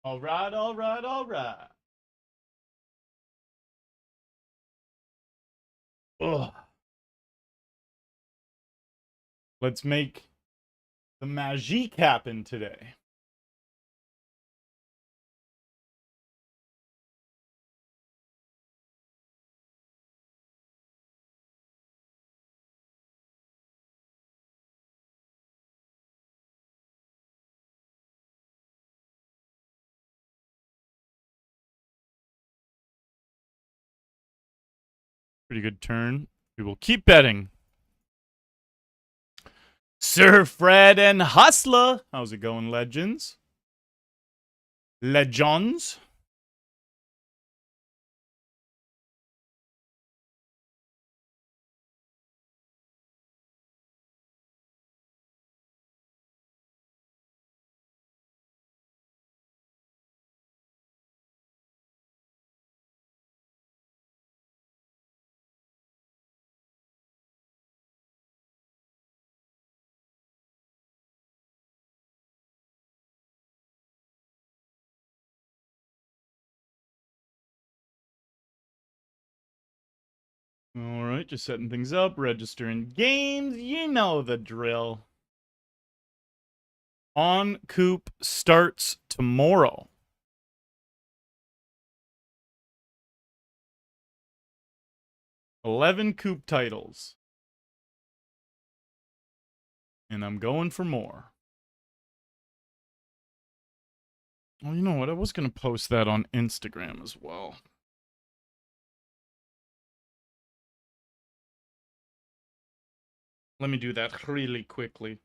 All right, all right, all right. Ugh. Let's make the magique happen today. Pretty good turn. We will keep betting. Sir Fred and Hustler. How's it going, legends? Legends? All right, just setting things up, registering games. You know the drill. On Coop starts tomorrow. $11 Coop titles. And I'm going for more. Well, you know what? I was going to post that on Instagram as well. Let me do that really quickly.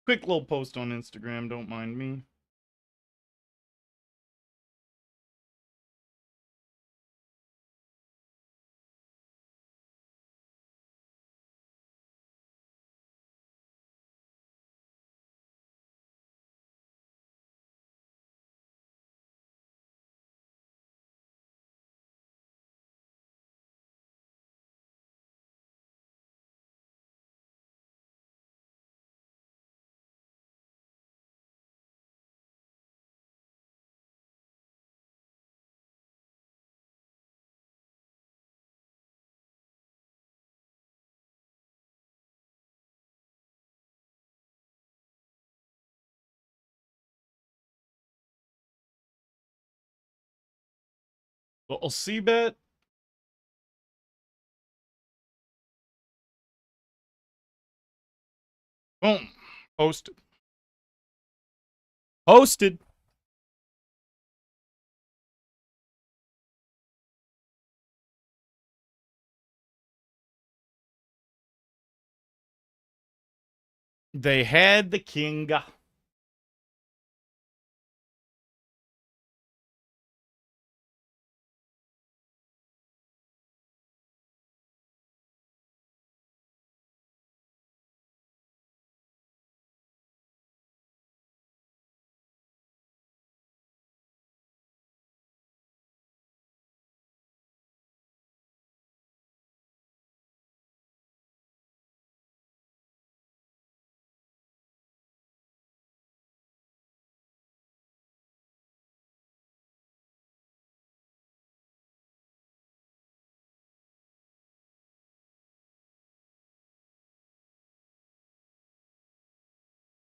Quick little post on Instagram, don't mind me. Little C-bet. Boom. Posted. Posted. They had the king.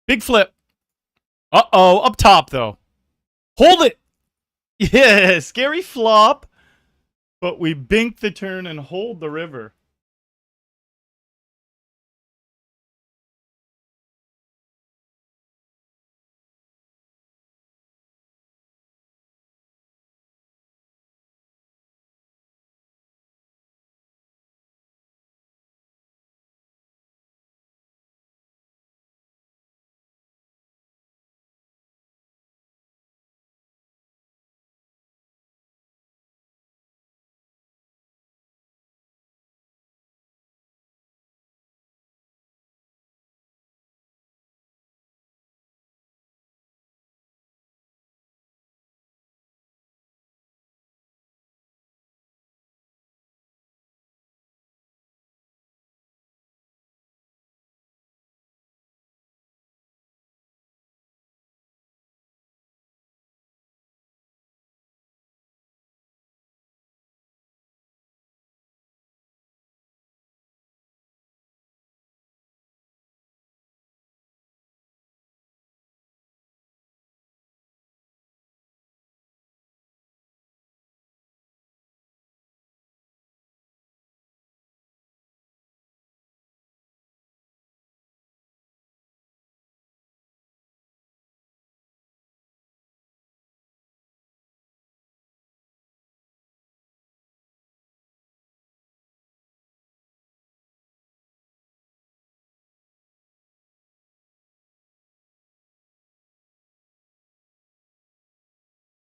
Big flip. Uh-oh. Up top, though. Hold it. Yeah, scary flop. But we bink the turn and hold the river.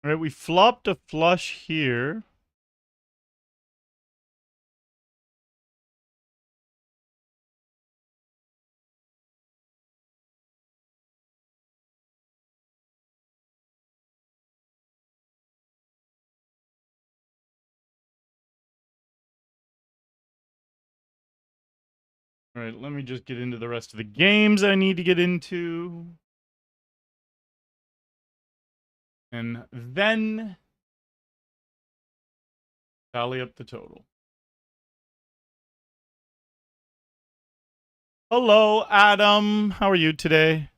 All right, we flopped a flush here. All right, let me just get into the rest of the games I need to get into. And then tally up the total. Hello, Adam. How are you today?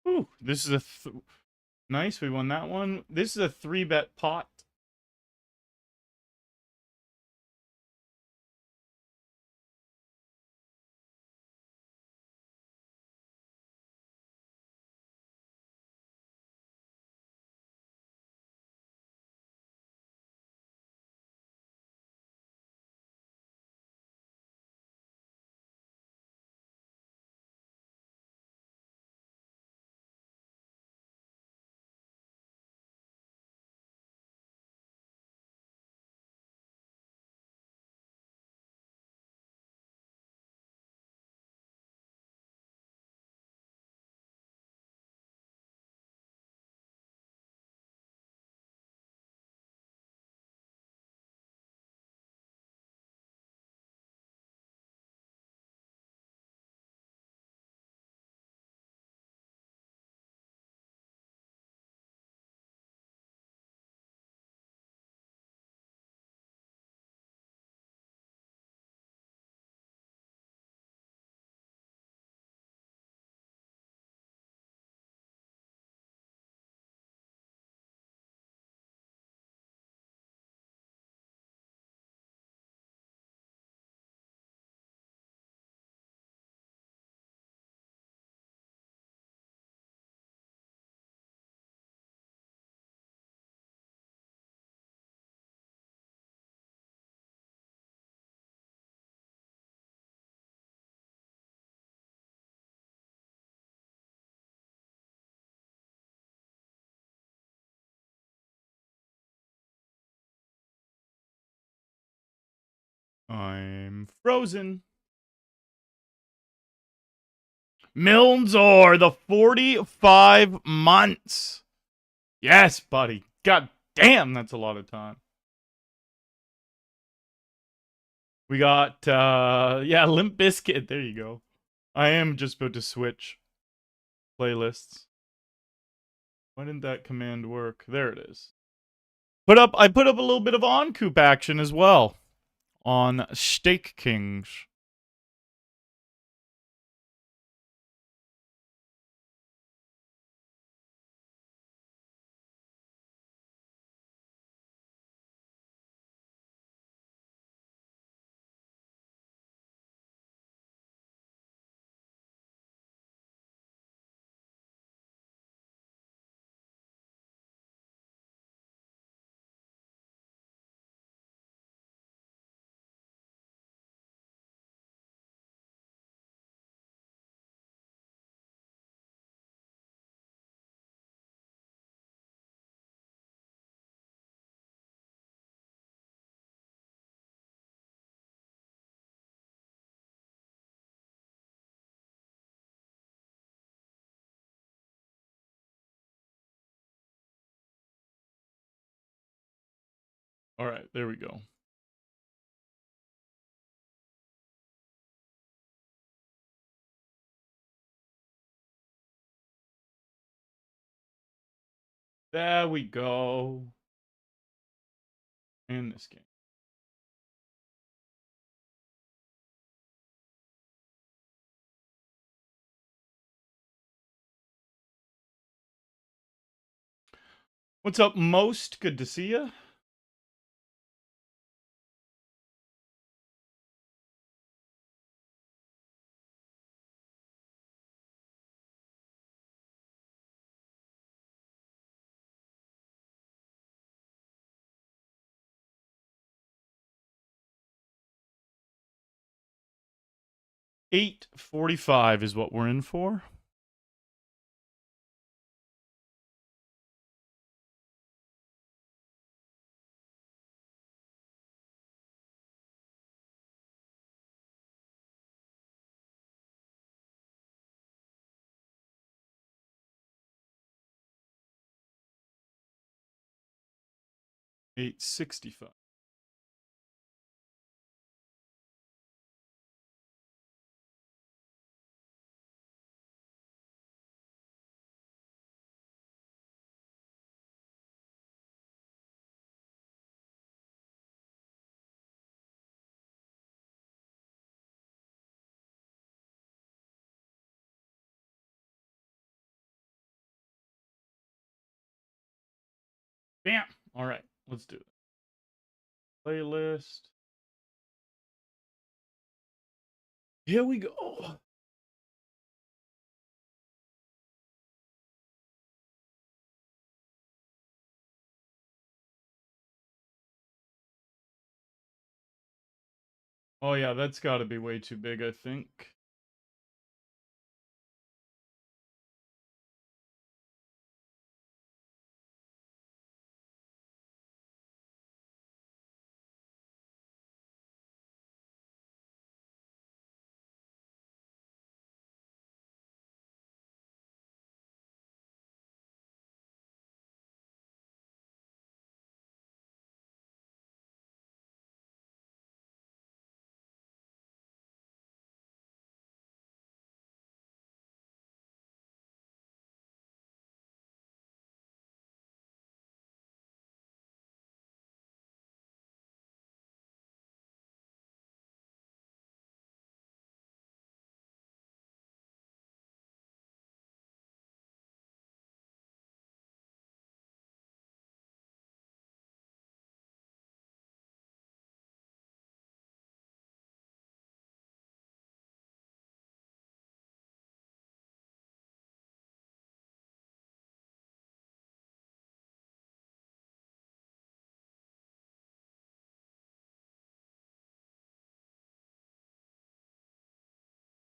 Ooh, this is a nice. We won that one. This is a 3-bet pot. I'm frozen. Milnzor, the 45 months. Yes, buddy. God damn, that's a lot of time. We got, yeah, Limp Bizkit. There you go. I am just about to switch playlists. Why didn't that command work? There it is. I put up a little bit of on-coop action as well on Stake Kings. All right, there we go. There we go. In this game. What's up, Most? Good to see you. $8.45 is what we're in for. $8.65. Bam. All right, let's do it. Playlist. Here we go. Oh yeah, that's got to be way too big, I think.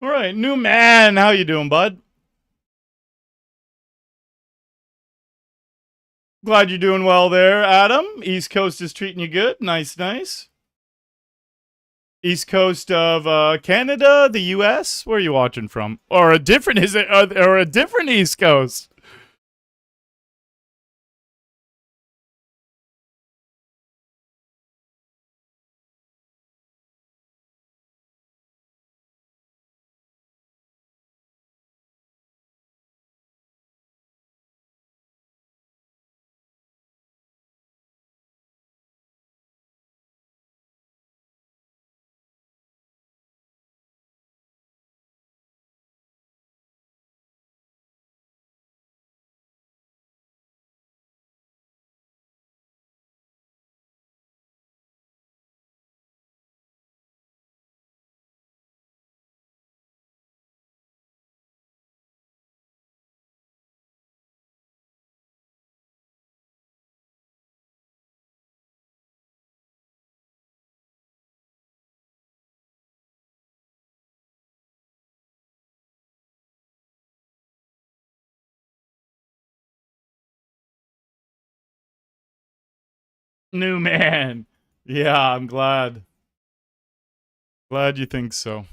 All right, new man. How you doing, bud? Glad you're doing well there, Adam. East Coast is treating you good. Nice, nice. East Coast of Canada, the U.S. Where are you watching from? Or a different or a different East Coast? New man. Yeah, I'm glad. Glad you think so.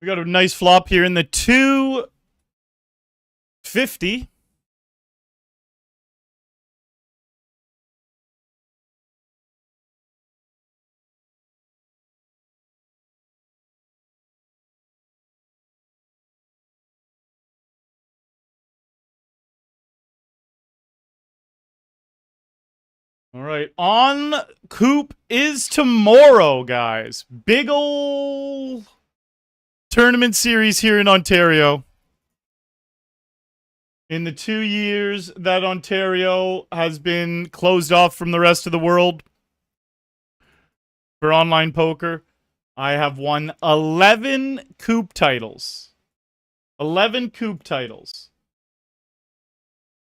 We got a nice flop here in the 2 50. All right, on Coop is tomorrow, guys. Big ol' tournament series here in Ontario. In the 2 years that Ontario has been closed off from the rest of the world for online poker, I have won 11 Coop titles. 11 Coop titles.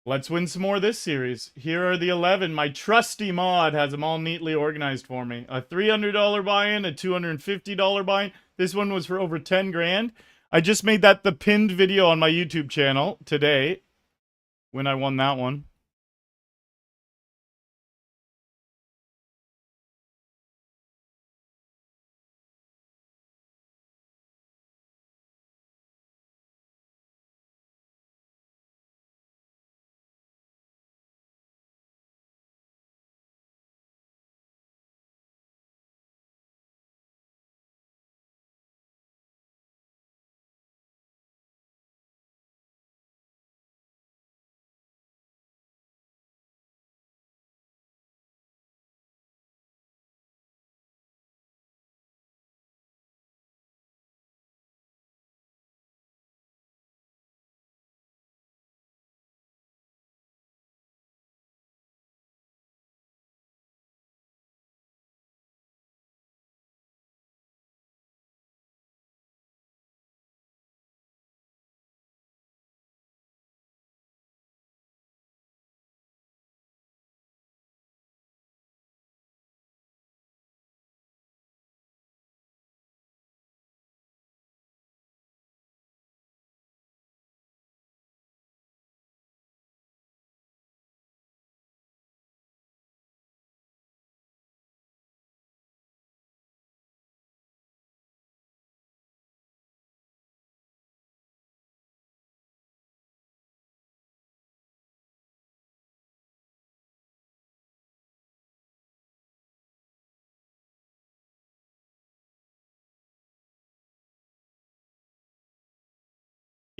Let's win some more this series. Here are the 11. My trusty mod has them all neatly organized for me. A $300 buy-in, a $250 buy-in. This one was for over 10 grand. I just made that the pinned video on my YouTube channel today when I won that one.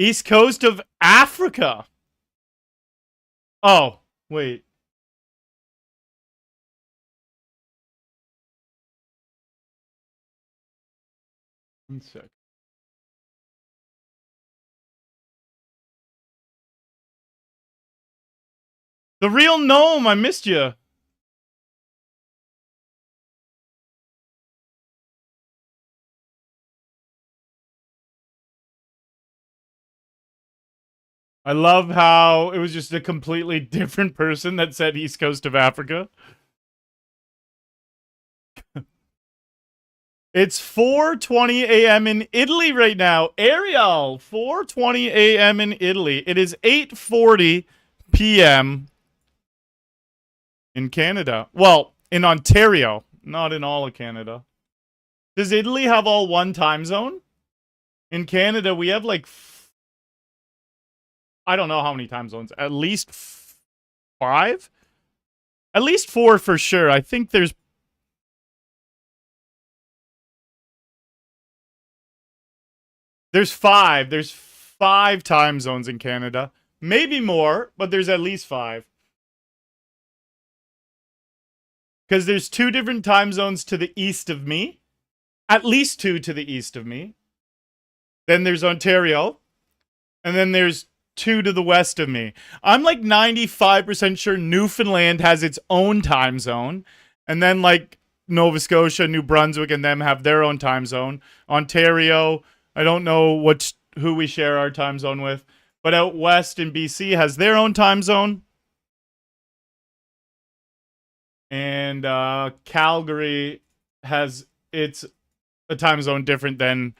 East coast of Africa. Oh, wait. One sec. The real gnome, I missed you. I love how it was just a completely different person that said East Coast of Africa. It's 4:20 a.m. in Italy right now. Ariel, 4:20 a.m. in Italy. It is 8:40 p.m. in Canada. Well, in Ontario, not in all of Canada. Does Italy have all one time zone? In Canada, we have like I don't know how many time zones. At least 5? At least 4 for sure. I think there's five. There's 5 time zones in Canada. Maybe more, but there's at least 5. Because there's 2 different time zones to the east of me. At least 2 to the east of me. Then there's Ontario. And then there's 2 to the west of me. I'm like 95% sure Newfoundland has its own time zone. And then like Nova Scotia, New Brunswick, and them have their own time zone. Ontario, I don't know who we share our time zone with. But out west in BC has their own time zone. And Calgary has a time zone different than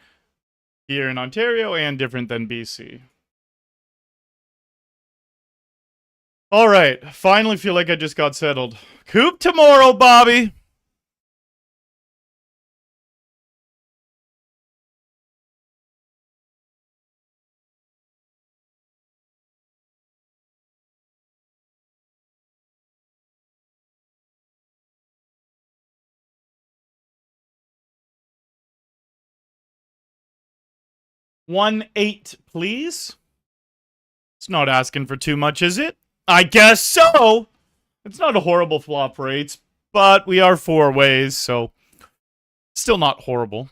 here in Ontario and different than BC. All right, finally feel like I just got settled. Coop tomorrow, Bobby. 1-8, please. It's not asking for too much, is it? I guess so. It's not a horrible flop rates, but we are 4 ways, so still not horrible.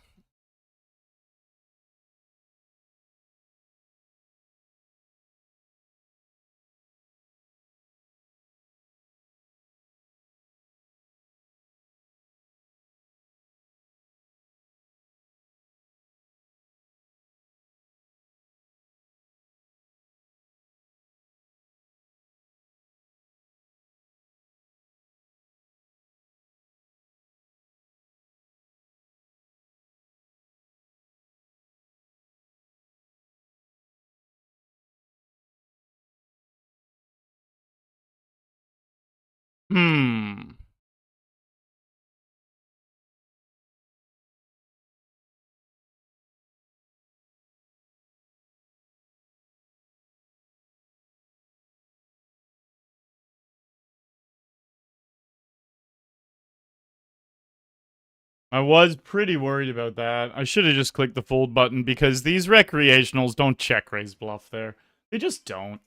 I was pretty worried about that. I should have just clicked the fold button because these recreationals don't check raise bluff there. They just don't.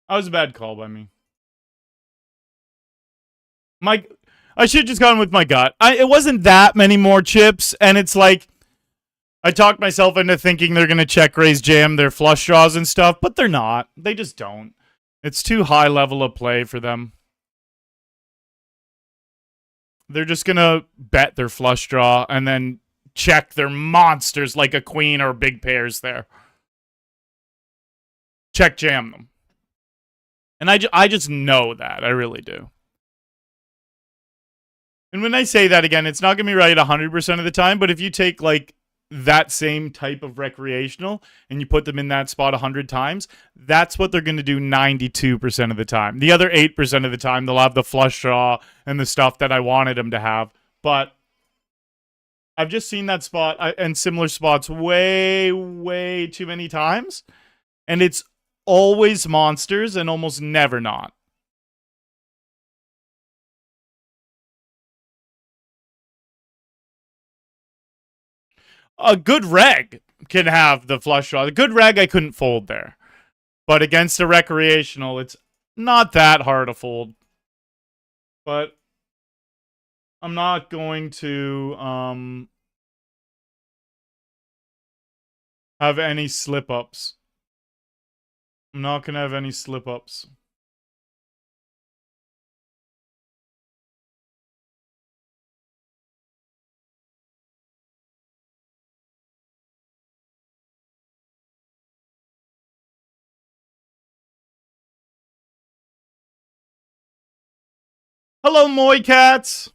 That was a bad call by me. I should have just gone with my gut. It wasn't that many more chips, and it's like I talked myself into thinking they're going to check raise jam their flush draws and stuff, but they're not. They just don't. It's too high level of play for them. They're just going to bet their flush draw and then check their monsters like a queen or big pairs there. Check jam them. And I just know that. I really do. And when I say that again, it's not going to be right 100% of the time, but if you take like that same type of recreational and you put them in that spot 100 times, that's what they're going to do 92% of the time. The other 8% of the time, they'll have the flush draw and the stuff that I wanted them to have. But I've just seen that spot and similar spots way, way too many times. And it's always monsters and almost never not. A good reg can have the flush draw. The good reg I couldn't fold there. But against a recreational, it's not that hard to fold. But I'm not going to have any slip-ups. I'm not going to have any slip-ups. Hello, Moy Cats.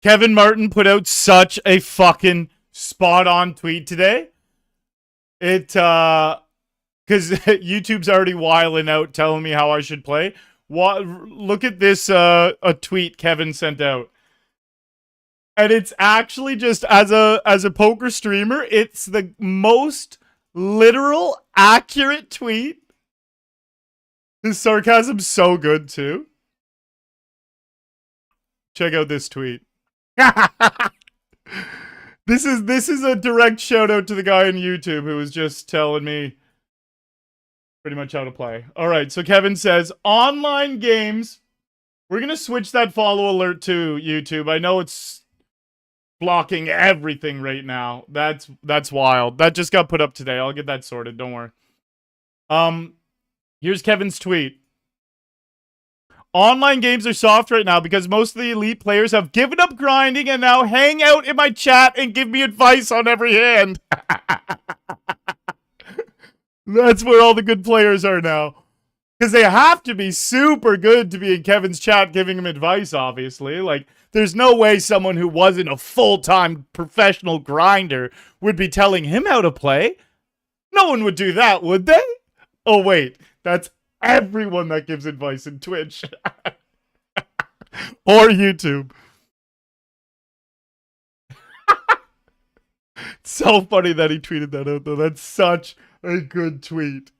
Kevin Martin put out such a fucking spot-on tweet today. It, because YouTube's already wiling out telling me how I should play. Look at this, a tweet Kevin sent out. And it's actually just, as a poker streamer, it's the most literal, accurate tweet. His sarcasm's so good, too. Check out this tweet. This is a direct shout out to the guy on YouTube who was just telling me pretty much how to play. All right, so Kevin says, online games. We're going to switch that follow alert to YouTube. I know it's blocking everything right now. That's wild. That just got put up today. I'll get that sorted. Don't worry. Here's Kevin's tweet. Online games are soft right now because most of the elite players have given up grinding and now hang out in my chat and give me advice on every hand. That's where all the good players are now. Because they have to be super good to be in Kevin's chat giving him advice, obviously. Like, there's no way someone who wasn't a full-time professional grinder would be telling him how to play. No one would do that, would they? Oh, wait. That's everyone that gives advice in Twitch. Or YouTube. So funny that he tweeted that out, though. That's such a good tweet.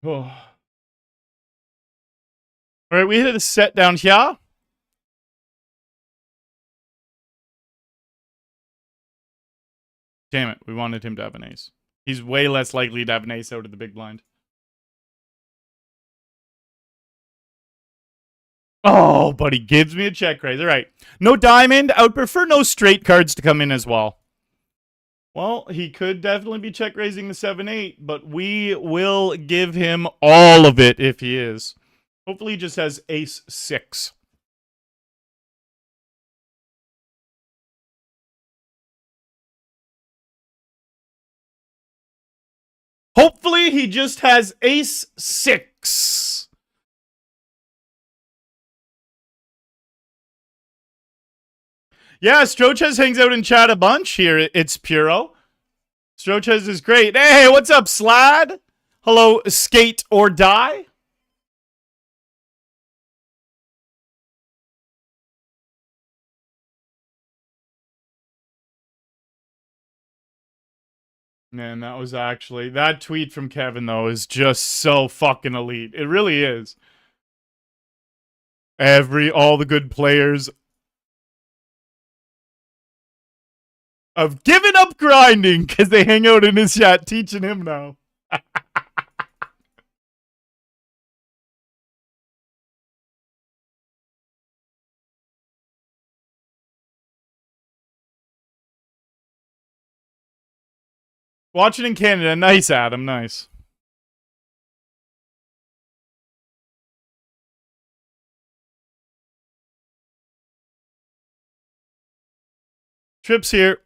Oh. All right, we hit a set down here. Damn it, we wanted him to have an ace. He's way less likely to have an ace out of the big blind. Oh, but he gives me a check raise. All right. No diamond. I would prefer no straight cards to come in as well. Well, he could definitely be check raising the 7-8, but we will give him all of it if he is. Hopefully he just has ace 6. Hopefully he just has ace 6. Yeah, Stroches hangs out in chat a bunch here. It's Puro. Stroches is great. Hey, what's up, Slad? Hello, Skate or Die. Man, that was actually... That tweet from Kevin, though, is just so fucking elite. It really is. All the good players have given up grinding because they hang out in his chat teaching him now. Watching in Canada. Nice, Adam. Nice. Trips here.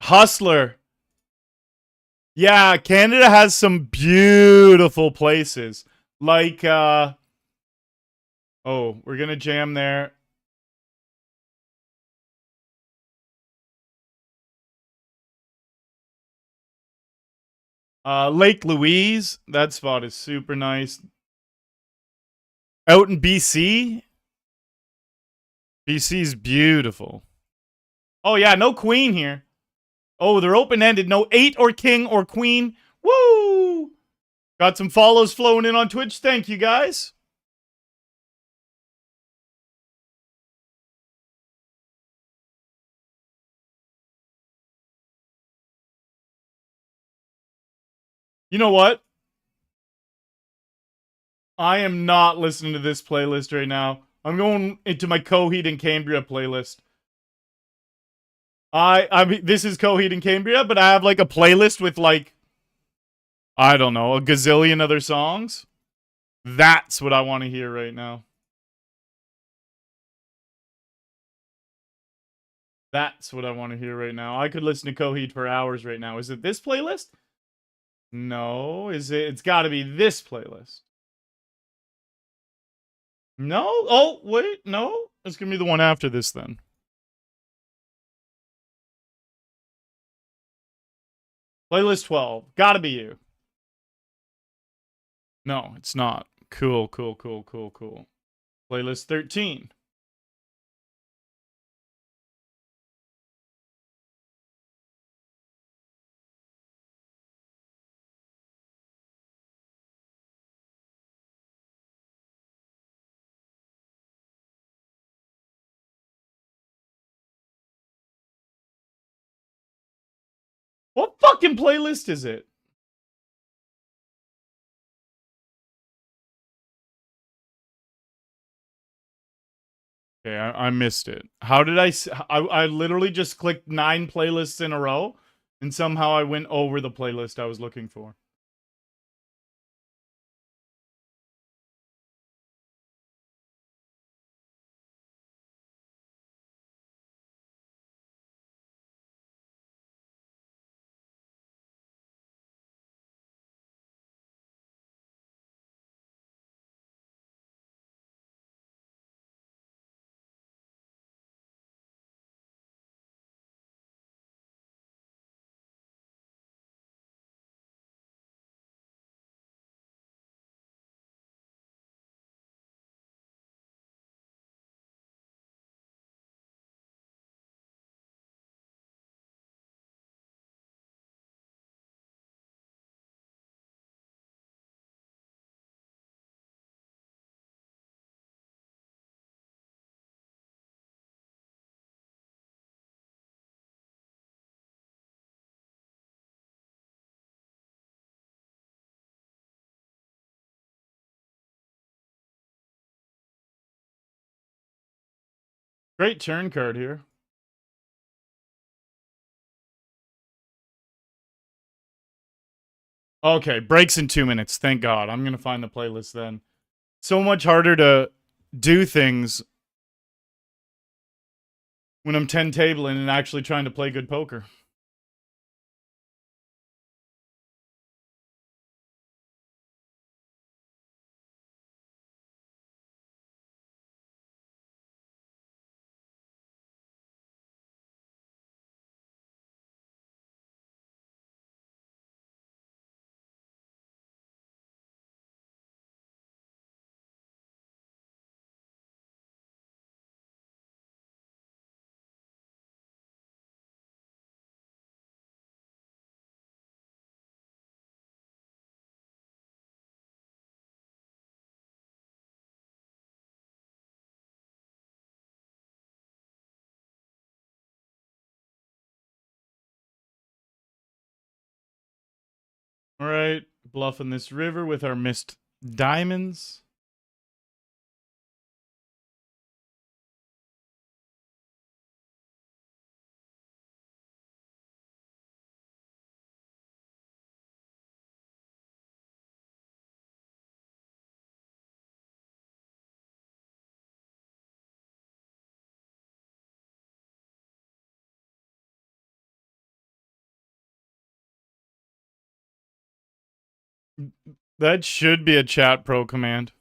Hustler. Yeah, Canada has some beautiful places. Like, oh, we're gonna jam there. Lake Louise. That spot is super nice. Out in BC. BC's beautiful. Oh, yeah, no queen here. Oh, they're open-ended. No 8 or king or queen. Woo! Got some follows flowing in on Twitch. Thank you, guys. You know what? I am not listening to this playlist right now. I'm going into my Coheed and Cambria playlist. I mean, this is Coheed and Cambria, but I have like a playlist with like, I don't know, a gazillion other songs. That's what I want to hear right now. That's what I want to hear right now. I could listen to Coheed for hours right now. Is it this playlist? No. Is it? It's got to be this playlist. No? Oh, wait. No? It's going to be the one after this then. Playlist 12. Gotta be you. No, it's not. Cool, cool, cool, cool, cool. Playlist 13. What fucking playlist is it? Okay, I missed it. How did I literally just clicked 9 playlists in a row, and somehow I went over the playlist I was looking for. Great turn card here. Okay, breaks in 2 minutes. Thank God. I'm going to find the playlist then. So much harder to do things when I'm 10 tabling and actually trying to play good poker. All right, bluffing this river with our missed diamonds. That should be a chat pro command.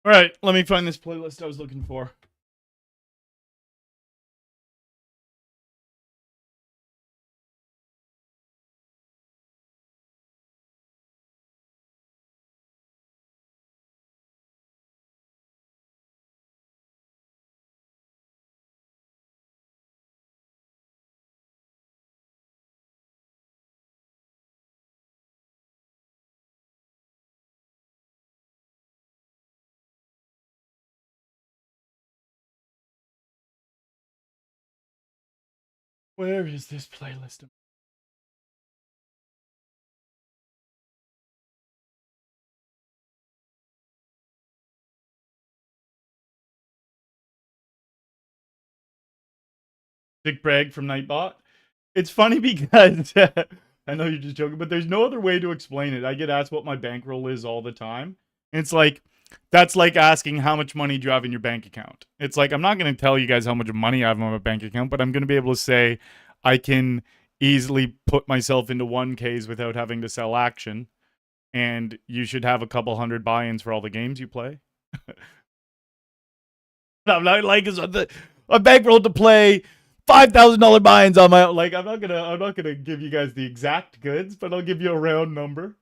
All right, let me find this playlist I was looking for. Where is this playlist? Dick Bragg from Nightbot. It's funny because I know you're just joking, but there's no other way to explain it. I get asked what my bankroll is all the time. And it's like, that's like asking how much money do you have in your bank account. It's like, I'm not going to tell you guys how much money I have on my bank account, but I'm going to be able to say I can easily put myself into 1Ks without having to sell action. And you should have a couple hundred buy-ins for all the games you play. I'm not like a bankroll to play $5,000 buy-ins on my own. Like I'm not gonna give you guys the exact goods, but I'll give you a round number.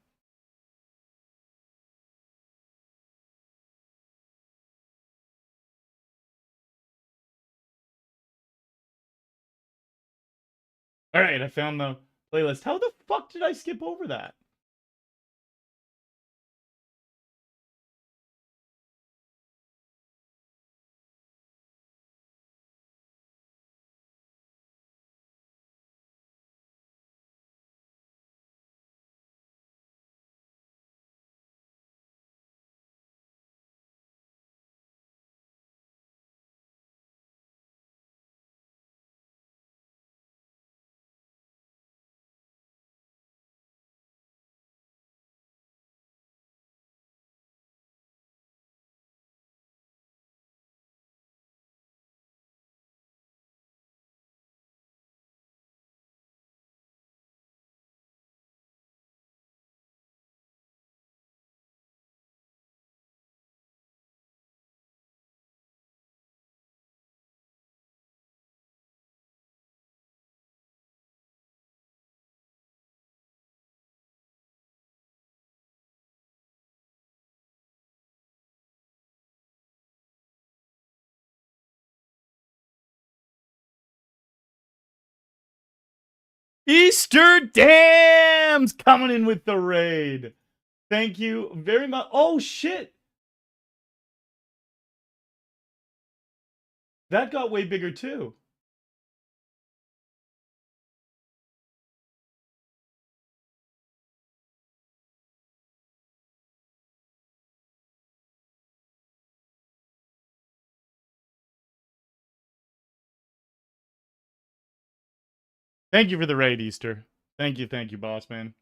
All right, I found the playlist. How the fuck did I skip over that? Easter Dams coming in with the raid. Thank you very much. Oh, shit. That got way bigger, too. Thank you for the raid, Easter. Thank you, boss man.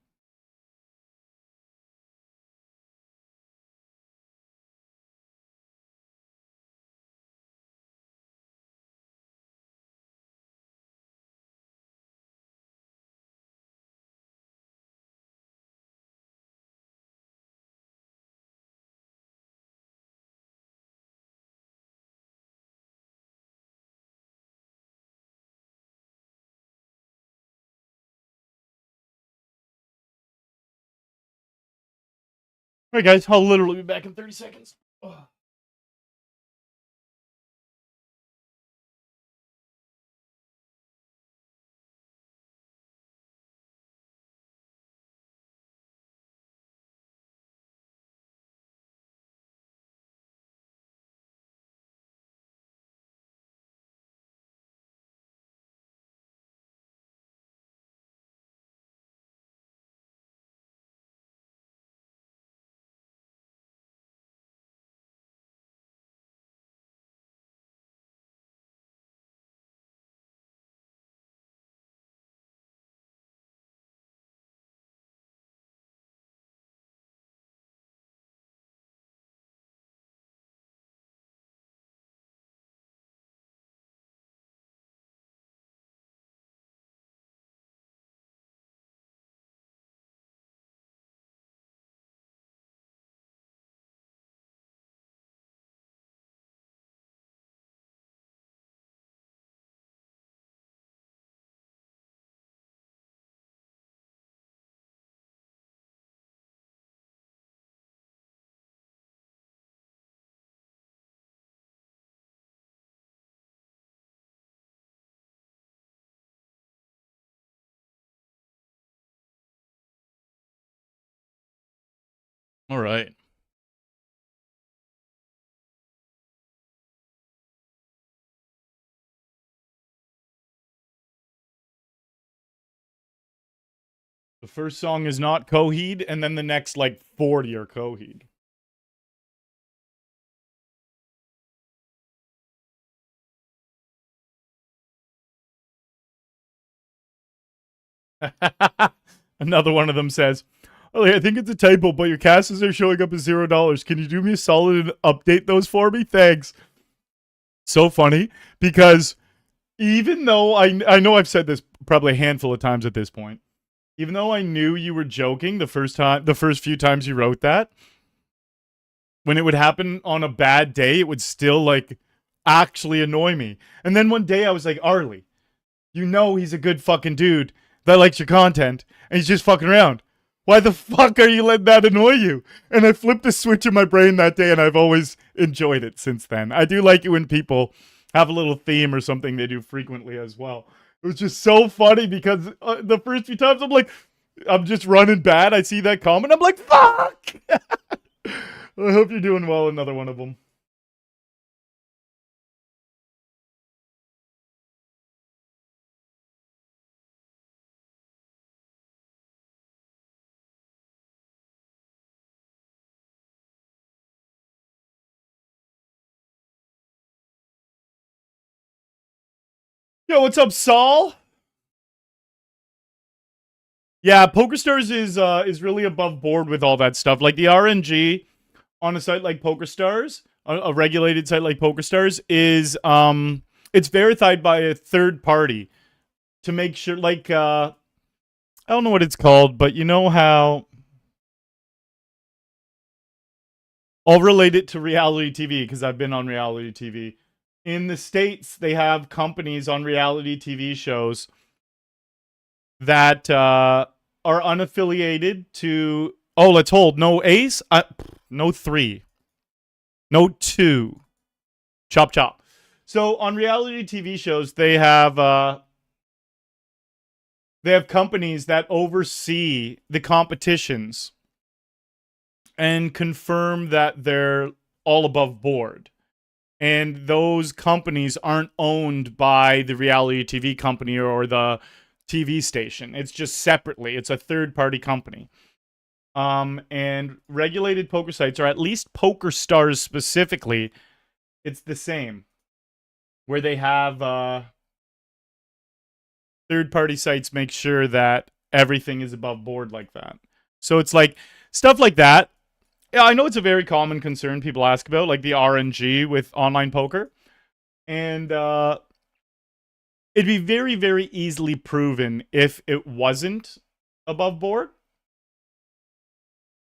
All right, guys, I'll literally be back in 30 seconds. Ugh. All right. The first song is not Coheed, and then the next, like, 40 are Coheed. Another one of them says, "Oh, I think it's a typo, but your casters are showing up as $0. Can you do me a solid and update those for me? Thanks." So funny, because even though I know I've said this probably a handful of times at this point, even though I knew you were joking the first few times you wrote that, when it would happen on a bad day, it would still, like, actually annoy me. And then one day I was like, Arlie, you know he's a good fucking dude that likes your content, and he's just fucking around. Why the fuck are you letting that annoy you? And I flipped the switch in my brain that day, and I've always enjoyed it since then. I do like it when people have a little theme or something they do frequently as well. It was just so funny because the first few times I'm just running bad. I see that comment. I'm like, fuck! I hope you're doing well. Another one of them. Yo, what's up, Saul? Yeah, PokerStars is really above board with all that stuff. Like the RNG on a site like PokerStars, a regulated site like PokerStars, is it's verified by a third party to make sure. Like I don't know what it's called, but you know how I'll relate it to reality TV because I've been on reality TV. In the States, they have companies on reality TV shows that are unaffiliated to. Oh, let's hold. No ace. No three. No two. Chop chop. So on reality TV shows, they have they have companies that oversee the competitions and confirm that they're all above board. And those companies aren't owned by the reality TV company or the TV station. It's just separately. It's a third-party company. And regulated poker sites, or at least PokerStars specifically, it's the same. Where they have third-party sites make sure that everything is above board like that. So it's like stuff like that. Yeah, I know it's a very common concern people ask about, like the RNG with online poker. And it'd be very, very easily proven if it wasn't above board.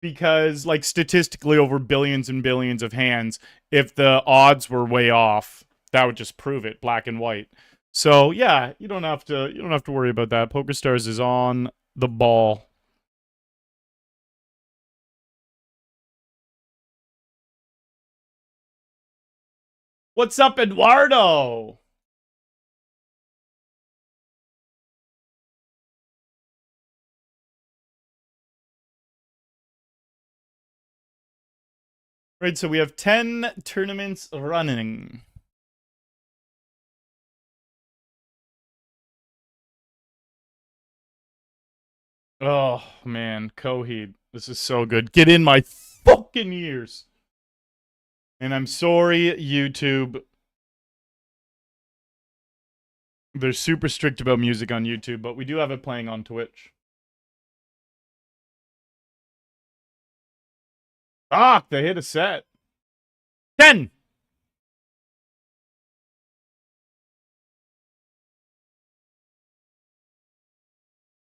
Because, like, statistically over billions and billions of hands, if the odds were way off, that would just prove it, black and white. So yeah, you don't have to worry about that. PokerStars is on the ball. What's up, Eduardo? Right, so we have 10 tournaments running. Oh, man, Coheed. This is so good. Get in my fucking ears. And I'm sorry, YouTube. They're super strict about music on YouTube, but we do have it playing on Twitch. Ah, they hit a set. 10!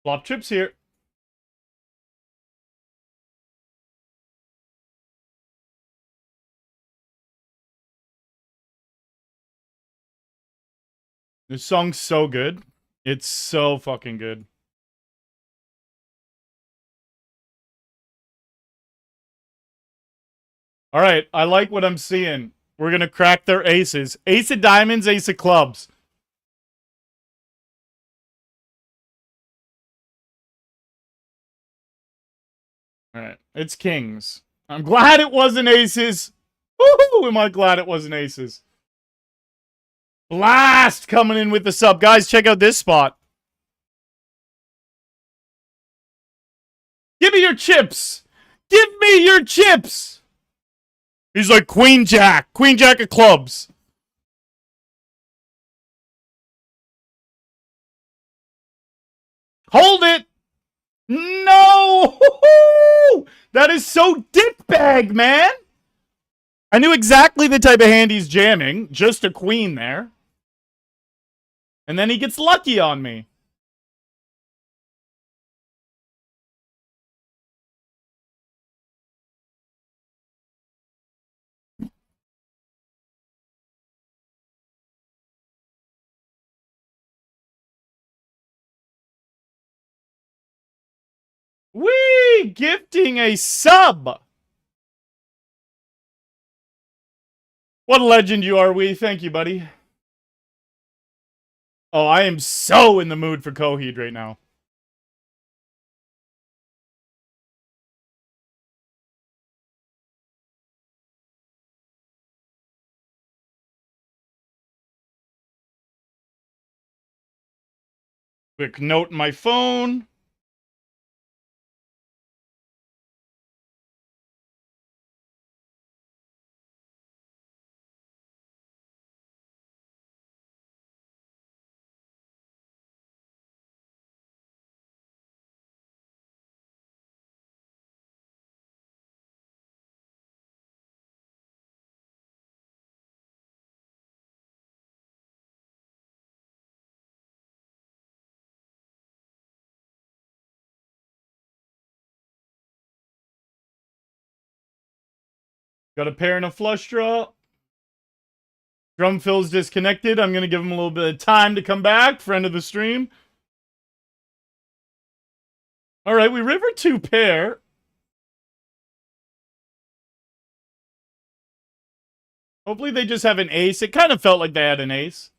Flop trips here. This song's so good. It's so fucking good. All right, I like what I'm seeing. We're going to crack their aces. Ace of diamonds, ace of clubs. All right, it's kings. I'm glad it wasn't aces. Woohoo! Am I glad it wasn't aces? Blast coming in with the sub. Guys, check out this spot. Give me your chips. Give me your chips. He's like queen jack of clubs. Hold it. No! That is so dickbag, man. I knew exactly the type of hand he's jamming. Just a queen there. And then he gets lucky on me. Whee! Gifting a sub. What a legend you are, Wee. Thank you, buddy. Oh, I am so in the mood for Coheed right now. Quick note in my phone. Got a pair and a flush draw. Drum fill's disconnected. I'm going to give him a little bit of time to come back. Friend of the stream. All right, we river 2 pair. Hopefully they just have an ace. It kind of felt like they had an ace.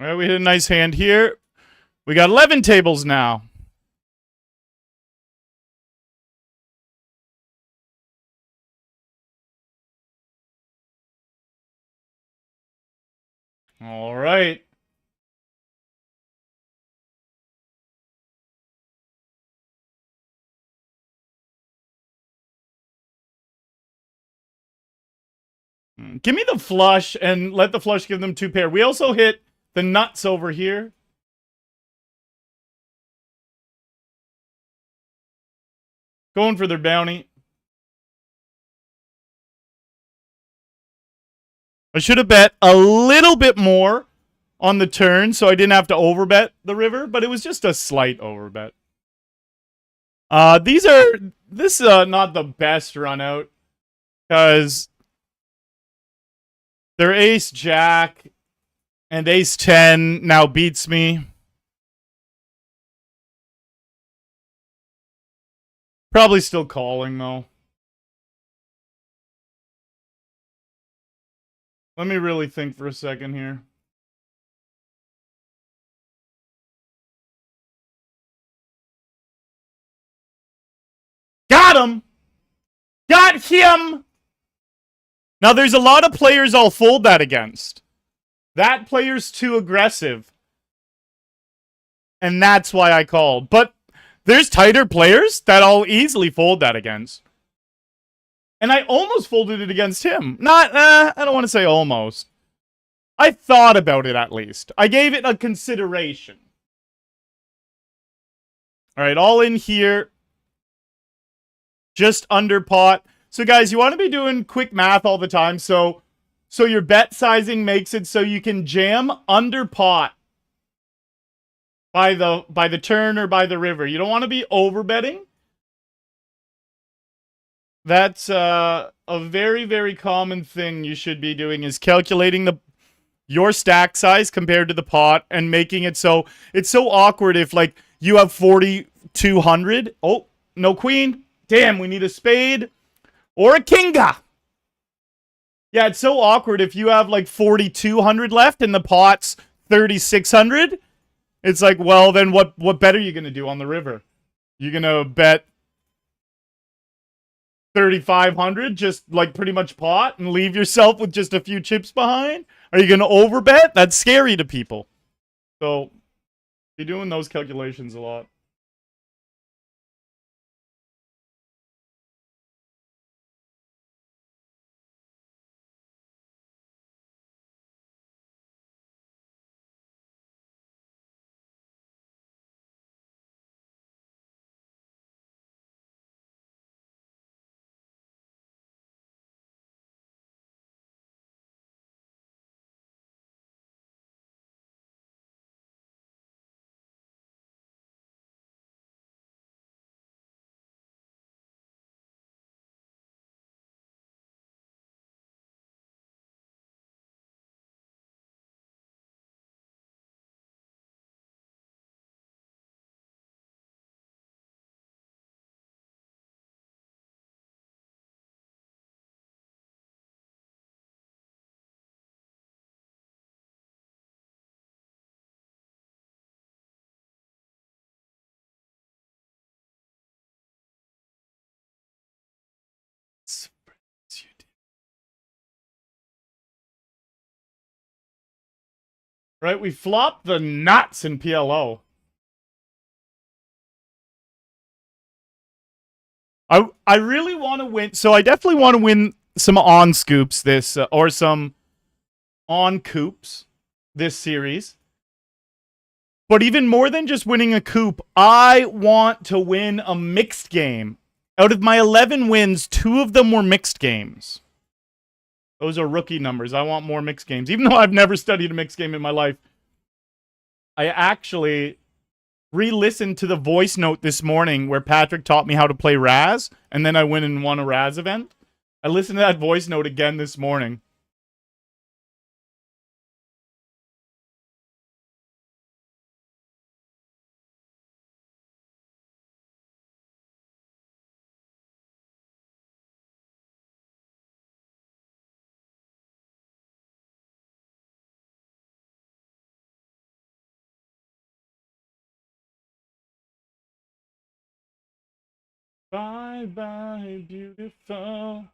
All right, we hit a nice hand here. We got 11 tables now. All right. Give me the flush and let the flush give them 2 pair. We also hit the nuts over here. Going for their bounty. I should have bet a little bit more on the turn so I didn't have to overbet the river, but it was just a slight overbet. This is not the best run out because their ace jack and ace 10 now beats me. Probably still calling though. Let me really think for a second here. Got him! Got him! Now, there's a lot of players I'll fold that against. That player's too aggressive. And that's why I called. But there's tighter players that I'll easily fold that against. And I almost folded it against him. I don't want to say almost. I thought about it at least. I gave it a consideration. All right, all in here. Just under pot. So guys, you want to be doing quick math all the time. So your bet sizing makes it so you can jam under pot by the turn or by the river. You don't want to be over betting. That's a very, very common thing you should be doing is calculating your stack size compared to the pot and making it so it's so awkward if like you have 4,200. Oh, no queen. Damn, we need a spade. Or a kinga. Yeah, it's so awkward if you have like 4,200 left and the pot's 3,600. It's like, well, then what bet are you going to do on the river? You going to bet 3,500 just like pretty much pot and leave yourself with just a few chips behind? Are you going to overbet? That's scary to people. So, be doing those calculations a lot. Right, we flopped the nuts in PLO. I really want to win. So I definitely want to win some on scoops this or some on coops this series. But even more than just winning a coop, I want to win a mixed game. Out of my 11 wins, 2 of them were mixed games. Those are rookie numbers. I want more mixed games. Even though I've never studied a mixed game in my life, I actually re-listened to the voice note this morning where Patrick taught me how to play Raz, and then I went and won a Raz event. I listened to that voice note again this morning. Bye bye, beautiful.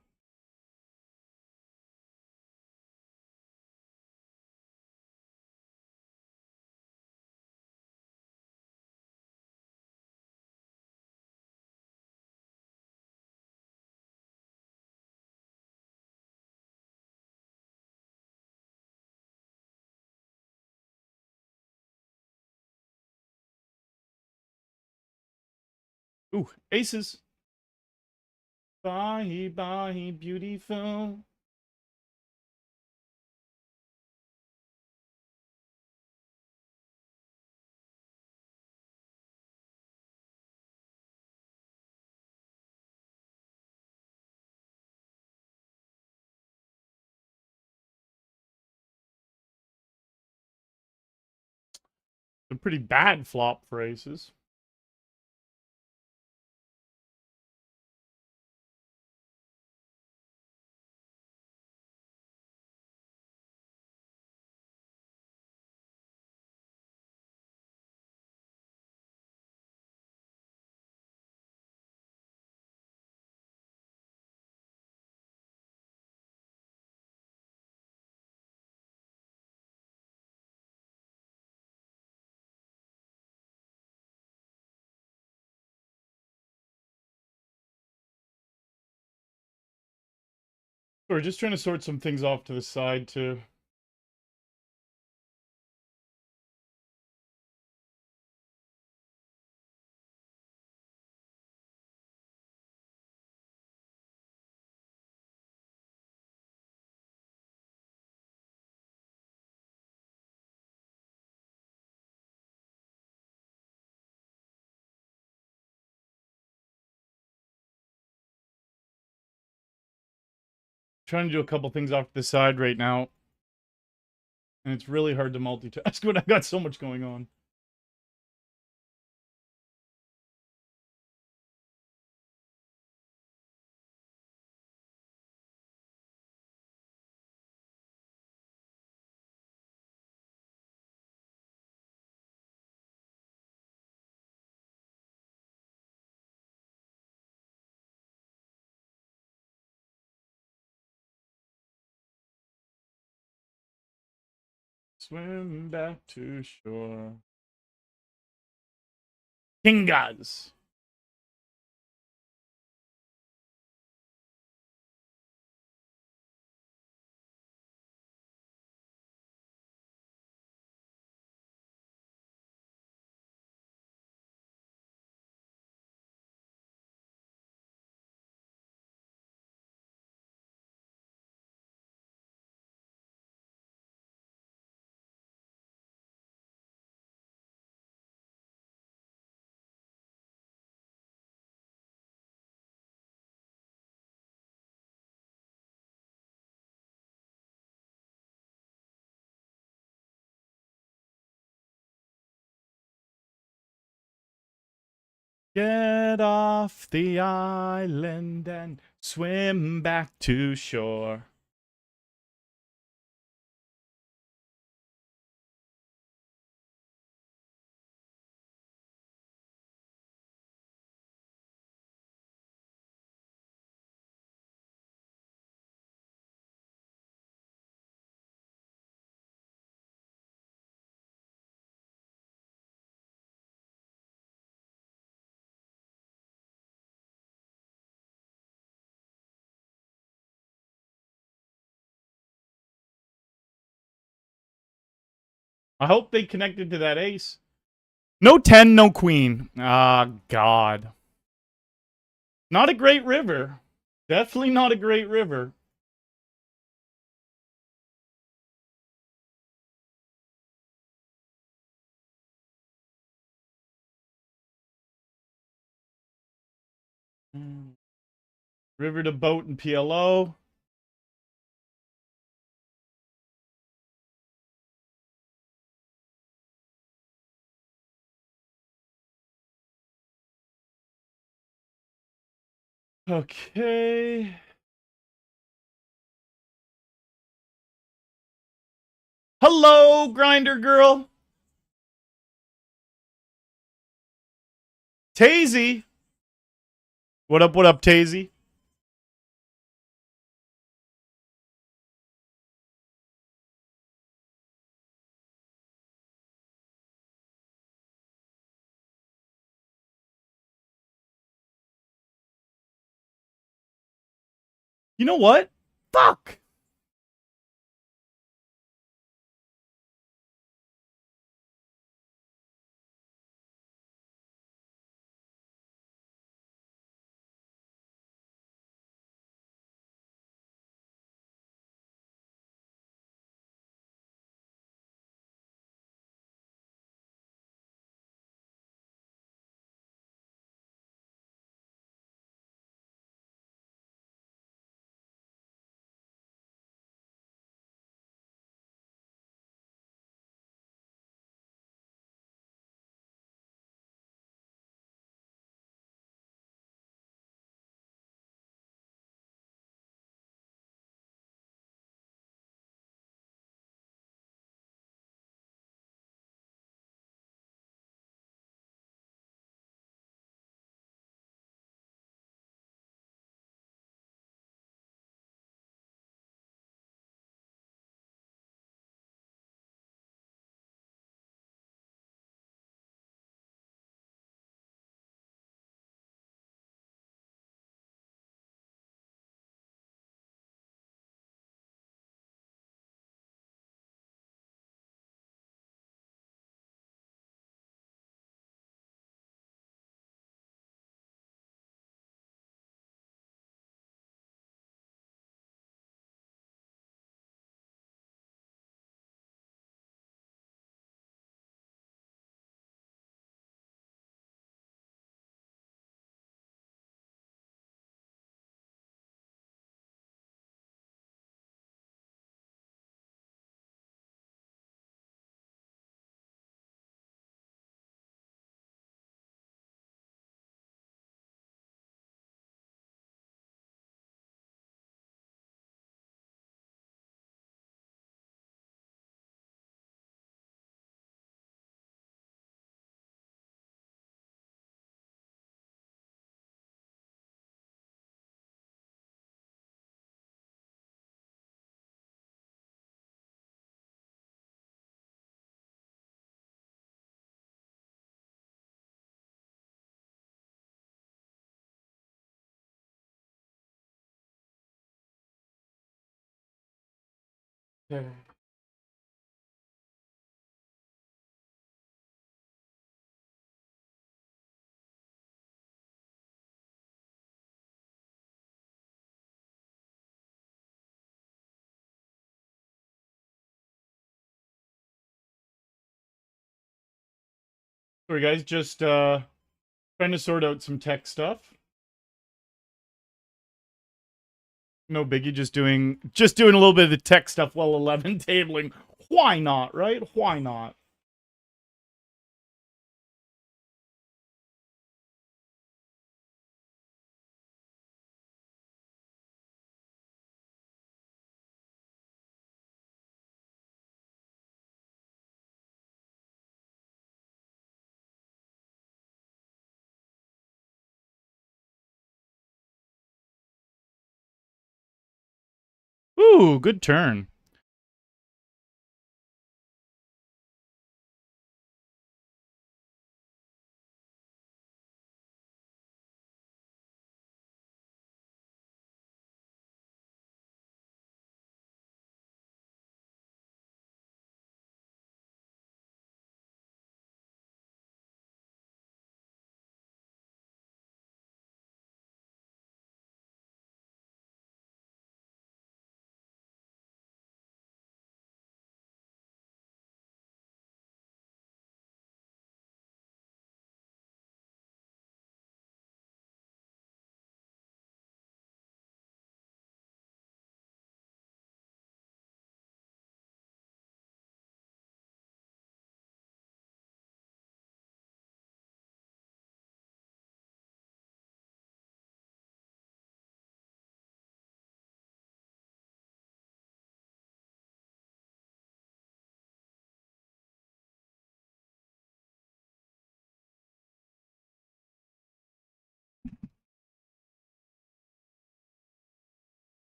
Ooh, aces. Bye bye, beautiful. A pretty bad flop for aces. We're just trying to sort some things off to the side too. Trying to do a couple things off to the side right now. And it's really hard to multitask when I got so much going on. Swim back to shore. Kingas. Get off the island and swim back to shore. I hope they connected to that ace. No 10, no queen. Ah, God. Not a great river. Definitely not a great river. River to boat and PLO. Okay. Hello, grinder girl. Tazy. What up, Tazy? You know what? Fuck! Sorry, guys. Just trying to sort out some tech stuff. No biggie. Just doing a little bit of the tech stuff while 11 tabling. Why not, right? Why not? Ooh, good turn.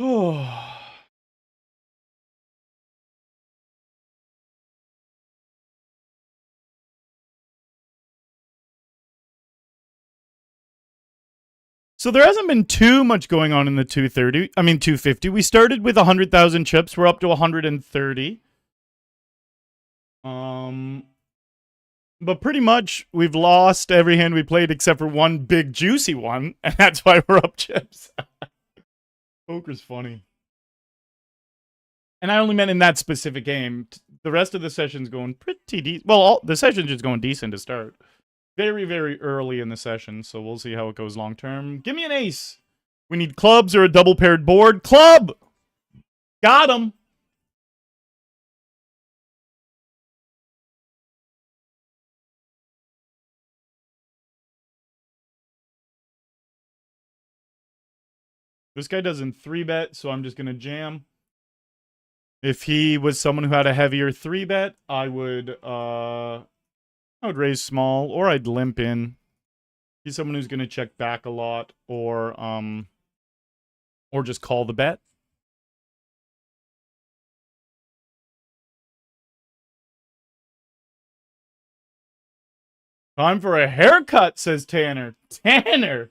Oh. So there hasn't been too much going on in the 250. We started with 100,000 chips. We're up to 130. But pretty much we've lost every hand we played except for one big juicy one, and that's why we're up chips. Poker's funny. And I only meant in that specific game. The rest of the session's going pretty decent. Well, the session's just going decent to start. Very, very early in the session, so we'll see how it goes long term. Give me an ace. We need clubs or a double paired board. Club! Got him! This guy doesn't 3-bet, so I'm just going to jam. If he was someone who had a heavier 3-bet, I would raise small, or I'd limp in. He's someone who's going to check back a lot, or just call the bet. Time for a haircut, says Tanner. Tanner!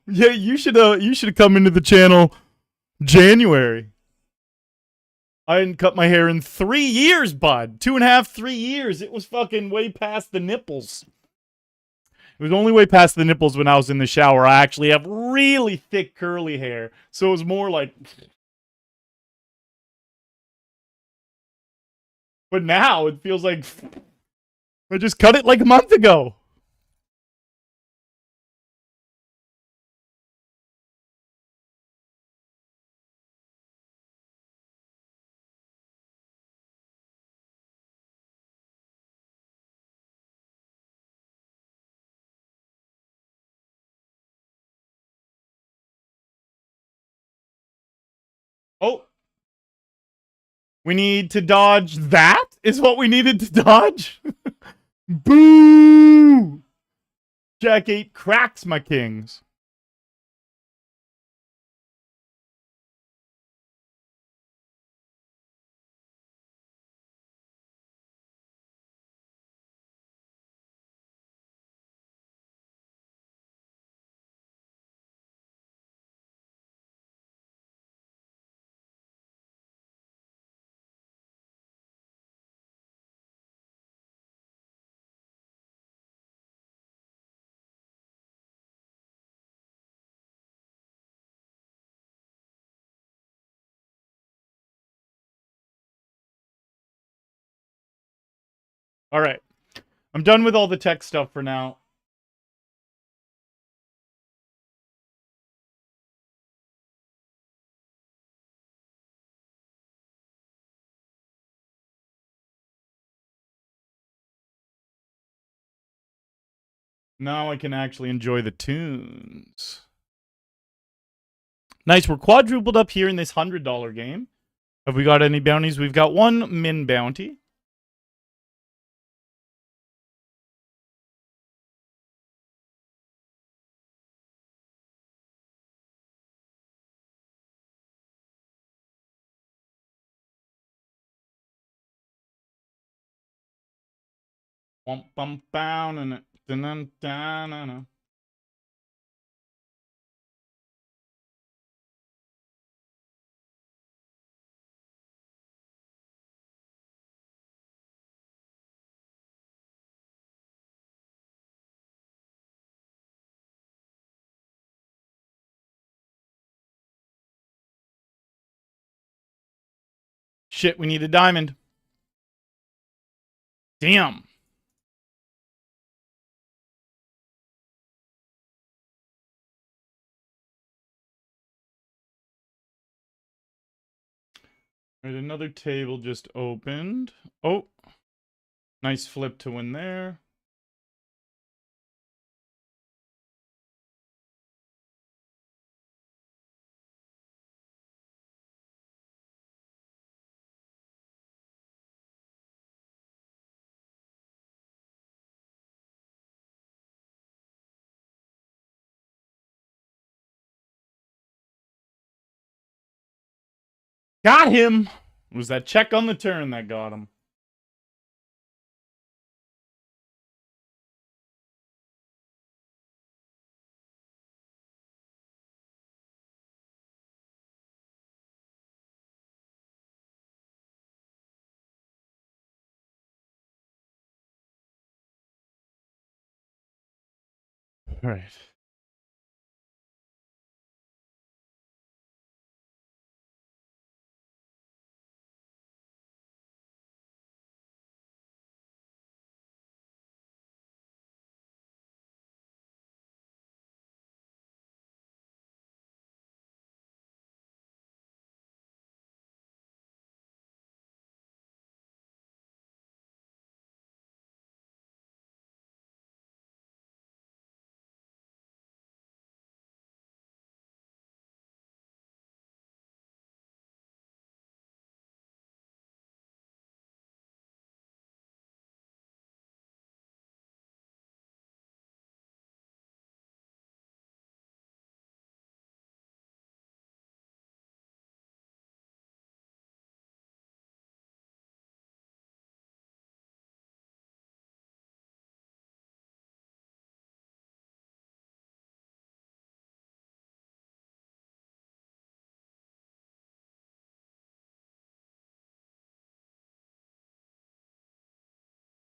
Yeah, you should have come into the channel January. I hadn't cut my hair in 3 years, bud. 2.5, 3 years. It was fucking way past the nipples. It was only way past the nipples when I was in the shower. I actually have really thick curly hair. So it was more like... But now it feels like... I just cut it like a month ago. Oh. We need to dodge that? Is what we needed to dodge? Boo! Jack 8 cracks my kings. All right. I'm done with all the tech stuff for now. Now I can actually enjoy the tunes. Nice. We're quadrupled up here in this $100 game. Have we got any bounties? We've got one min bounty. Shit, we need a diamond. Damn. There's another table just opened. Oh. Nice flip to win there. Got him! It was that check on the turn that got him. Right.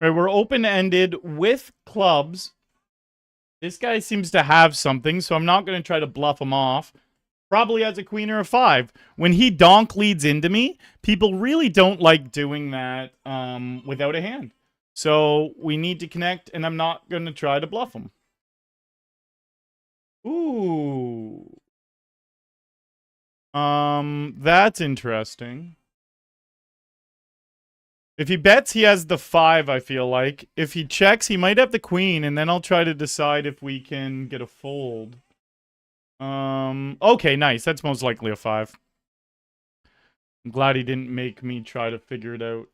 Right, we're open-ended with clubs. This guy seems to have something, so I'm not going to try to bluff him off. Probably has a queen or a 5. When he donk leads into me, people really don't like doing that without a hand. So we need to connect, and I'm not going to try to bluff him. Ooh. That's interesting. If he bets, he has the 5, I feel like. If he checks, he might have the queen, and then I'll try to decide if we can get a fold. Okay, nice. That's most likely a 5. I'm glad he didn't make me try to figure it out.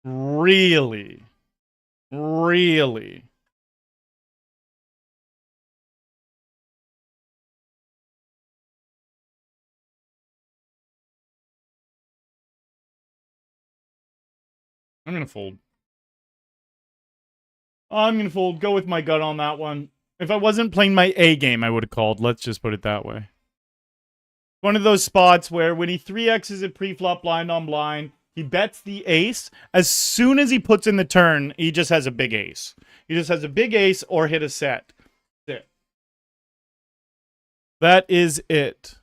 Really? Really? I'm gonna fold. I'm gonna fold. Go with my gut on that one. If I wasn't playing my A game, I would have called. Let's just put it that way. One of those spots where when he 3x's it pre-flop blind on blind, he bets the ace. As soon as he puts in the turn, he just has a big ace. He just has a big ace or hit a set. That's it. That is it.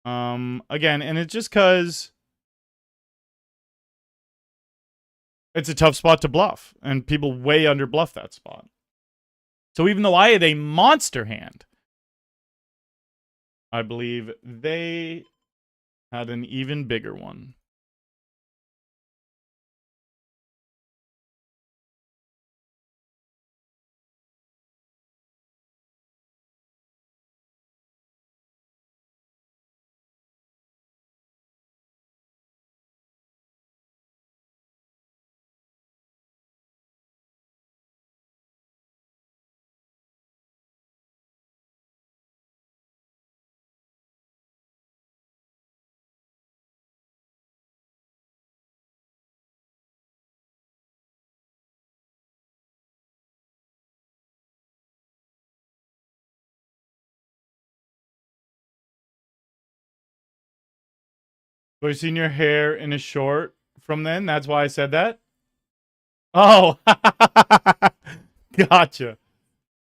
Again, and it's just because it's a tough spot to bluff, and people way under bluff that spot. So even though I had a monster hand, I believe they had an even bigger one. So I seen your hair in a short from then. That's why I said that. Oh, gotcha,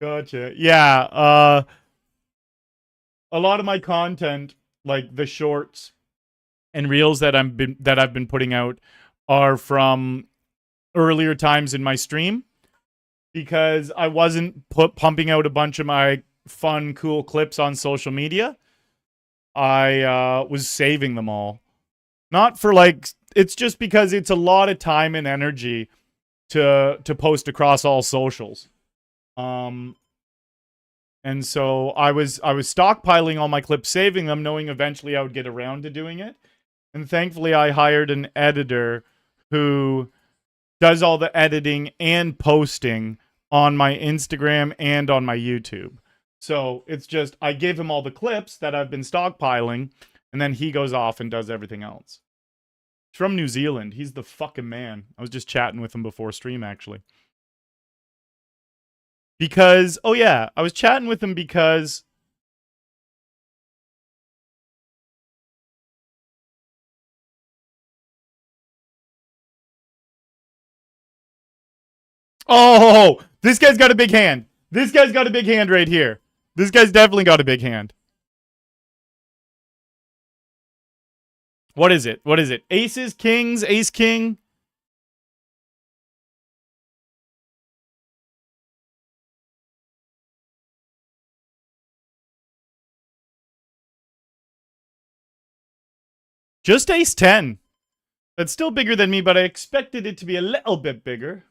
gotcha. Yeah. A lot of my content, like the shorts and reels that I've been putting out, are from earlier times in my stream because I wasn't pumping out a bunch of my fun, cool clips on social media. I was saving them all. Not for like, it's just because it's a lot of time and energy to post across all socials. And so I was stockpiling all my clips, saving them, knowing eventually I would get around to doing it. And thankfully I hired an editor who does all the editing and posting on my Instagram and on my YouTube. So it's just, I give him all the clips that I've been stockpiling, and then he goes off and does everything else. He's from New Zealand. He's the fucking man. I was just chatting with him before stream, actually. Because, oh yeah, I was chatting with him because... Oh, this guy's got a big hand. This guy's got a big hand right here. This guy's definitely got a big hand. What is it? What is it? Aces, kings, ace, king. Just ace 10. That's still bigger than me, but I expected it to be a little bit bigger.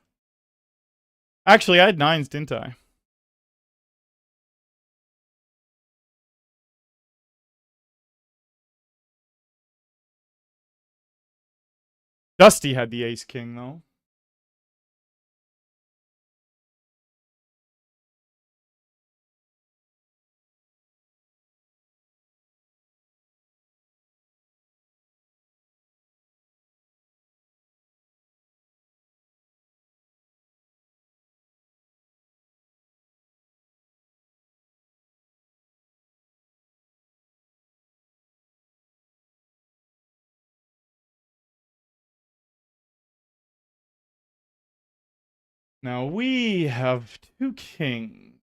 Actually, I had nines, didn't I? Dusty had the ace king, though. Now we have two kings.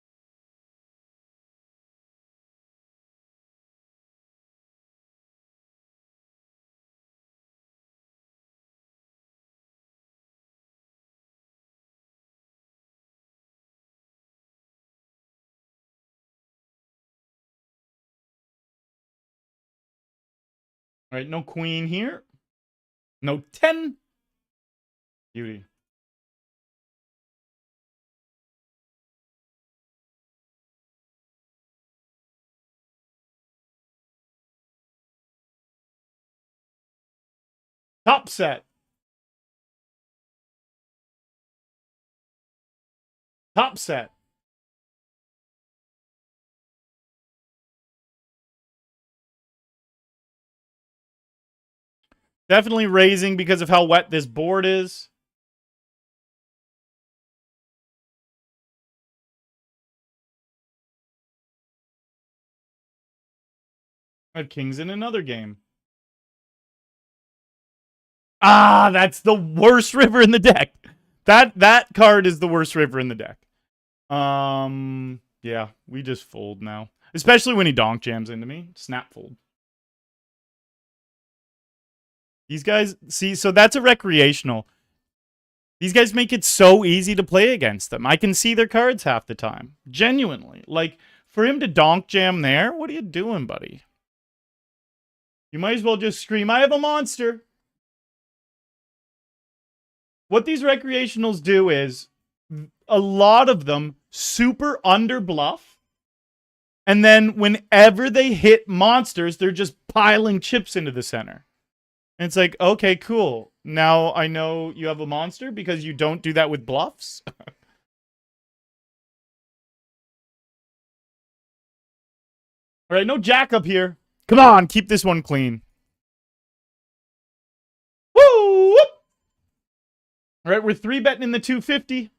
All right, no queen here. No 10. Beauty. Top set. Top set. Definitely raising because of how wet this board is. I have kings in another game. Ah, that's the worst river in the deck. That card is the worst river in the deck. Yeah, we just fold now. Especially when he donk jams into me. Snap fold. These guys, see, so that's a recreational. These guys make it so easy to play against them. I can see their cards half the time. Genuinely. Like, for him to donk jam there, what are you doing, buddy? You might as well just scream, I have a monster. What these recreationals do is, a lot of them super under bluff. And then whenever they hit monsters, they're just piling chips into the center. And it's like, okay, cool. Now I know you have a monster because you don't do that with bluffs. All right, no jack up here. Come on, keep this one clean. Woo! All right, we're 3-betting in the 250.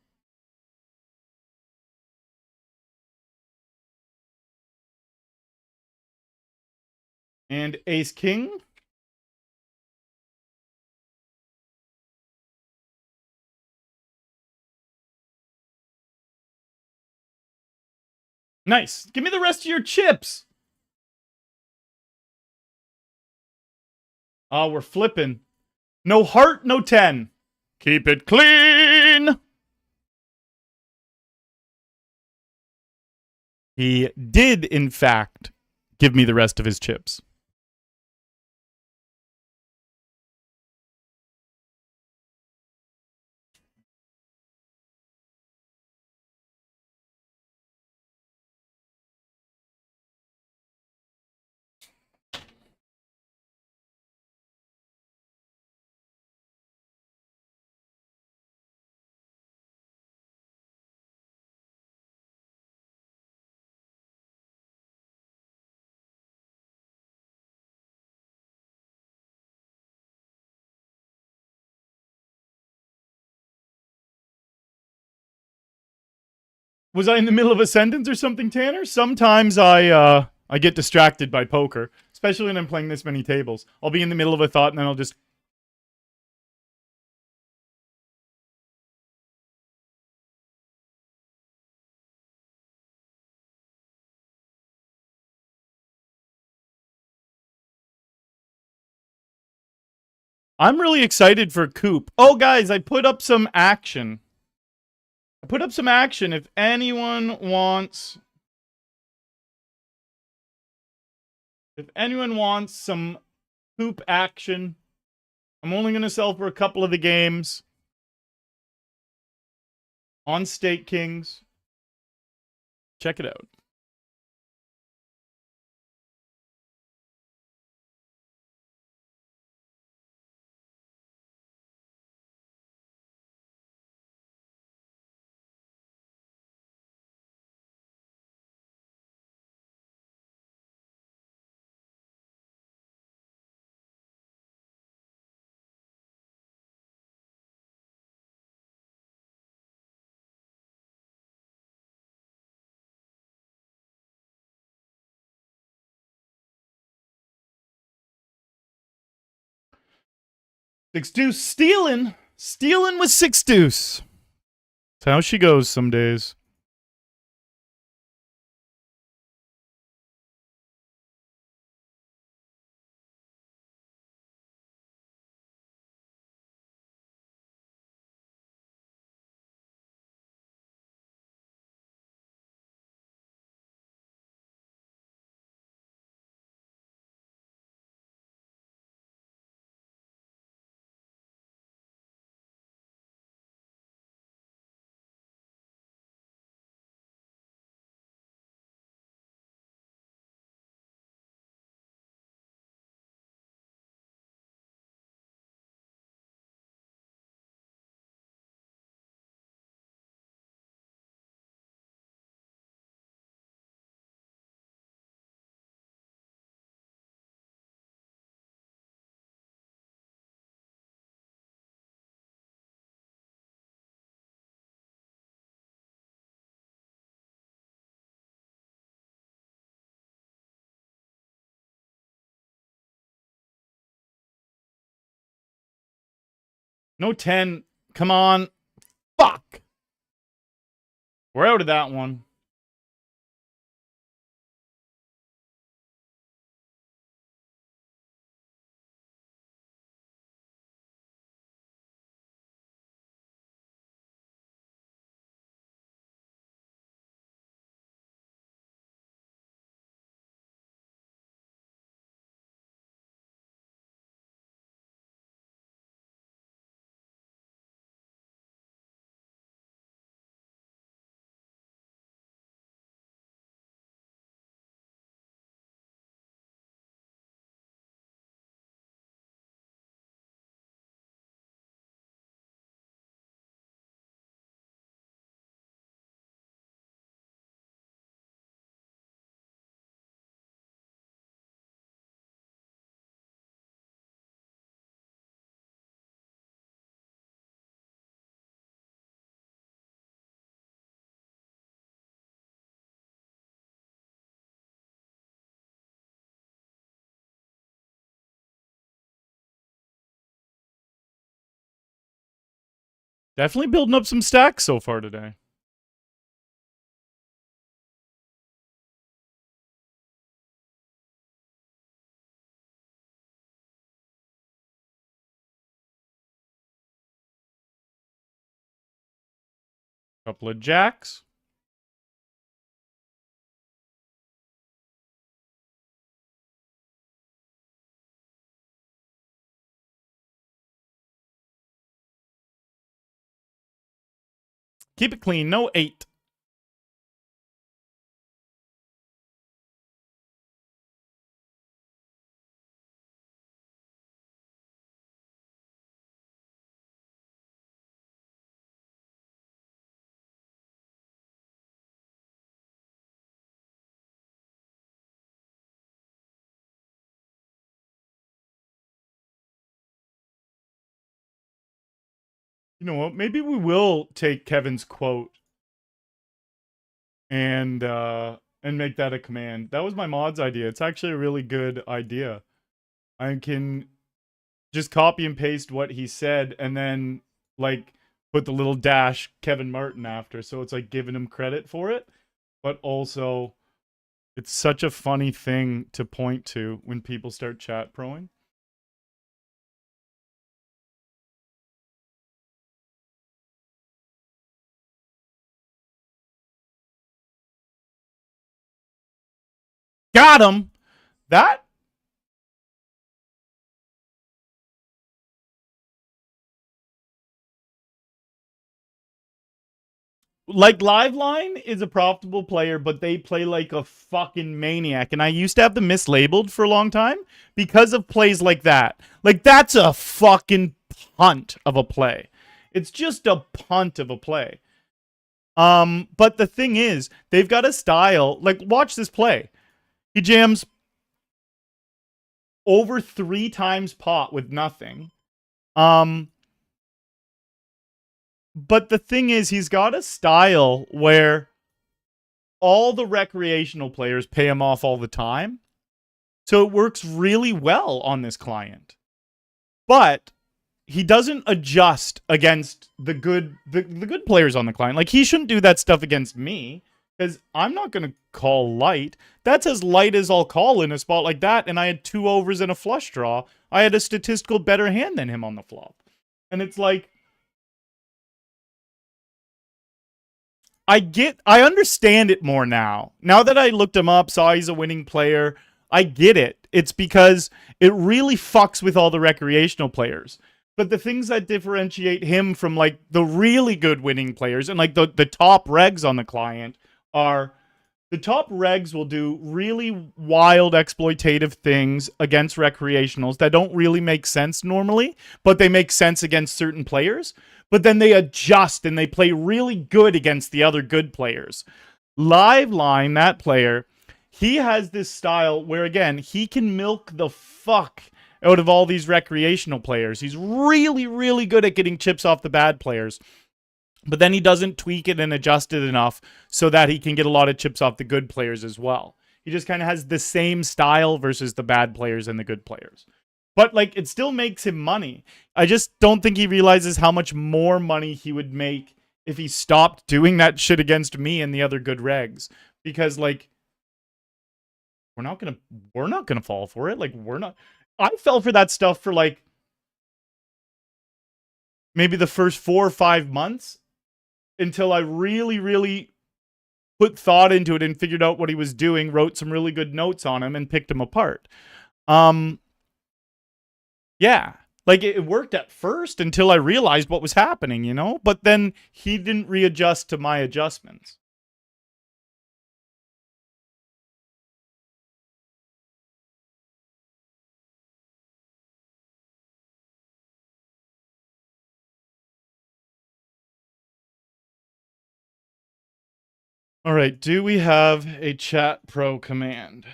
And ace king. Nice. Give me the rest of your chips. Oh, we're flipping. No heart, no 10. Keep it clean. He did, in fact, give me the rest of his chips. Was I in the middle of a sentence or something, Tanner? Sometimes I get distracted by poker, especially when I'm playing this many tables. I'll be in the middle of a thought and then I'll just... I'm really excited for Coop. Oh, guys, I put up some action. If anyone wants... If anyone wants some Coop action, I'm only going to sell for a couple of the games. On State Kings. Check it out. Six deuce stealing. Stealing with six deuce. That's how she goes some days. No 10. Come on. Fuck. We're out of that one. Definitely building up some stacks so far today. Couple of jacks. Keep it clean. No 8. You know what? Maybe we will take Kevin's quote and make that a command. That was my mod's idea. It's actually a really good idea. I can just copy and paste what he said and then like put the little dash Kevin Martin after, so it's like giving him credit for it, but also it's such a funny thing to point to when people start chat proing. Got him. That like Liveline is a profitable player, but they play like a fucking maniac. And I used to have them mislabeled for a long time because of plays like that. Like, that's a fucking punt of a play. It's just a punt of a play. But the thing is, they've got a style. Like, watch this play. He jams over 3 times pot with nothing. But the thing is, he's got a style where all the recreational players pay him off all the time. So it works really well on this client. But he doesn't adjust against the good players on the client. Like, he shouldn't do that stuff against me because I'm not going to call light. That's as light as I'll call in a spot like that. And I had 2 overs and a flush draw. I had a statistical better hand than him on the flop. And it's like, I understand it more now. Now that I looked him up, saw he's a winning player, I get it. It's because it really fucks with all the recreational players. But the things that differentiate him from like the really good winning players and like the top regs on the client are the top regs will do really wild exploitative things against recreationals that don't really make sense normally, but they make sense against certain players. But then they adjust and they play really good against the other good players. Liveline, that player, he has this style where, again, he can milk the fuck out of all these recreational players. He's really, really good at getting chips off the bad players. But then he doesn't tweak it and adjust it enough so that he can get a lot of chips off the good players as well. He just kind of has the same style versus the bad players and the good players. But, like, it still makes him money. I just don't think he realizes how much more money he would make if he stopped doing that shit against me and the other good regs. Because, like, we're not gonna fall for it. Like, I fell for that stuff for, like, maybe the first 4 or 5 months until I really, really put thought into it and figured out what he was doing, wrote some really good notes on him, and picked him apart. Yeah. Like, it worked at first until I realized what was happening, you know? But then he didn't readjust to my adjustments. All right, do we have a chat pro command?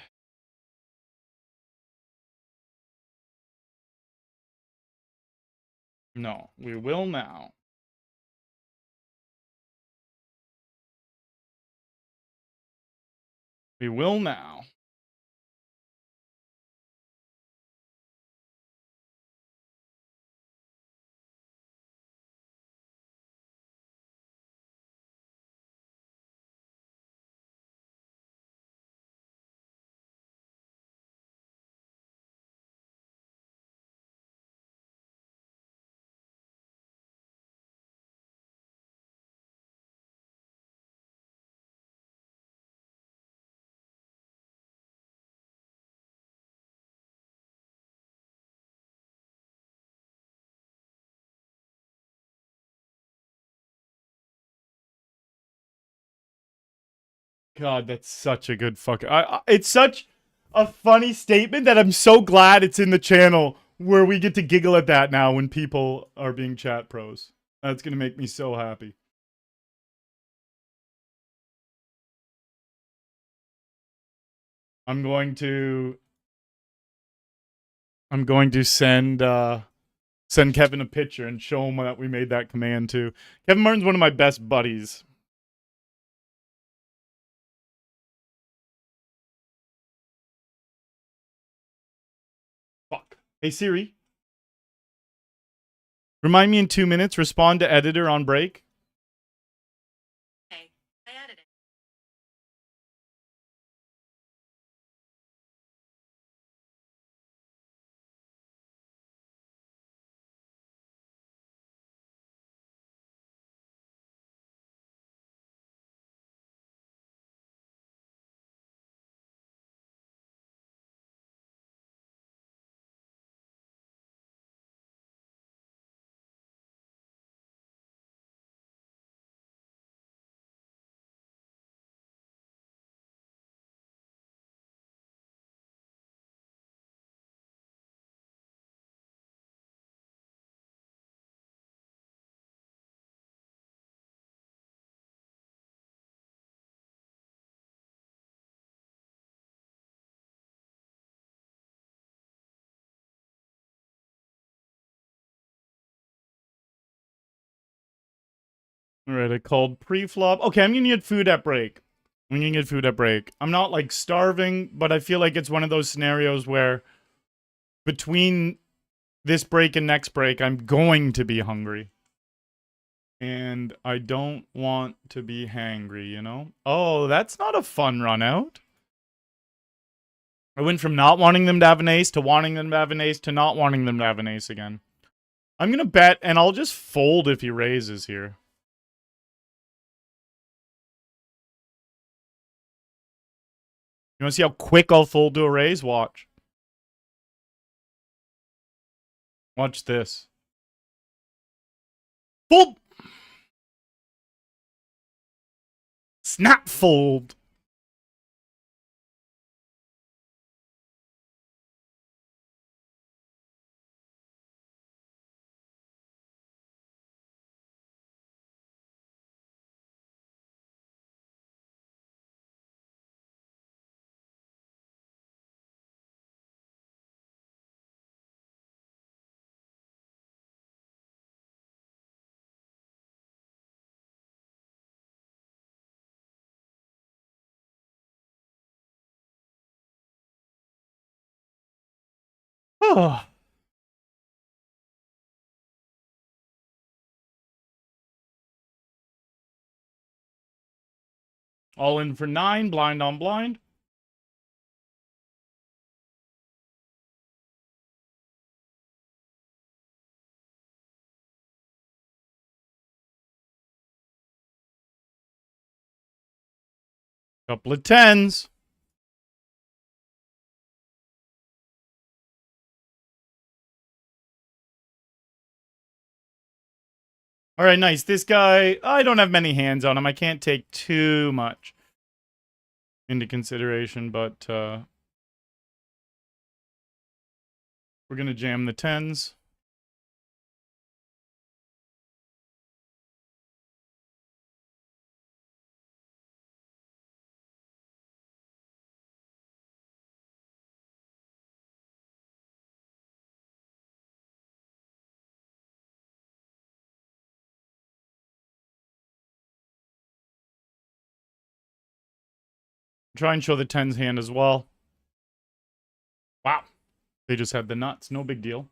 No, we will now. We will now. God, that's such a good fucking. It's such a funny statement that I'm so glad it's in the channel where we get to giggle at that now when people are being chat pros. That's gonna make me so happy. I'm going to send Kevin a picture and show him that we made that command too. Kevin Martin's one of my best buddies. Fuck. Hey Siri, remind me in 2 minutes. Respond to editor on break. Hey, I added it. All right, I called pre-flop. Okay, I'm gonna get food at break. I'm gonna get food at break. I'm not like starving, but I feel like it's one of those scenarios where between this break and next break, I'm going to be hungry. And I don't want to be hangry, you know? Oh, that's not a fun run out. I went from not wanting them to have an ace to wanting them to have an ace to not wanting them to have an ace again. I'm gonna bet, and I'll just fold if he raises here. You wanna see how quick I'll fold to a raise? Watch. Watch this. Fold! Snap fold! Oh. All in for 9, blind on blind. Couple of 10s. All right, nice. This guy, I don't have many hands on him. I can't take too much into consideration, but we're going to jam the 10s. Try and show the 10s hand as well. Wow. They just had the nuts. No big deal.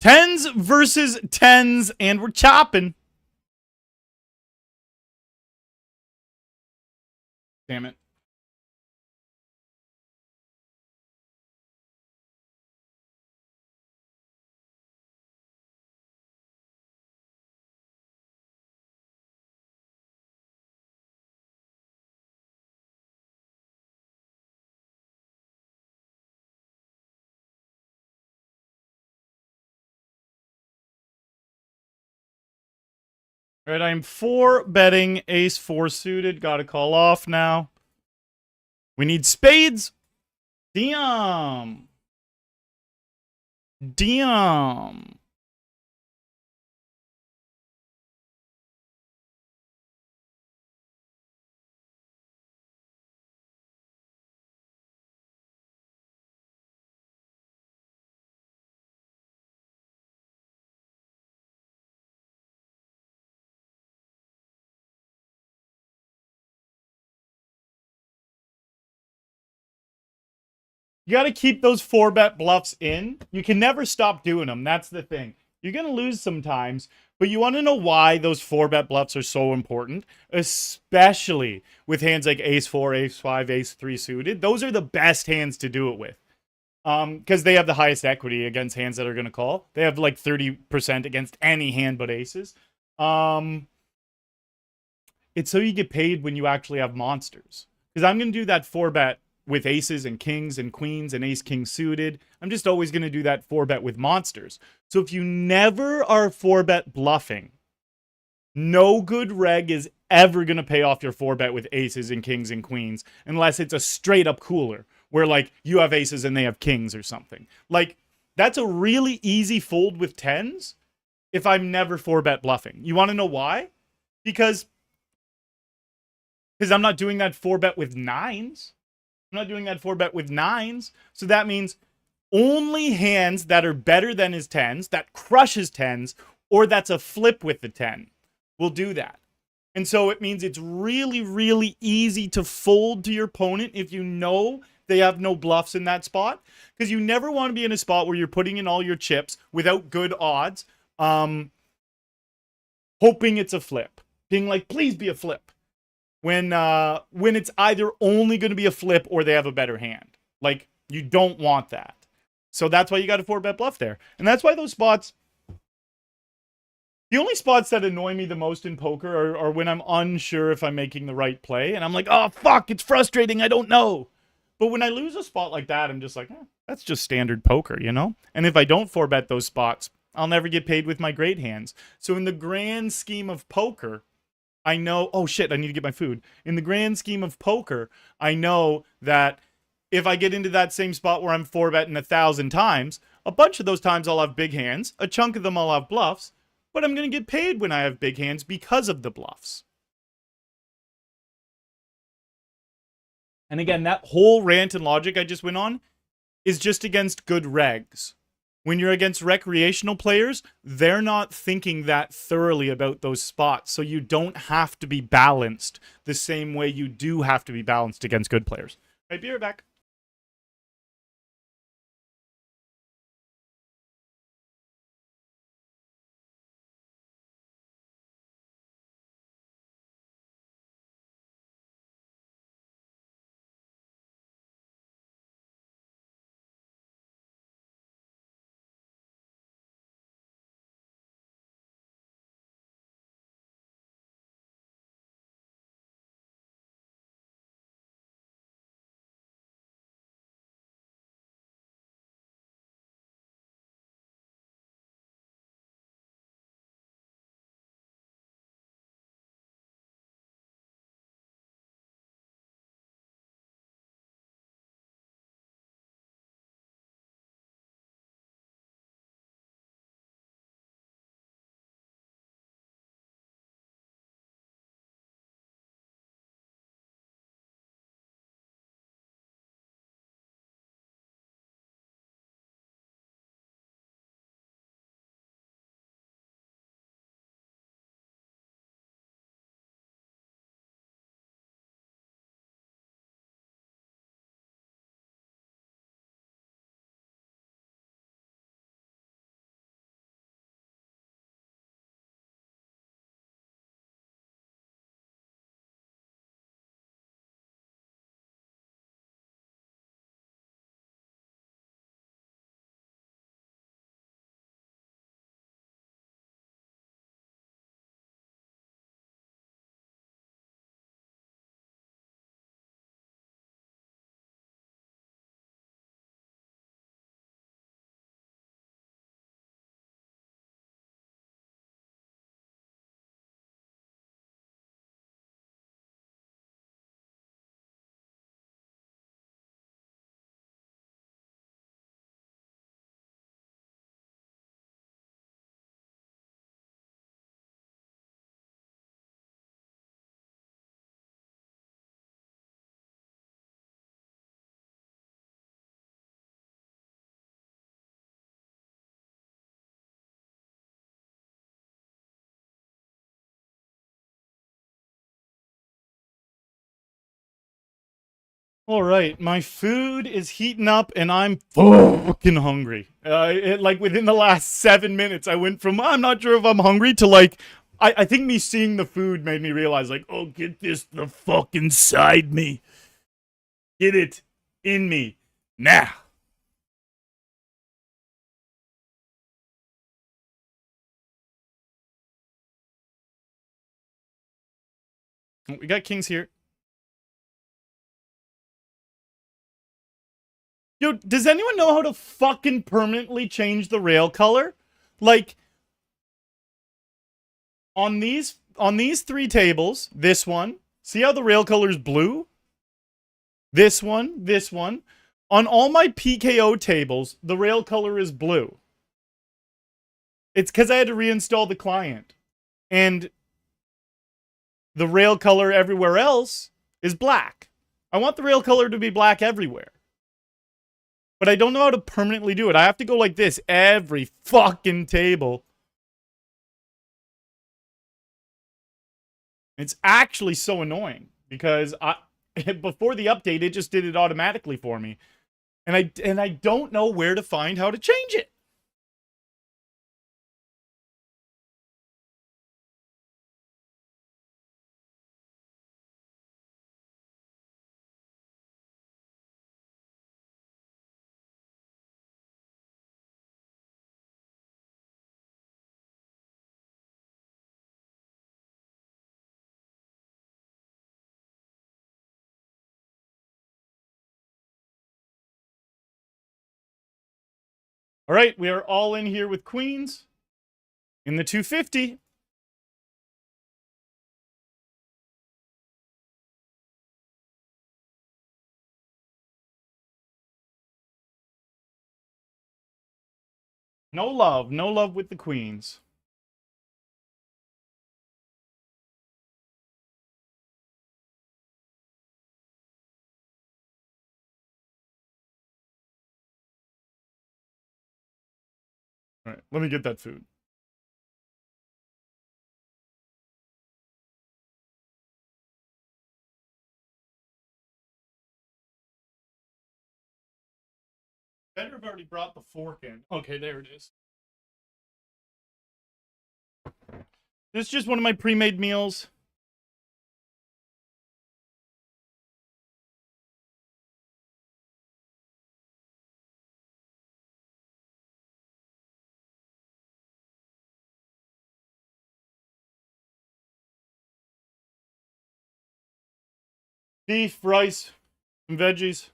Tens versus 10s, and we're chopping. Damn it. All right, I'm 4-betting ace 4 suited. Got to call off now. We need spades. Damn. Damn. You got to keep those 4-bet bluffs in. You can never stop doing them. That's the thing. You're going to lose sometimes, but you want to know why those 4-bet bluffs are so important, especially with hands like ace 4, ace 5, ace 3 suited. Those are the best hands to do it with. Because they have the highest equity against hands that are going to call. They have like 30% against any hand but aces. It's so you get paid when you actually have monsters. Because I'm going to do that 4-bet with aces and kings and queens and ace king suited. I'm just always going to do that 4-bet with monsters. So if you never are 4-bet bluffing, no good reg is ever going to pay off your 4-bet with aces and kings and queens unless it's a straight up cooler where like you have aces and they have kings or something. Like that's a really easy fold with 10s if I'm never 4-bet bluffing. You want to know why? Because I'm not doing that 4-bet with 9s. I'm not doing that 4-bet with 9s. So that means only hands that are better than his 10s, that crush his 10s, or that's a flip with the 10 will do that. And so it means it's really, really easy to fold to your opponent if you know they have no bluffs in that spot. Because you never want to be in a spot where you're putting in all your chips without good odds, hoping it's a flip. Being like, please be a flip. When it's either only going to be a flip or they have a better hand. Like, you don't want that. So that's why you got a 4-bet bluff there. And that's why those spots... The only spots that annoy me the most in poker are when I'm unsure if I'm making the right play. And I'm like, oh, fuck, it's frustrating. I don't know. But when I lose a spot like that, I'm just like, that's just standard poker, you know? And if I don't 4-bet those spots, I'll never get paid with my great hands. So in the grand scheme of poker, I know, oh shit, I need to get my food. In the grand scheme of poker, I know that if I get into that same spot where I'm 4-betting 1,000 times, a bunch of those times I'll have big hands, a chunk of them I'll have bluffs, but I'm going to get paid when I have big hands because of the bluffs. And again, that whole rant and logic I just went on is just against good regs. When you're against recreational players, they're not thinking that thoroughly about those spots. So you don't have to be balanced the same way you do have to be balanced against good players. All right, be right back. All right, my food is heating up and I'm fucking hungry. Like within the last 7 minutes, I went from I'm not sure if I'm hungry to like, I think me seeing the food made me realize like, oh, get this the fuck inside me. Get it in me. Now. We got kings here. Yo, does anyone know how to fucking permanently change the rail color? Like, on these three tables, this one, see how the rail color is blue? This one, this one. On all my PKO tables, the rail color is blue. It's because I had to reinstall the client. And the rail color everywhere else is black. I want the rail color to be black everywhere. But I don't know how to permanently do it. I have to go like this every fucking table. It's actually so annoying because before the update, it just did it automatically for me. And I don't know where to find how to change it. All right, we are all in here with queens in the 250. No love. No love with the queens. All right, let me get that food. Better have already brought the fork in. Okay, there it is. This is just one of my pre-made meals. Beef, rice, some veggies.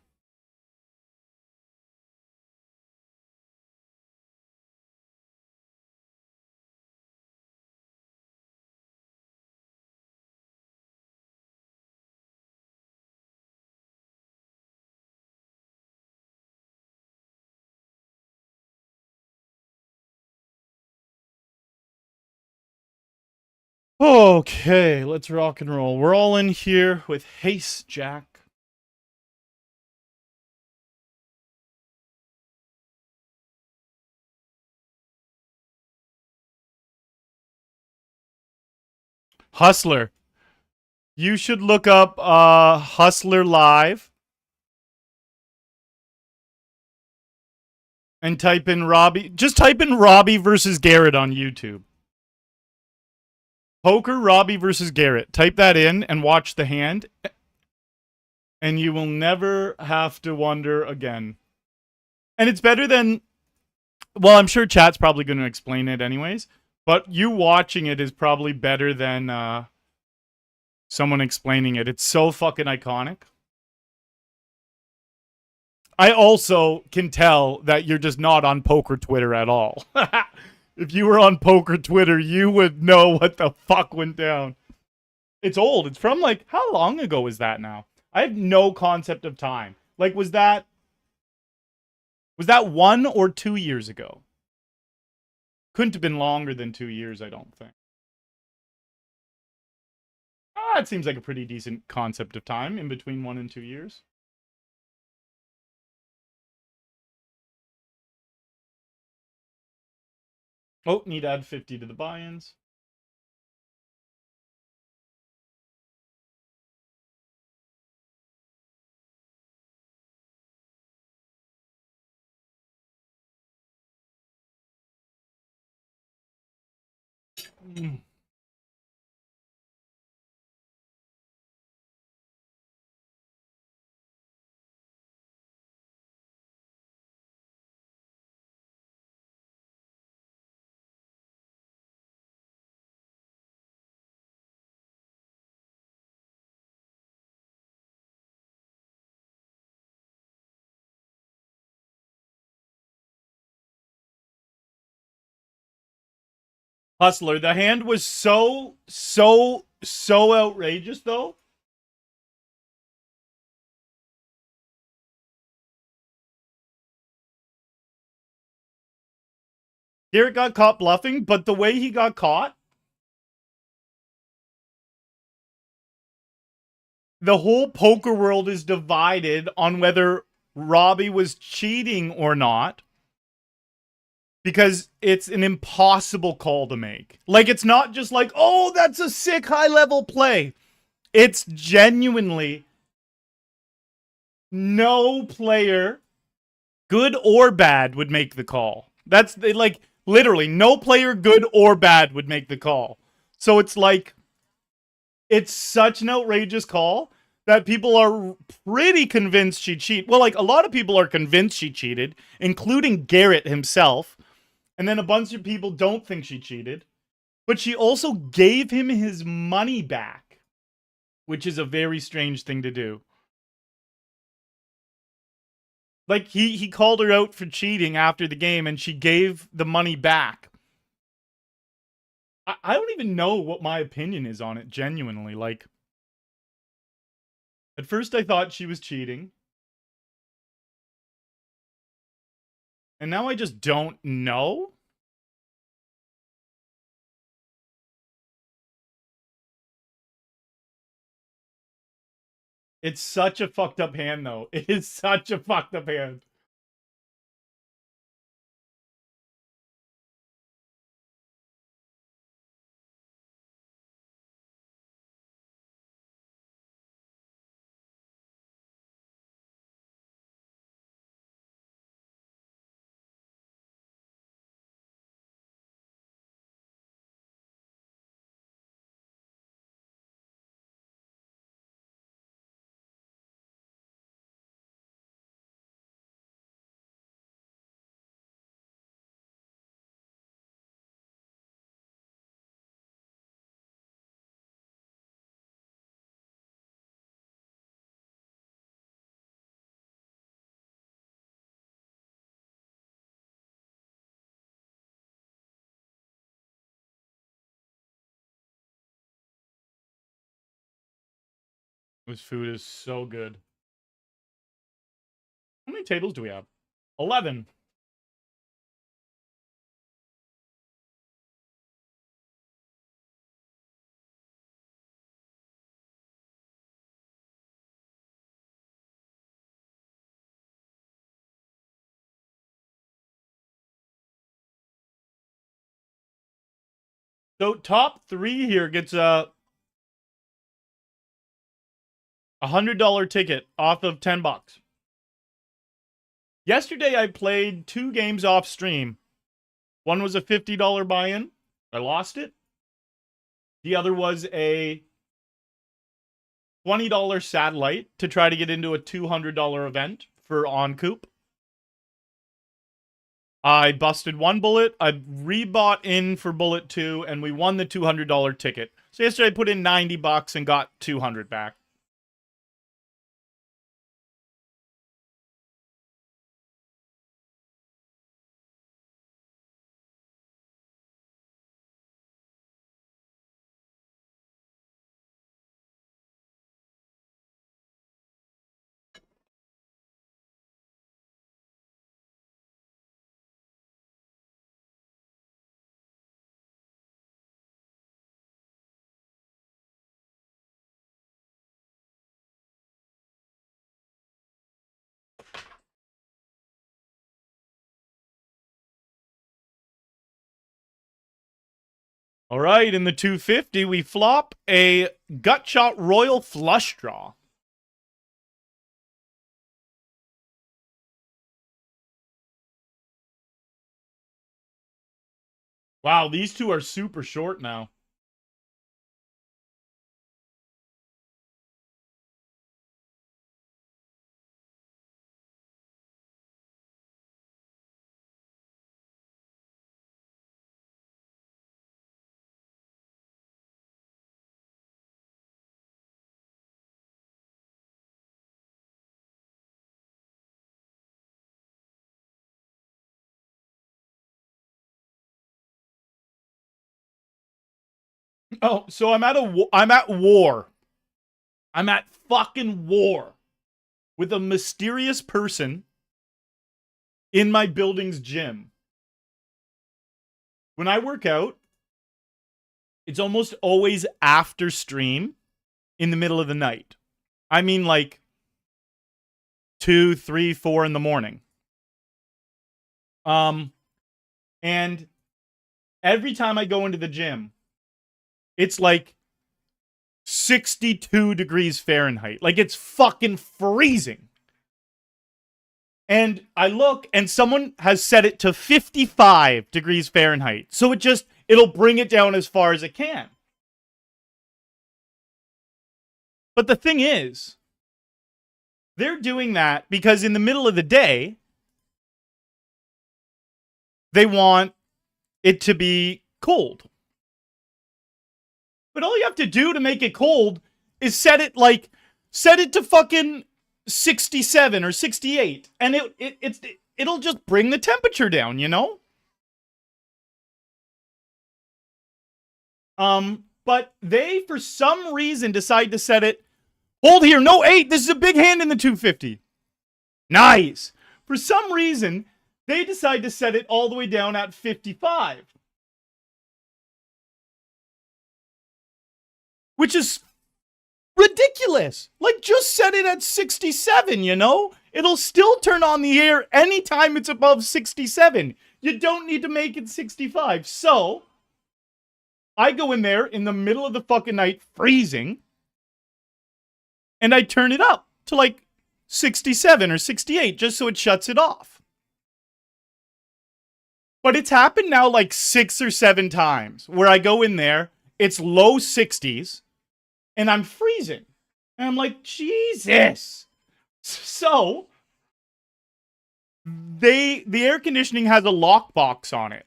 Okay, let's rock and roll. We're all in here with Haste Jack. Hustler. You should look up Hustler Live and type in Robbie. Just type in Robbie versus Garrett on YouTube. Poker Robbie versus Garrett. Type that in and watch the hand. And you will never have to wonder again. And it's better than... Well, I'm sure chat's probably going to explain it anyways. But you watching it is probably better than someone explaining it. It's so fucking iconic. I also can tell that you're just not on poker Twitter at all. If you were on poker Twitter, you would know what the fuck went down. It's old. It's from like, how long ago is that now? I have no concept of time. Like, was that 1 or 2 years ago? Couldn't have been longer than 2 years, I don't think. It seems like a pretty decent concept of time in between 1 and 2 years. Oh, need to add 50 to the buy-ins. Hustler, the hand was so outrageous, though. Garrett got caught bluffing, but the way he got caught, the whole poker world is divided on whether Robbie was cheating or not. Because it's an impossible call to make. Like, it's not just like, oh, that's a sick high-level play. It's genuinely no player, good or bad, would make the call. That's, like, literally, no player, good or bad, would make the call. So it's like, it's such an outrageous call that people are pretty convinced she cheated. Well, like, a lot of people are convinced she cheated, including Garrett himself. And then a bunch of people don't think she cheated. But she also gave him his money back, which is a very strange thing to do. Like, he called her out for cheating after the game, and she gave the money back. I don't even know what my opinion is on it, genuinely. Like, at first I thought she was cheating. And now I just don't know. It's such a fucked up hand, though. It is such a fucked up hand. This food is so good. How many tables do we have? 11. So top 3 here gets a $100 ticket off of $10. Yesterday I played 2 games off stream. One was a $50 buy-in. I lost it. The other was a $20 satellite to try to get into a $200 event for OnCoop. I busted 1 bullet. I rebought in for bullet 2, and we won the $200 ticket. So yesterday I put in $90 and got $200 back. All right, in the 250, we flop a gut shot royal flush draw. Wow, these two are super short now. Oh, so I'm at war. I'm at fucking war with a mysterious person in my building's gym. When I work out, it's almost always after stream in the middle of the night. I mean, like 2, 3, 4 in the morning. And every time I go into the gym, it's like 62 degrees Fahrenheit. Like it's fucking freezing. And I look and someone has set it to 55 degrees Fahrenheit. So it'll bring it down as far as it can. But the thing is, they're doing that because in the middle of the day, they want it to be cold. But all you have to do to make it cold is set it to fucking 67 or 68 and it'll just bring the temperature down, you know? But they for some reason decide to set it. Hold here, no 8. This is a big hand in the 250. Nice. For some reason, they decide to set it all the way down at 55. Which is ridiculous. Like, just set it at 67, you know? It'll still turn on the air anytime it's above 67. You don't need to make it 65. So, I go in there in the middle of the fucking night, freezing, and I turn it up to like 67 or 68 just so it shuts it off. But it's happened now like 6 or 7 times where I go in there, it's low 60s, and I'm freezing. And I'm like, Jesus. So, the air conditioning has a lockbox on it.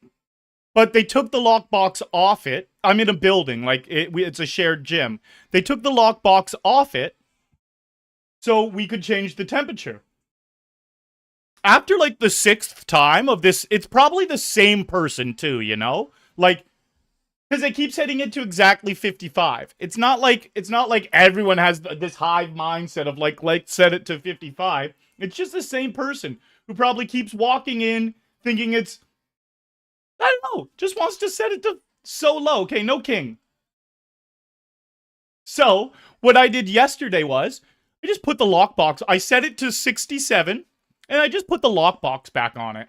But they took the lockbox off it. I'm in a building, like it's a shared gym. They took the lockbox off it so we could change the temperature. After like the 6th time of this, it's probably the same person too, you know? Like, because they keep setting it to exactly 55. It's not like everyone has this hive mindset of like set it to 55. It's just the same person who probably keeps walking in thinking it's, I don't know, just wants to set it to so low. Okay, no king. So, what I did yesterday was, I just put the lockbox, I set it to 67, and I just put the lockbox back on it.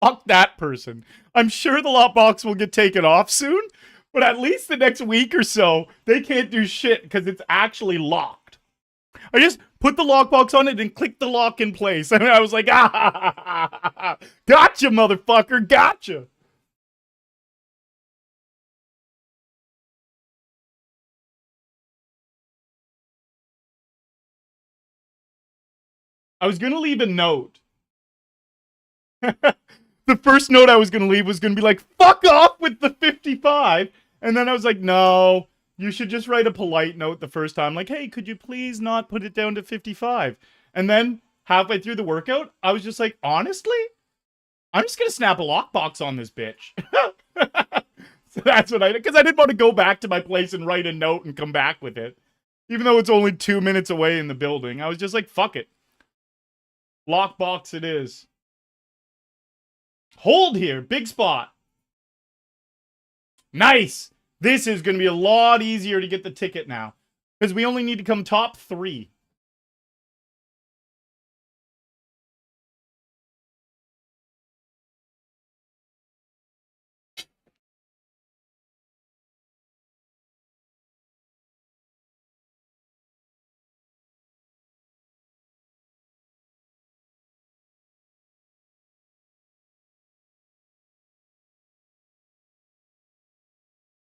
Fuck that person. I'm sure the lockbox will get taken off soon, but at least the next week or so, they can't do shit because it's actually locked. I just put the lockbox on it and clicked the lock in place. And I was like, ah, gotcha, motherfucker, gotcha. I was going to leave a note. The first note I was going to leave was going to be like, fuck off with the 55. And then I was like, no, you should just write a polite note the first time. Like, hey, could you please not put it down to 55? And then halfway through the workout, I was just like, honestly, I'm just going to snap a lockbox on this bitch. So that's what I did. Because I didn't want to go back to my place and write a note and come back with it. Even though it's only 2 minutes away in the building. I was just like, fuck it. Lockbox it is. Hold here. Big spot. Nice. This is going to be a lot easier to get the ticket now. Because we only need to come top 3.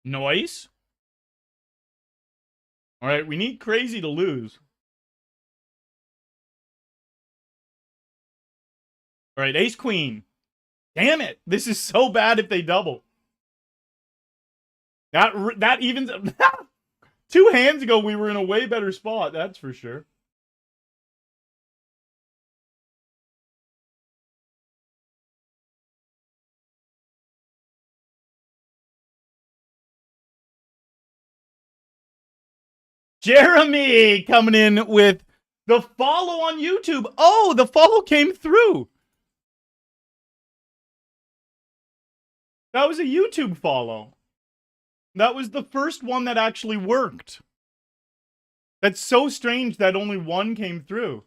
Noise. All right, we need crazy to lose. All right, ace queen. Damn it. This is so bad if they double. That evens. 2 hands ago, we were in a way better spot. That's for sure. Jeremy coming in with the follow on YouTube. Oh, the follow came through. That was a YouTube follow. That was the first one that actually worked. That's so strange that only one came through.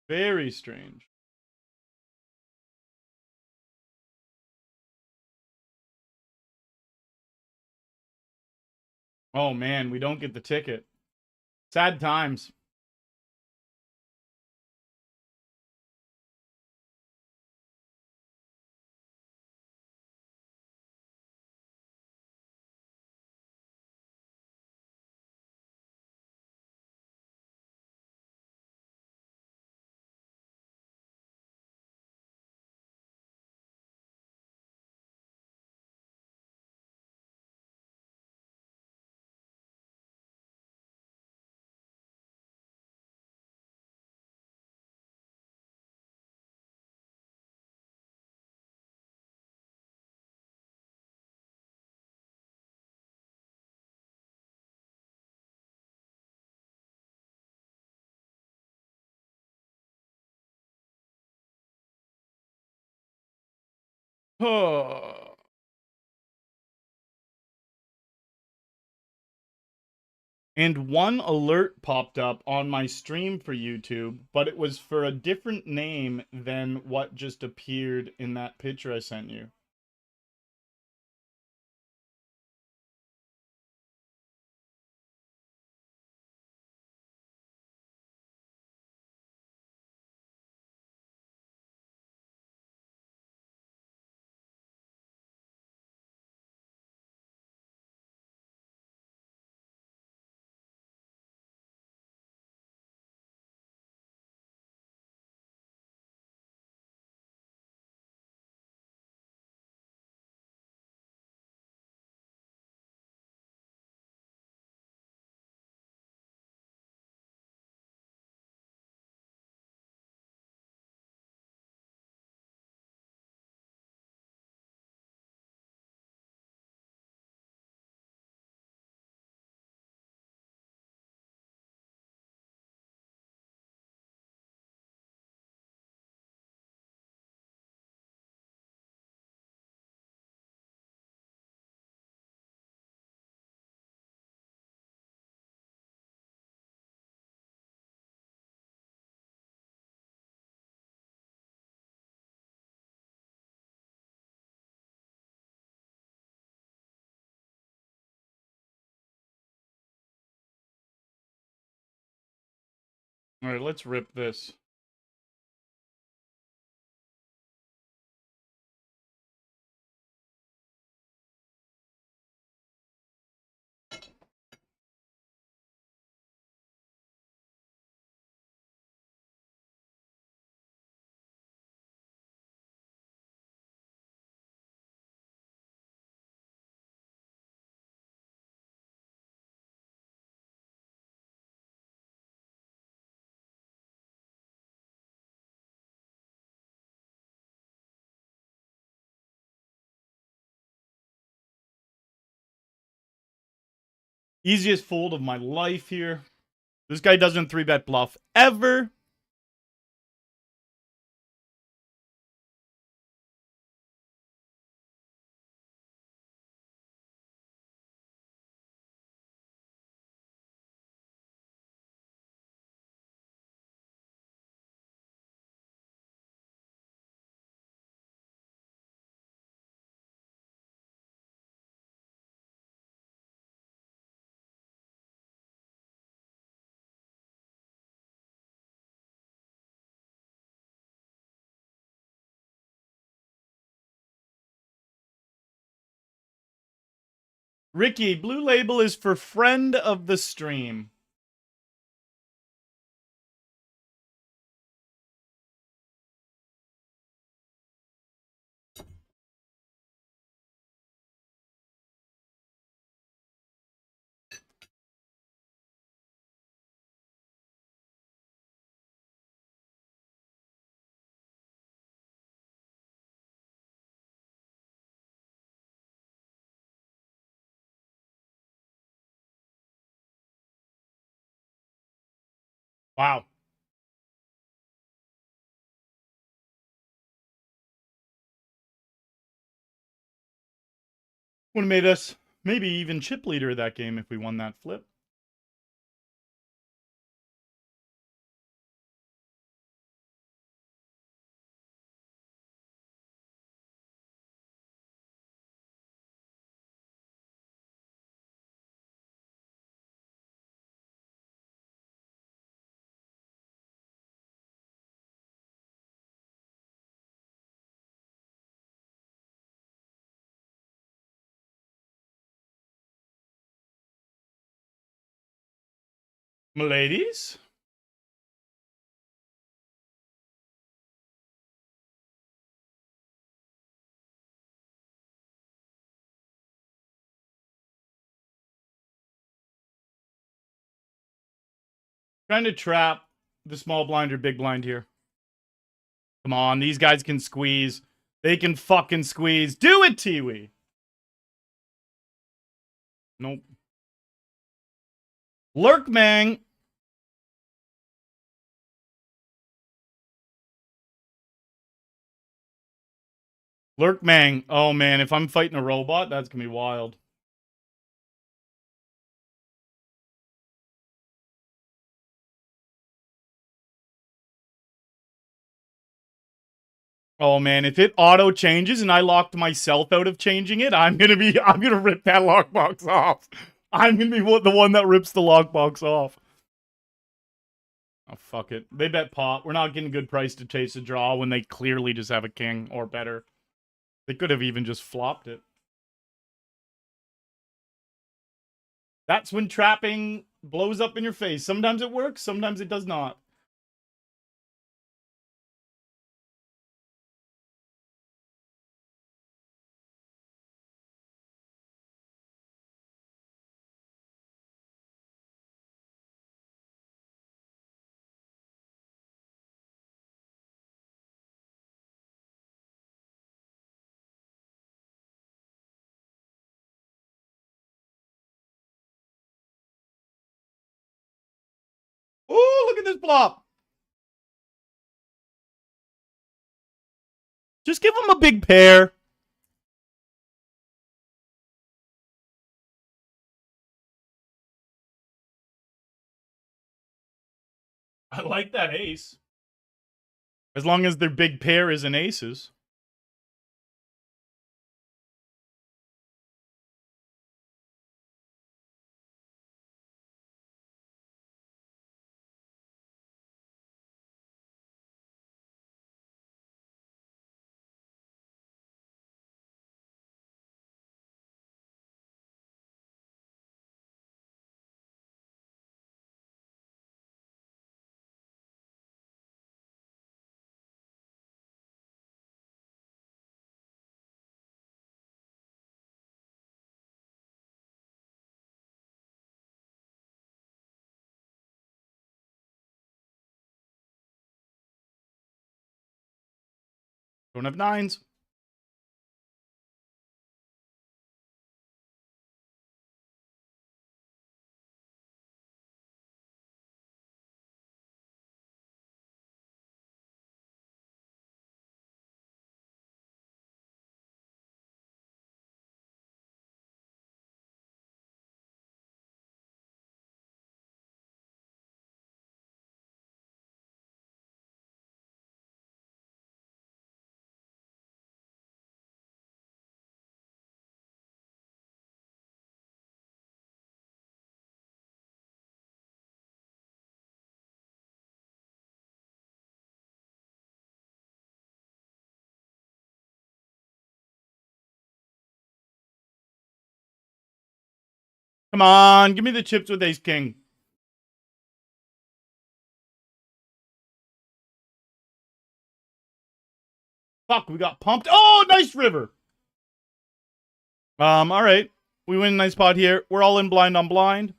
Very strange. Oh man, we don't get the ticket. Sad times. And one alert popped up on my stream for YouTube, but it was for a different name than what just appeared in that picture I sent you. All right, let's rip this. Easiest fold of my life here. This guy doesn't 3-bet bluff ever. Ricky, blue label is for friend of the stream. Wow. Would have made us maybe even chip leader of that game if we won that flip. M'ladies? Trying to trap the small blind or big blind here. Come on, these guys can squeeze. They can fucking squeeze. Do it, Tiwi. Nope. Lurkmang. Lurkmang. Oh, man, if I'm fighting a robot, that's going to be wild. Oh, man, if it auto changes and I locked myself out of changing it, I'm going to rip that lockbox off. I'm going to be the one that rips the lockbox off. Oh, fuck it. They bet pot. We're not getting a good price to chase a draw when they clearly just have a king or better. They could have even just flopped it. That's when trapping blows up in your face. Sometimes it works, sometimes it does not. Oh, look at this flop. Just give him a big pair. I like that ace. As long as their big pair is an aces. Don't have nines. Come on, give me the chips with ace king. Fuck, we got pumped. Oh, nice river. All right. We win a nice pot here. We're all in blind on blind.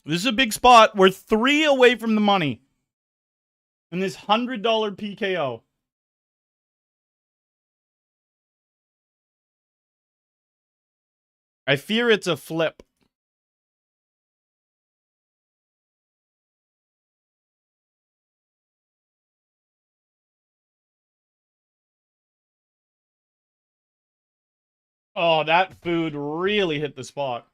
This is a big spot. We're 3 away from the money. And this $100 PKO. I fear it's a flip. Oh, that food really hit the spot.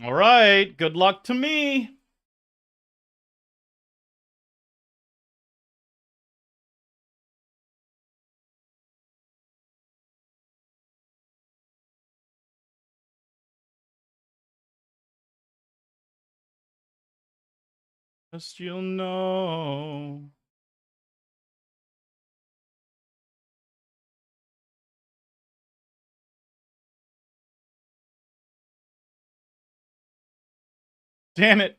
All right. Good luck to me. Just you'll know. Damn it.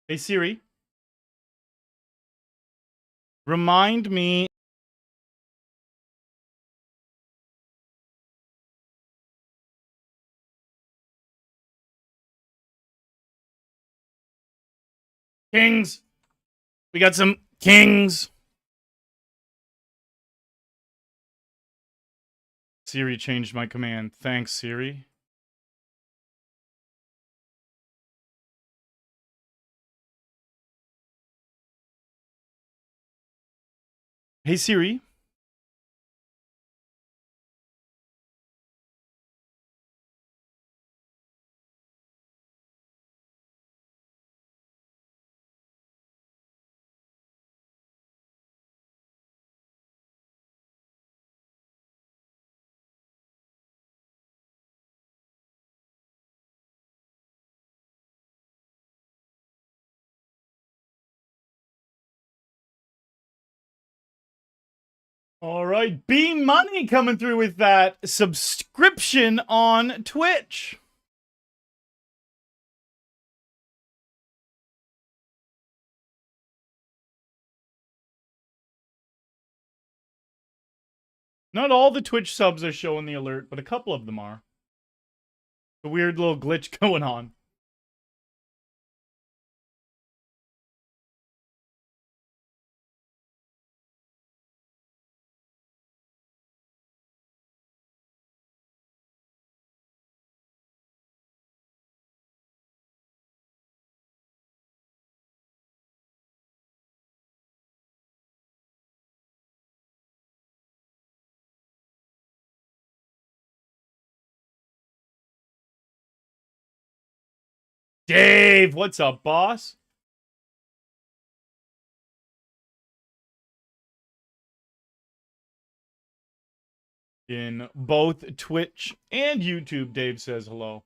Hey, Siri. Remind me. Kings. We got some kings. Siri changed my command. Thanks, Siri. Hey, Siri. All right, Bean Money coming through with that subscription on Twitch. Not all the Twitch subs are showing the alert, but a couple of them are. A weird little glitch going on. Dave, what's up, boss? In both Twitch and YouTube, Dave says hello.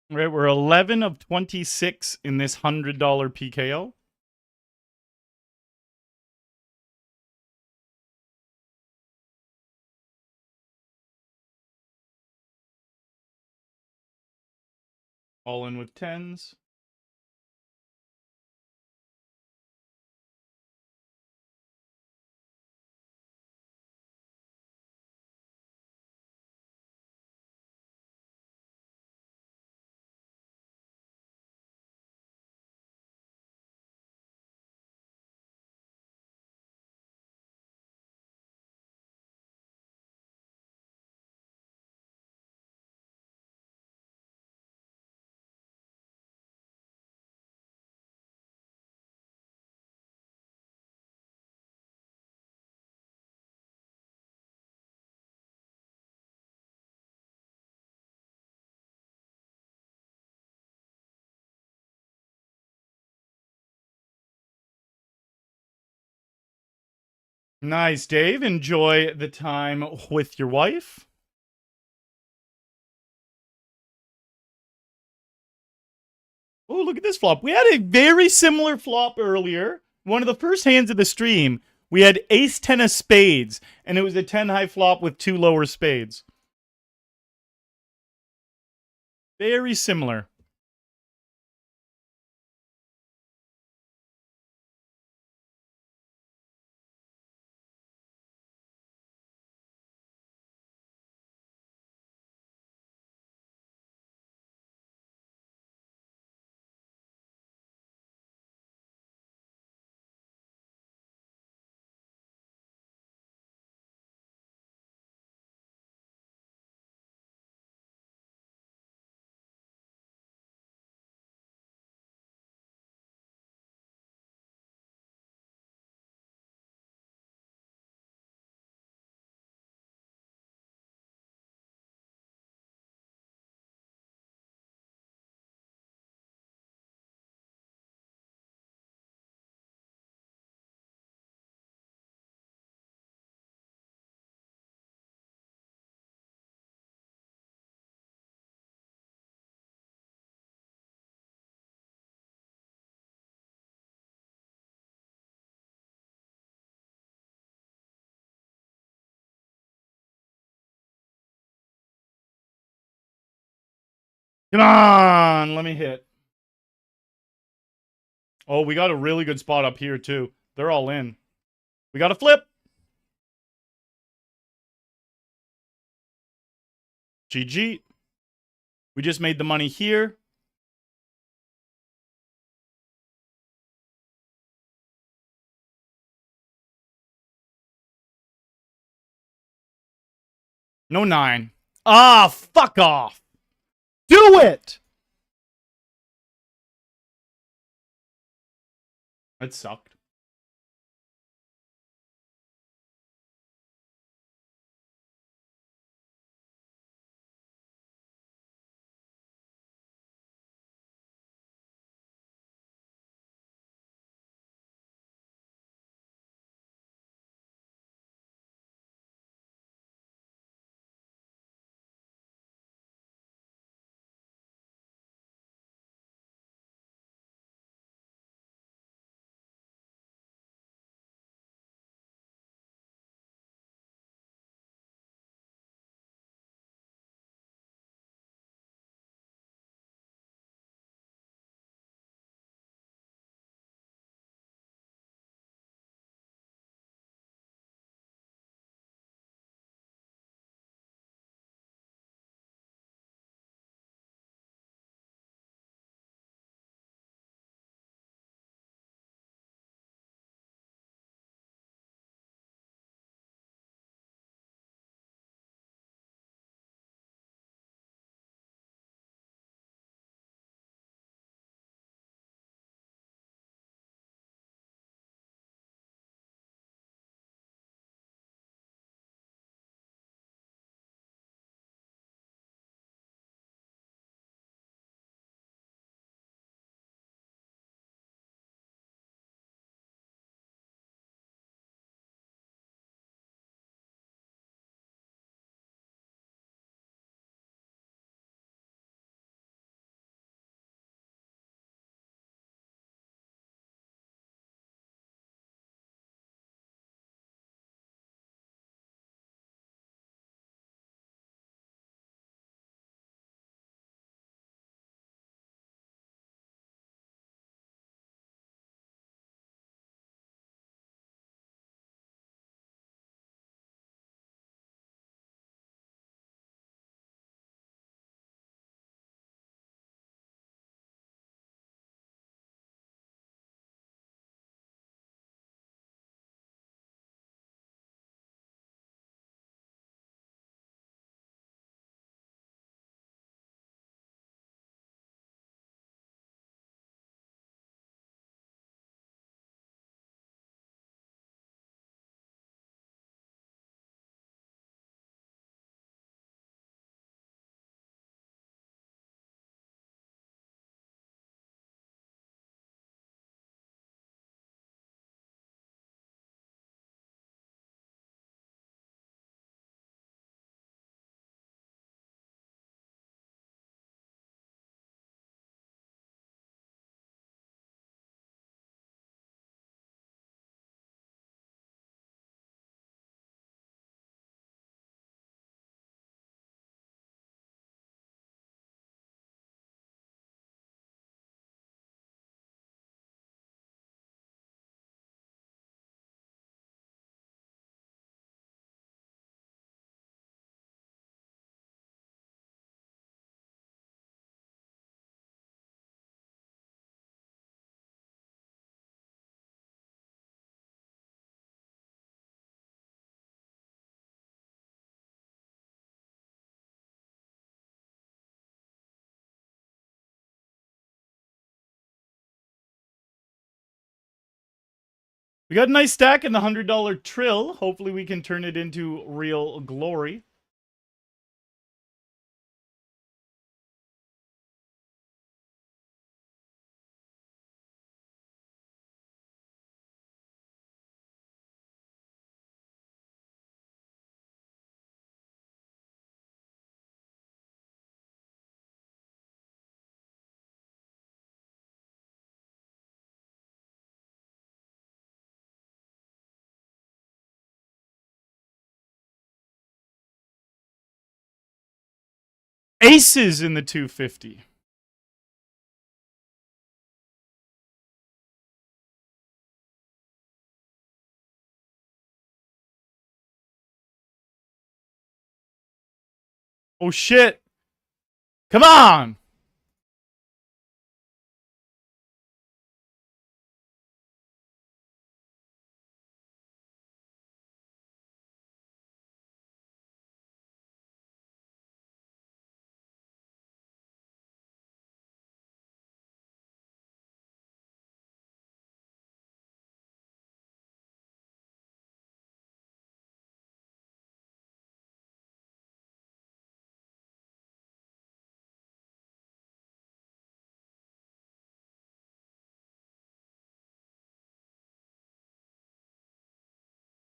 All right, we're 11 of 26 in this $100 PKO. All in with 10s. Nice, Dave. Enjoy the time with your wife. Oh, look at this flop. We had a very similar flop earlier. One of the first hands of the stream, we had ace 10 of spades, and it was a 10 high flop with 2 lower spades. Very similar. Come on, let me hit. Oh, we got a really good spot up here, too. They're all in. We got a flip. GG. We just made the money here. No 9. Ah, fuck off. Do it! That sucked. We got a nice stack in the $100 trill. Hopefully we can turn it into real glory. Aces in the 250. Oh shit. Come on.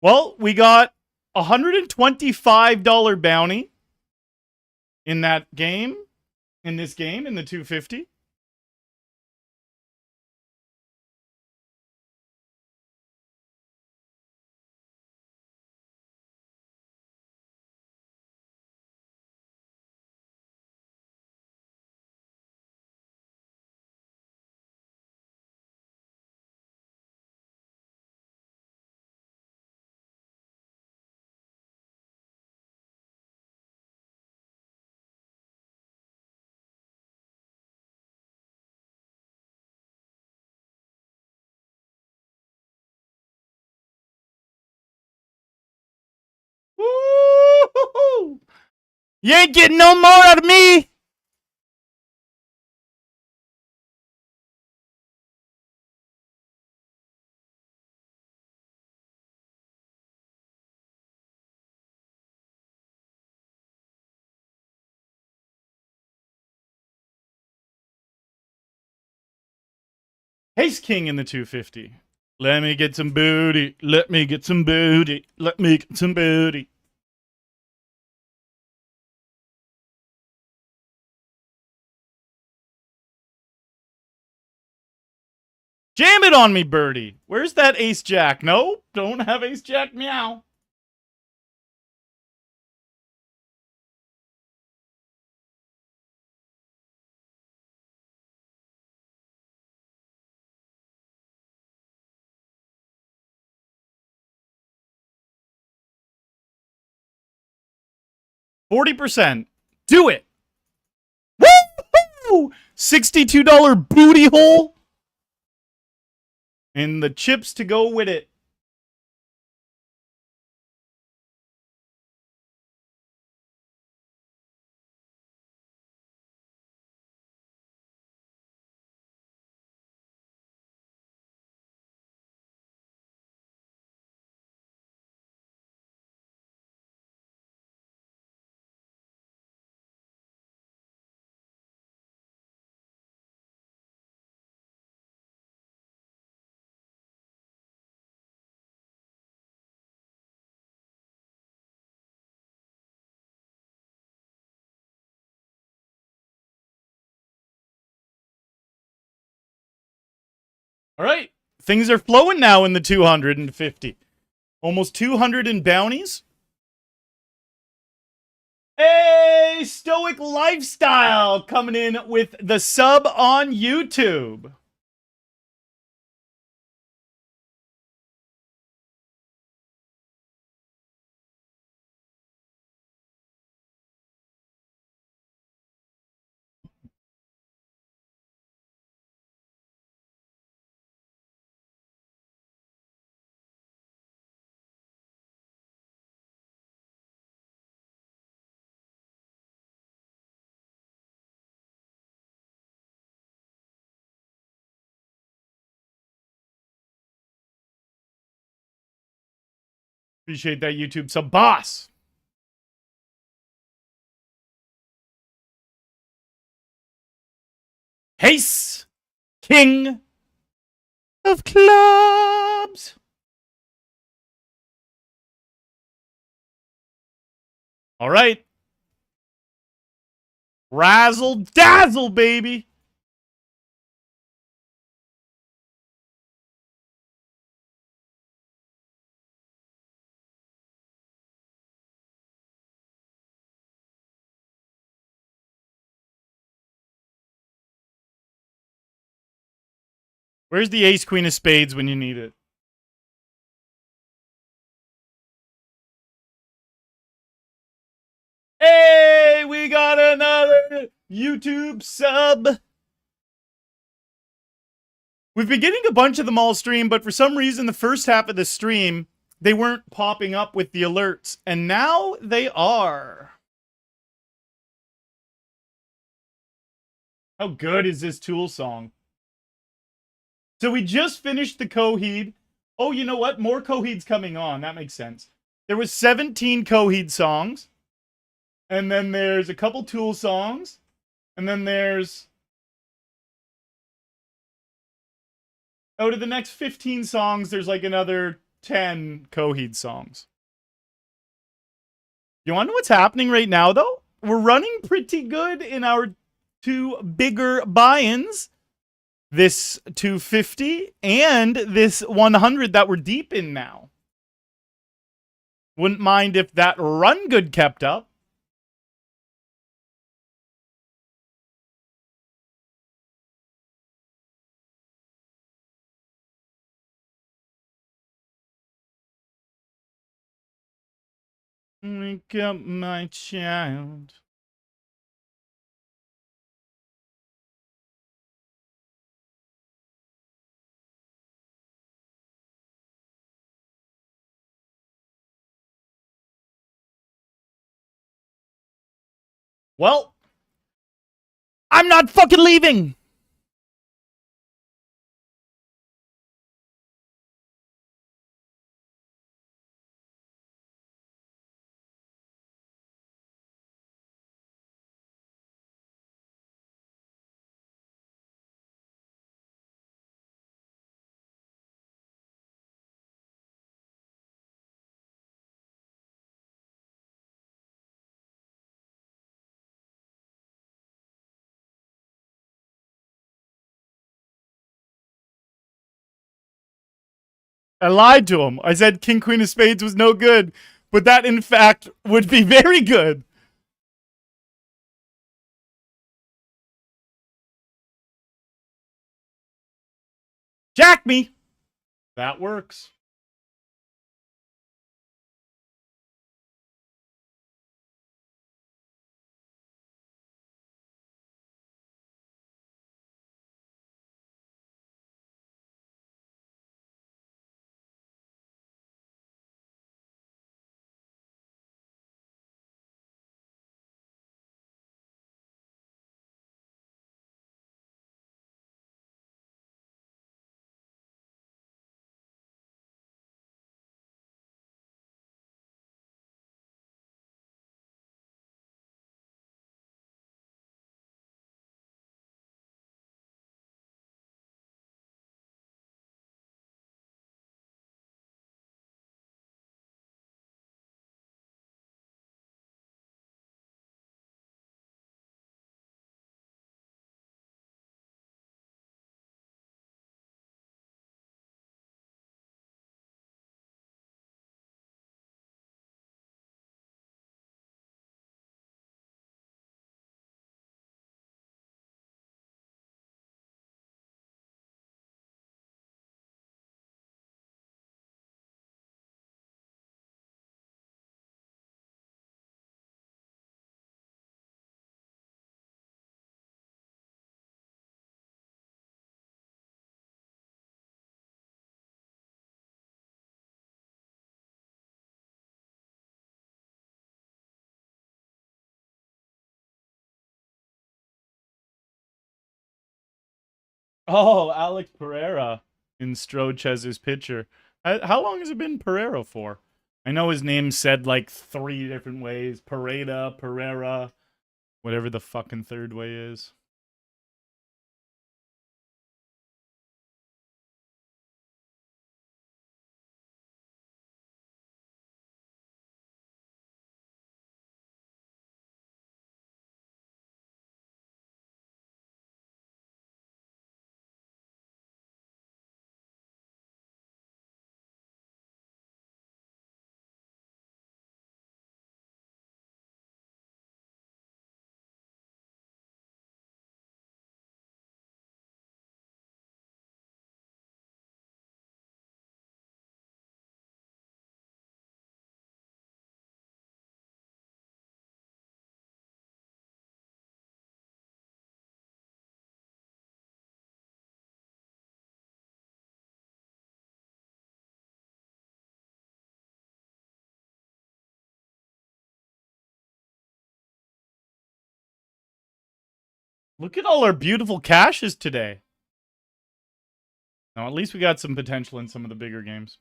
Well, we got a $125 bounty in that game, in this game, in the 250. Woo! You ain't getting no more out of me. Ace King in the 250. Let me get some booty. Let me get some booty. Let me get some booty. Jam it on me, birdie. Where's that ace jack? No, don't have ace jack. Meow. %40. Do it. Woo! $62 booty hole. And the chips to go with it. All right. Things are flowing now in the 250. Almost 200 in bounties. Hey, Stoic Lifestyle coming in with the sub on YouTube. Appreciate that YouTube sub, boss. Ace, king of clubs. All right. Razzle dazzle, baby. Where's the ace queen of spades when you need it? Hey, we got another YouTube sub. We've been getting a bunch of them all stream, but for some reason, the first half of the stream, they weren't popping up with the alerts, and now they are. How good is this Tool song? So we just finished the Coheed. Oh, you know what? More Coheeds coming on. That makes sense. There was 17 Coheed songs. And then there's a couple Tool songs. And then there's... out of the next 15 songs, there's like another 10 Coheed songs. You want to know what's happening right now, though? We're running pretty good in our two bigger buy-ins. This 250 and this 100 that we're deep in now. Wouldn't mind if that run good kept up. Wake up, my child. Well, I'm not fucking leaving. I lied to him. I said King Queen of Spades was no good, but that in fact would be very good. Jack me. That works. Oh, Alex Pereira in Strochez's picture. How long has it been Pereira for? I know his name's said like 3 different ways. Pereira, whatever the fucking third way is. Look at all our beautiful caches today. Now, at least we got some potential in some of the bigger games.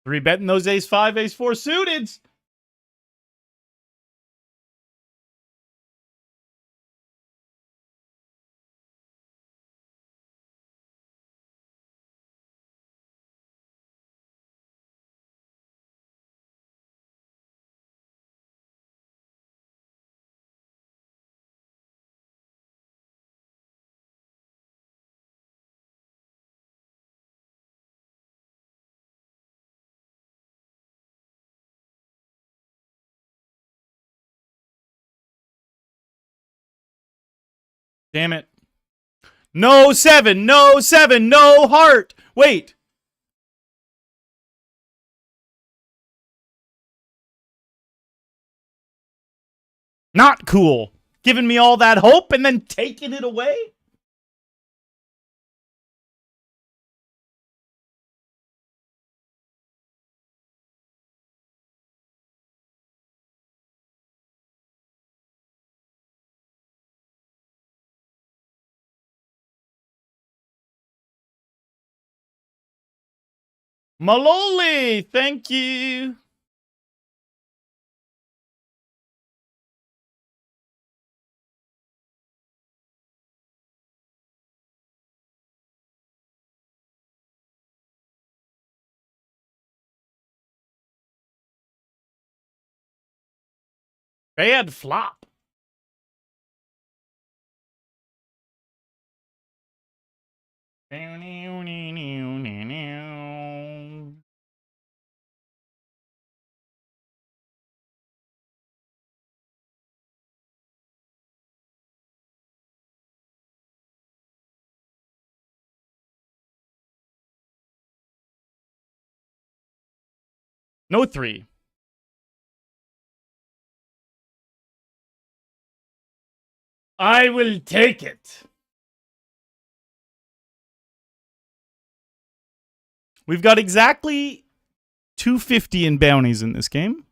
Three betting those ace 5, ace 4 suiteds. Damn it. No 7, no 7, no heart. Wait. Not cool. Giving me all that hope and then taking it away? Maloli, thank you. Bad flop. No 3. I will take it. We've got exactly 250 in bounties in this game.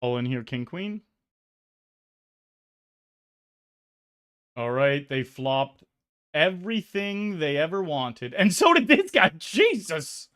All in here, king, queen. All right, they flopped everything they ever wanted. And so did this guy. Jesus.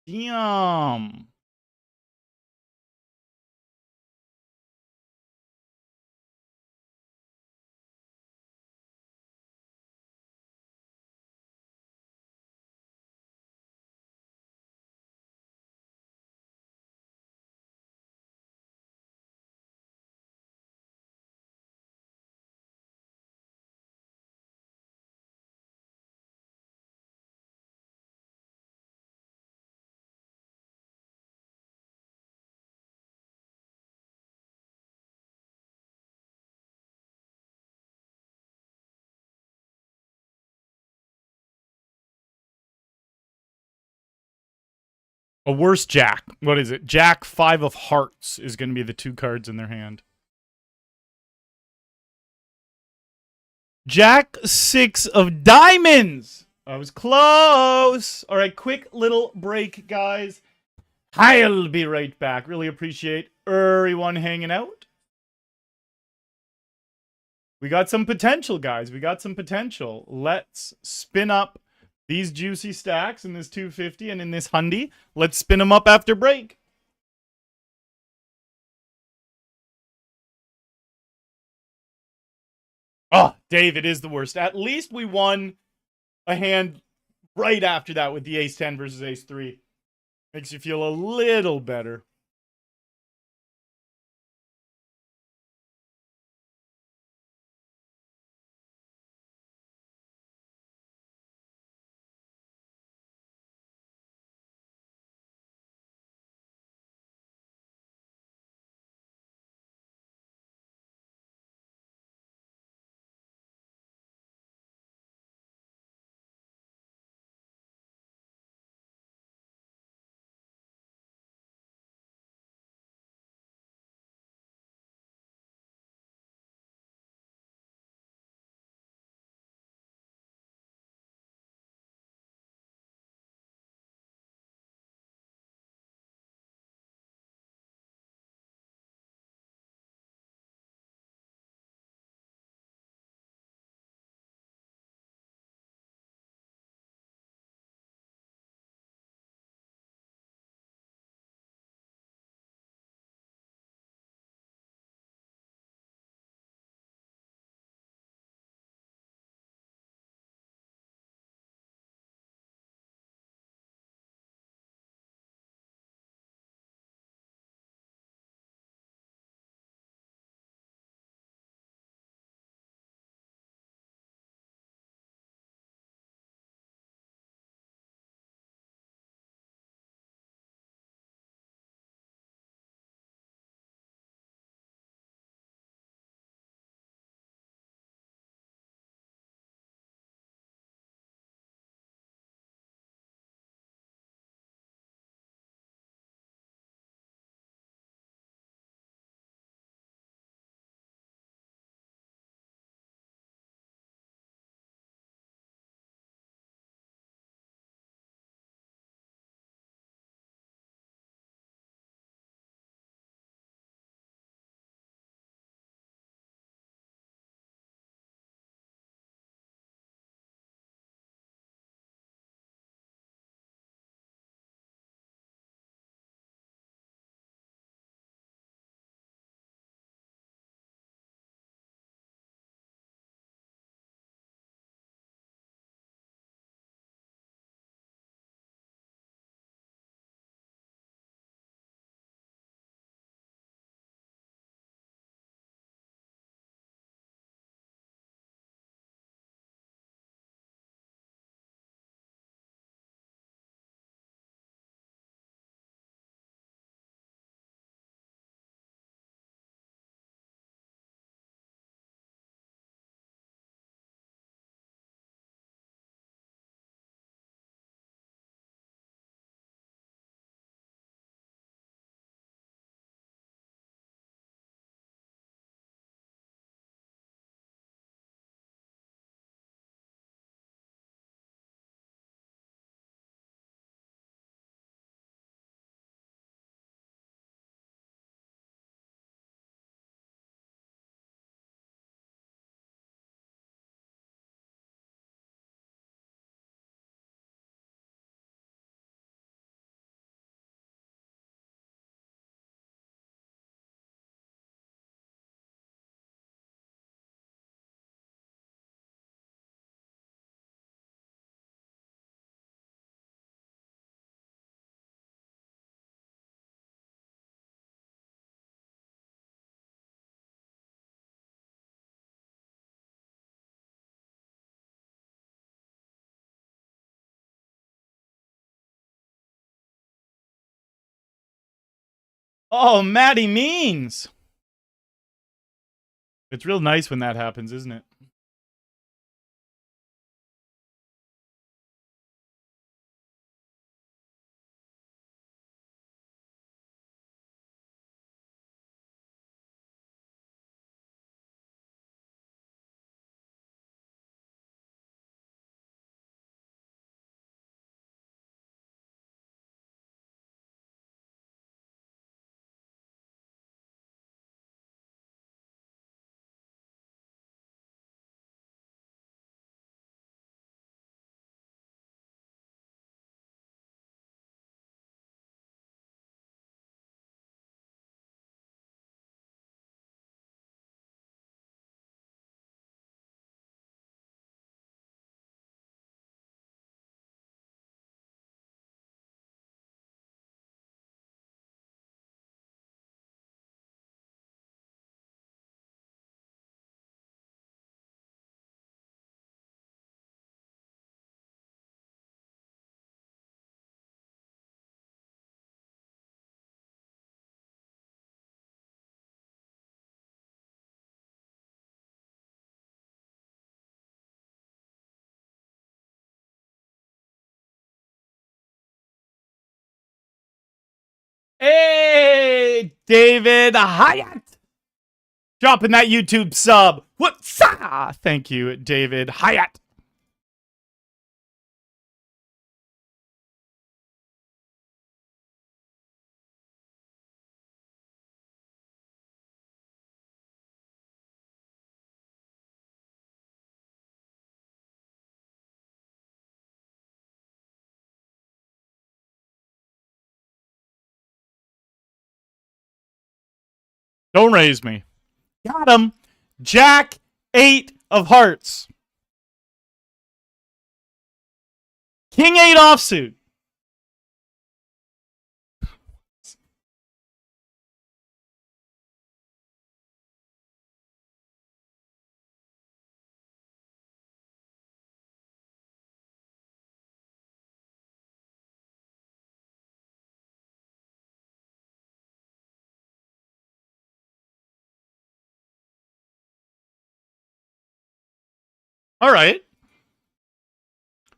Damn. A worse jack. What is it? Jack 5 of hearts is going to be the 2 cards in their hand. Jack 6 of diamonds. I was close. All right, quick little break, guys. I'll be right back. Really appreciate everyone hanging out. We got some potential, guys. We got some potential. Let's spin up these juicy stacks in this 250 and in this hundy. Let's spin them up after break. Oh, David is the worst. At least we won a hand right after that with the ace 10 versus ace 3. Makes you feel a little better. Oh, Maddie Means. It's real nice when that happens, isn't it? Hey, David Hyatt. Dropping that YouTube sub. What's up? Thank you, David Hyatt. Don't raise me. Got him. Jack 8 of hearts. King 8 offsuit. All right.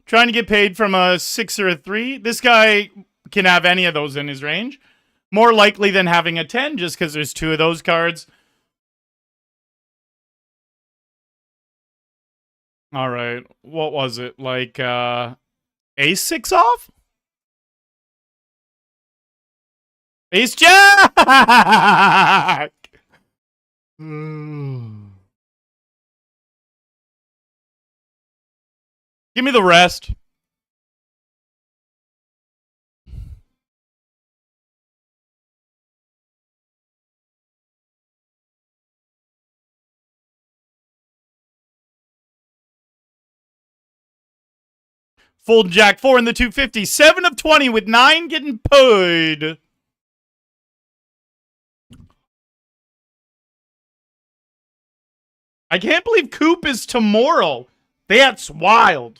Trying to get paid from a 6 or a 3. This guy can have any of those in his range. More likely than having a 10 just because there's 2 of those cards. All right. What was it? Like ace 6 off? Ace Jack! Give me the rest. Fold Jack 4 in the 250. 7 of 20 with 9 getting paid. I can't believe Coop is tomorrow. That's wild.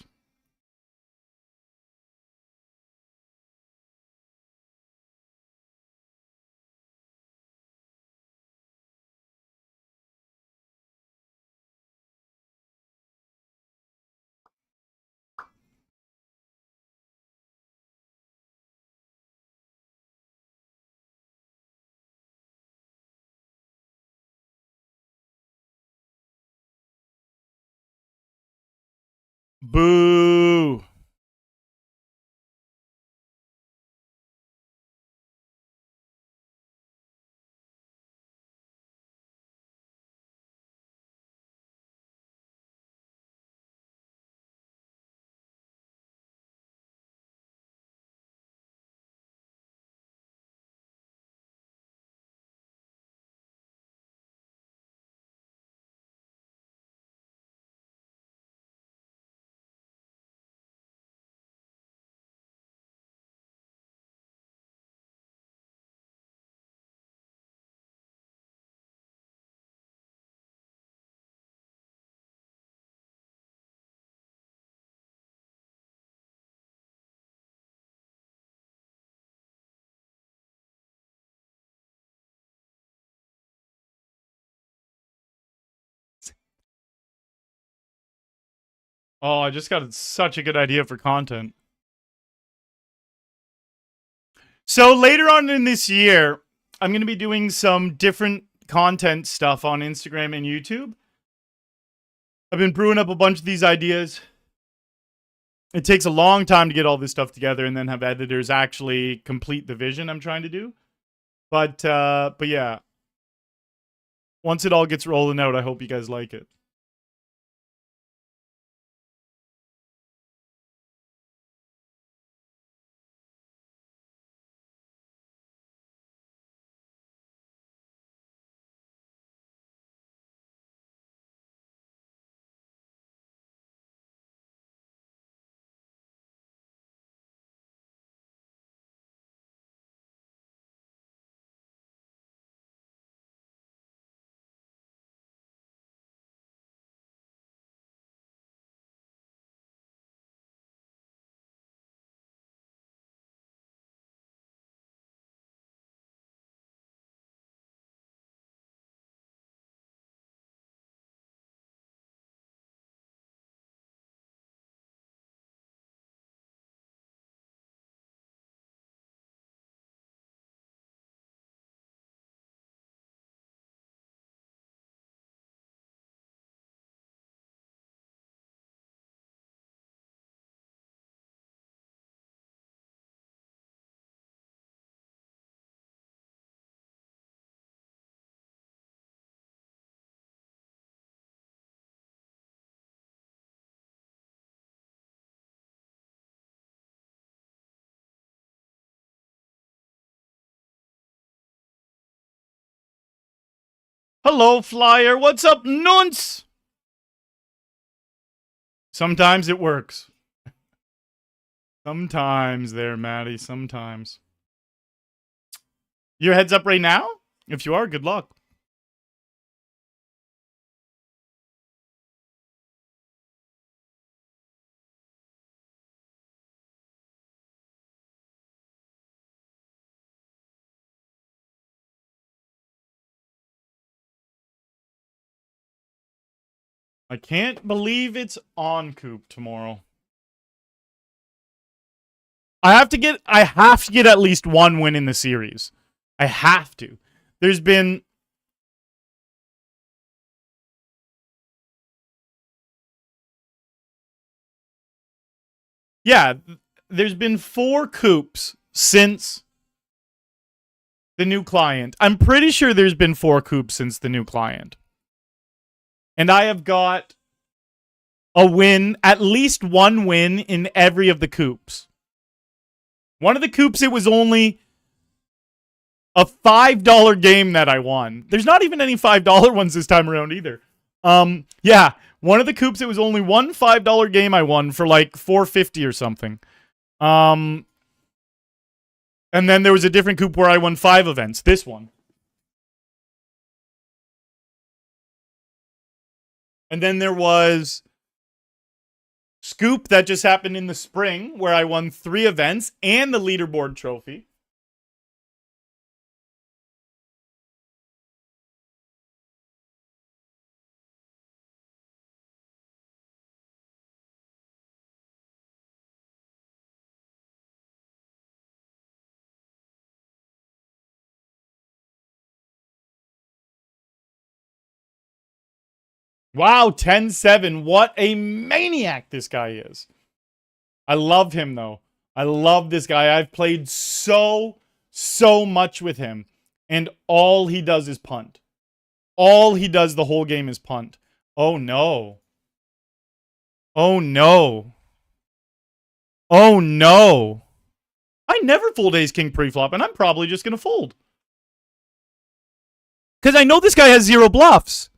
Boo. Oh, I just got such a good idea for content. So later on in this year, I'm going to be doing some different content stuff on Instagram and YouTube. I've been brewing up a bunch of these ideas. It takes a long time to get all this stuff together and then have editors actually complete the vision I'm trying to do. But yeah. Once it all gets rolling out, I hope you guys like it. Hello, Flyer. What's up, nunce? Sometimes it works. Sometimes there, Maddie. Sometimes. Your heads up right now? If you are, good luck. I can't believe it's on Coop tomorrow. I have to get at least one win in the series. I have to. There's been there's been 4 Coops since the new client. I'm pretty sure there's been 4 Coops since the new client. And I have got a win, at least one win in every of the Coops. One of the Coops, it was only a $5 game that I won. There's not even any $5 ones this time around either. Yeah, one of the Coops, it was only one $5 game I won for like $4.50 or something. And then there was a different Coop where I won 5 events. This one. And then there was Scoop that just happened in the spring where I won 3 events and the leaderboard trophy. Wow, 10-7. What a maniac this guy is. I love him, though. I love this guy. I've played so much with him. And all he does is punt. All he does the whole game is punt. Oh, no. Oh, no. Oh, no. I never fold ace-king pre-flop, and I'm probably just going to fold. Because I know this guy has 0 bluffs.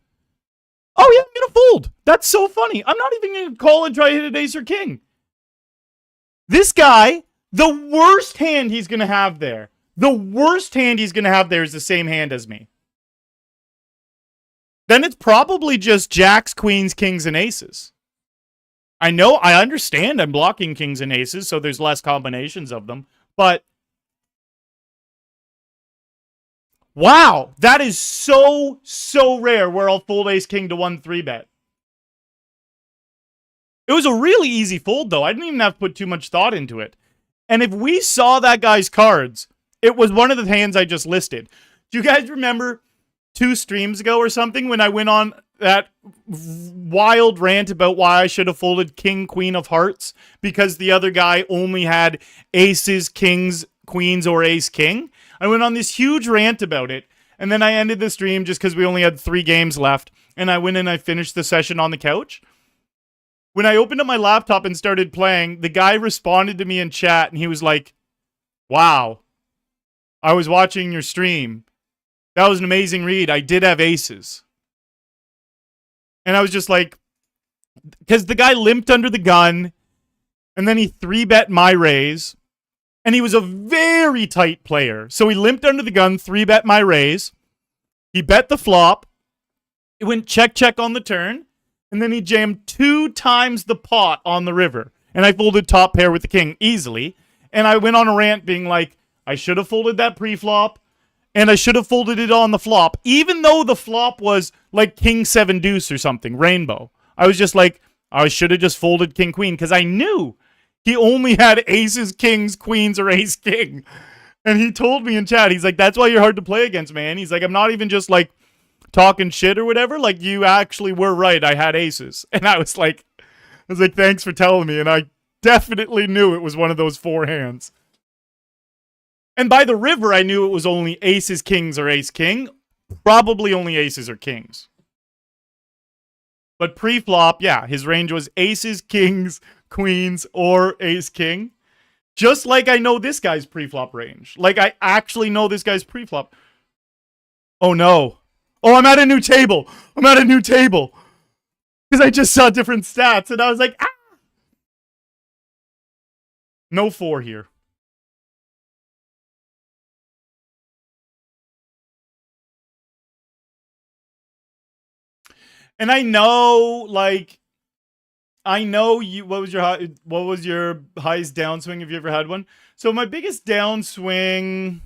Oh, yeah, I'm going to fold. That's so funny. I'm not even going to call and try to hit an ace or king. This guy, the worst hand he's going to have there. The worst hand he's going to have there is the same hand as me. Then it's probably just jacks, queens, kings, and aces. I know, I understand I'm blocking kings and aces, so there's less combinations of them. But, wow, that is so rare where I'll fold ace-king to 1 3-bet. It was a really easy fold, though. I didn't even have to put too much thought into it. And if we saw that guy's cards, it was one of the hands I just listed. Do you guys remember 2 streams ago or something when I went on that wild rant about why I should have folded King, Queen of Hearts because the other guy only had aces, kings, queens, or ace, king? I went on this huge rant about it, and then I ended the stream just because we only had 3 games left, and I went and I finished the session on the couch. When I opened up my laptop and started playing, the guy responded to me in chat, and he was like, wow, I was watching your stream. That was an amazing read. I did have aces. And I was just like, because the guy limped under the gun, and then he 3-bet my raise, and he was a very tight player. So he limped under the gun, 3-bet my raise. He bet the flop. It went check, check on the turn. And then he jammed 2 times the pot on the river. And I folded top pair with the king easily. And I went on a rant being like, I should have folded that pre-flop. And I should have folded it on the flop. Even though the flop was like king 7 deuce or something, rainbow. I was just like, I should have just folded king queen. Because I knew he only had aces, kings, queens, or ace king. And he told me in chat, he's like, that's why you're hard to play against, man. He's like, I'm not even just like talking shit or whatever. Like, you actually were right. I had aces. And I was like, thanks for telling me. And I definitely knew it was one of those 4 hands. And by the river, I knew it was only aces, kings, or ace king. Probably only aces or kings. But pre-flop, yeah, his range was aces, kings, queens, or ace king. Just like I know this guy's pre-flop range. Like, I actually know this guy's pre-flop. Oh, no. Oh, I'm at a new table. I'm at a new table. Because I just saw different stats, and I was like, ah! No 4 here. And I know, like, I know you. What was your highest downswing if you ever had one? So my biggest downswing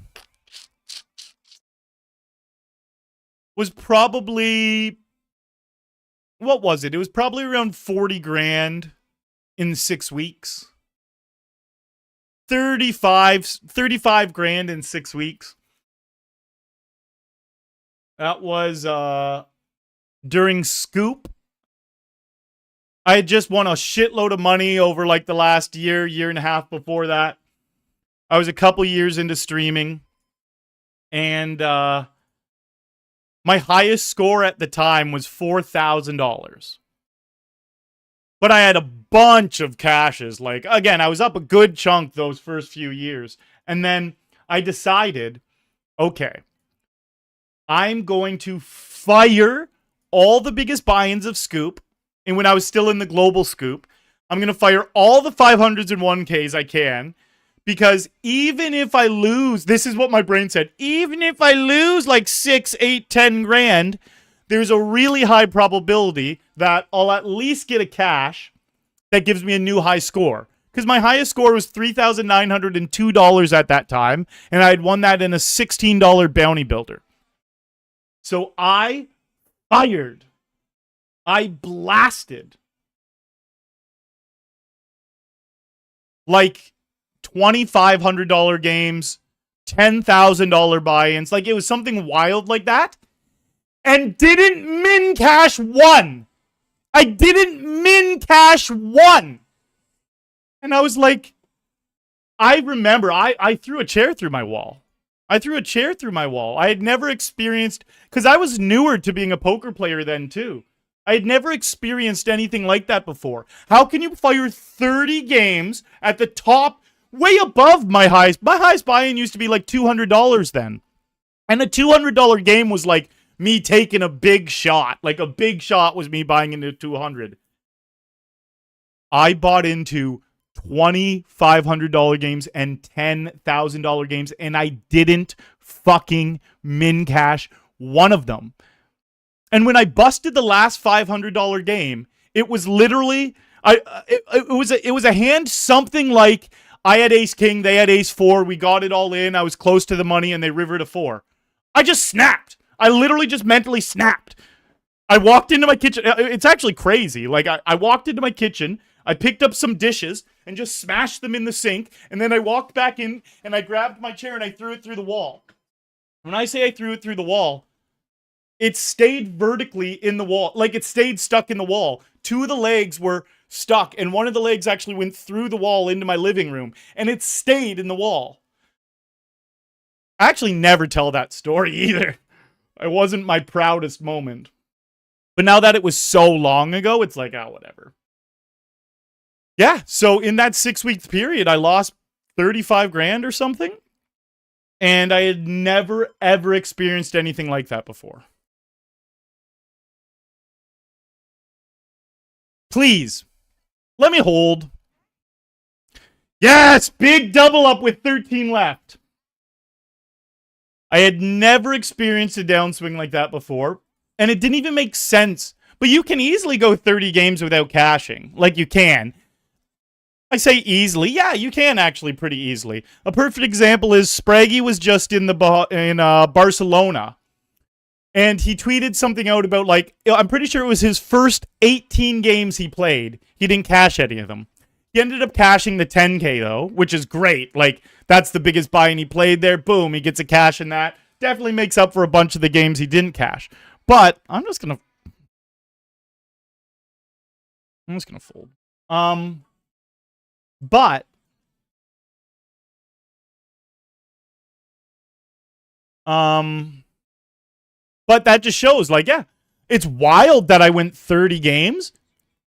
was probably, what was it? It was probably around 40 grand in 6 weeks. 35 grand in 6 weeks. That was during Scoop. I had just won a shitload of money over like the last year and a half before that. I was a couple years into streaming. And my highest score at the time was $4,000. But I had a bunch of cashes. Like, again, I was up a good chunk those first few years. And then I decided, okay, I'm going to fire all the biggest buy-ins of Scoop. And when I was still in the global Scoop, I'm going to fire all the 500s and 1Ks I can. Because even if I lose, this is what my brain said, even if I lose like 6, 8, 10 grand, there's a really high probability that I'll at least get a cash that gives me a new high score. Because my highest score was $3,902 at that time, and I had won that in a $16 bounty builder. So I fired. I blasted like $2,500 games, $10,000 buy-ins. Like, it was something wild like that. And didn't min cash one. I didn't min cash one. And I was like, I remember I threw a chair through my wall. I had never experienced, because I was newer to being a poker player then too. I had never experienced anything like that before. How can you fire 30 games at the top, way above my highest? My highest buy-in used to be like $200 then. And a $200 game was like me taking a big shot. Like, a big shot was me buying into 200. I bought into $2,500 games and $10,000 games, and I didn't fucking min cash one of them. And when I busted the last $500 game, it was literally, it was a hand something like I had ace king, they had ace 4, we got it all in, I was close to the money, and they rivered a 4. I just snapped. I literally just mentally snapped. I walked into my kitchen. It's actually crazy. Like, I walked into my kitchen. I picked up some dishes and just smashed them in the sink, and then I walked back in and I grabbed my chair and I threw it through the wall. When I say I threw it through the wall, it stayed vertically in the wall. Like, it stayed stuck in the wall. Two of the legs were stuck, and one of the legs actually went through the wall into my living room, and it stayed in the wall. I actually never tell that story either. It wasn't my proudest moment. But now that it was so long ago, it's like, oh, whatever. Yeah, so in that 6-week period, I lost 35 grand or something. And I had never, ever experienced anything like that before. Please, let me hold. Yes, big double up with 13 left. I had never experienced a downswing like that before, and it didn't even make sense. But you can easily go 30 games without cashing. Like, you can. I say easily. Yeah, you can actually pretty easily. A perfect example is Spraggy was just in Barcelona. And he tweeted something out about, like, I'm pretty sure it was his first 18 games he played. He didn't cash any of them. He ended up cashing the 10K, though, which is great. Like, that's the biggest buy-in he played there. Boom, he gets a cash in that. Definitely makes up for a bunch of the games he didn't cash. But I'm just gonna fold. But that just shows, like, yeah, it's wild that I went 30 games,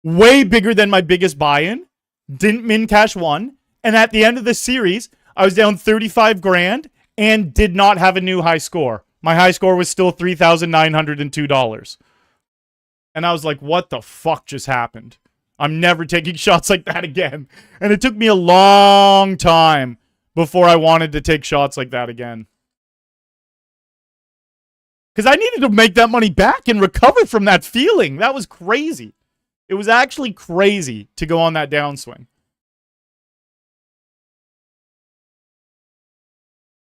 way bigger than my biggest buy-in, didn't min cash one, and at the end of the series, I was down 35 grand and did not have a new high score. My high score was still $3,902. And I was like, what the fuck just happened? I'm never taking shots like that again. And it took me a long time before I wanted to take shots like that again. Because I needed to make that money back and recover from that feeling. That was crazy. It was actually crazy to go on that downswing.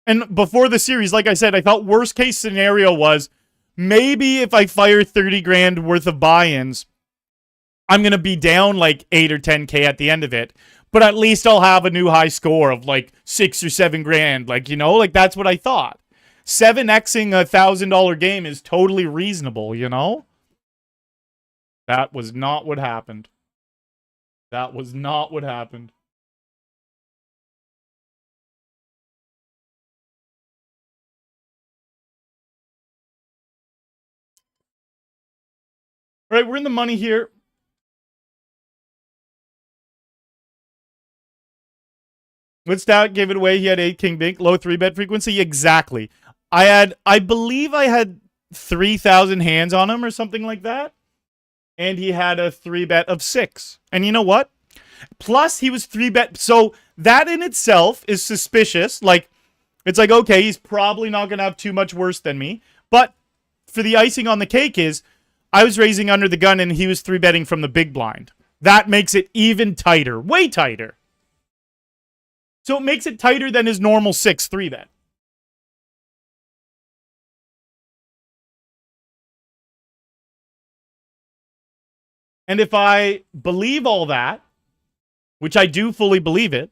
And before the series, like I said, I thought worst case scenario was maybe if I fire 30 grand worth of buy-ins, I'm going to be down like 8 or 10K at the end of it. But at least I'll have a new high score of like 6 or 7 grand. Like, you know, like that's what I thought. 7xing a $1,000 game is totally reasonable, you know? That was not what happened. That was not what happened. All right, we're in the money here. With stout, gave it away. He had 8 king bink, low 3-bet frequency. Exactly. I believe I had 3,000 hands on him or something like that. And he had a 3-bet of 6. And you know what? Plus, he was 3-bet. So that in itself is suspicious. Like, it's like, okay, he's probably not going to have too much worse than me. But for the icing on the cake is, I was raising under the gun and he was 3-betting from the big blind. That makes it even tighter. Way tighter. So it makes it tighter than his normal 6 3-bet. And if I believe all that, which I do fully believe it,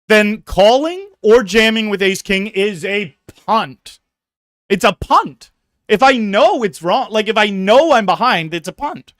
then calling or jamming with ace-king is a punt. It's a punt. If I know it's wrong, like if I know I'm behind, it's a punt.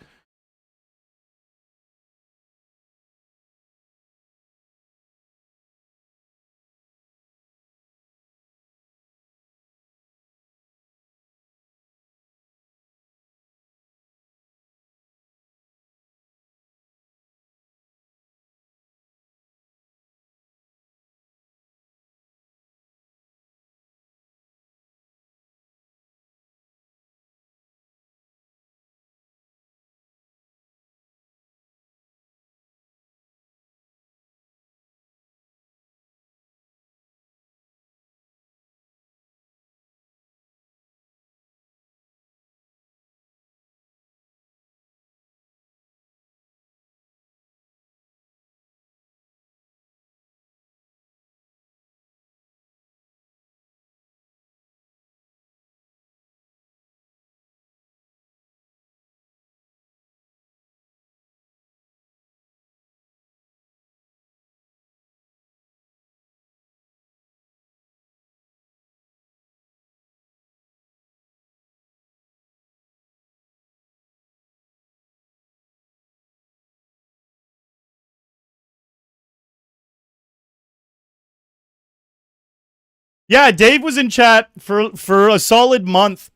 Yeah, Dave was in chat for a solid month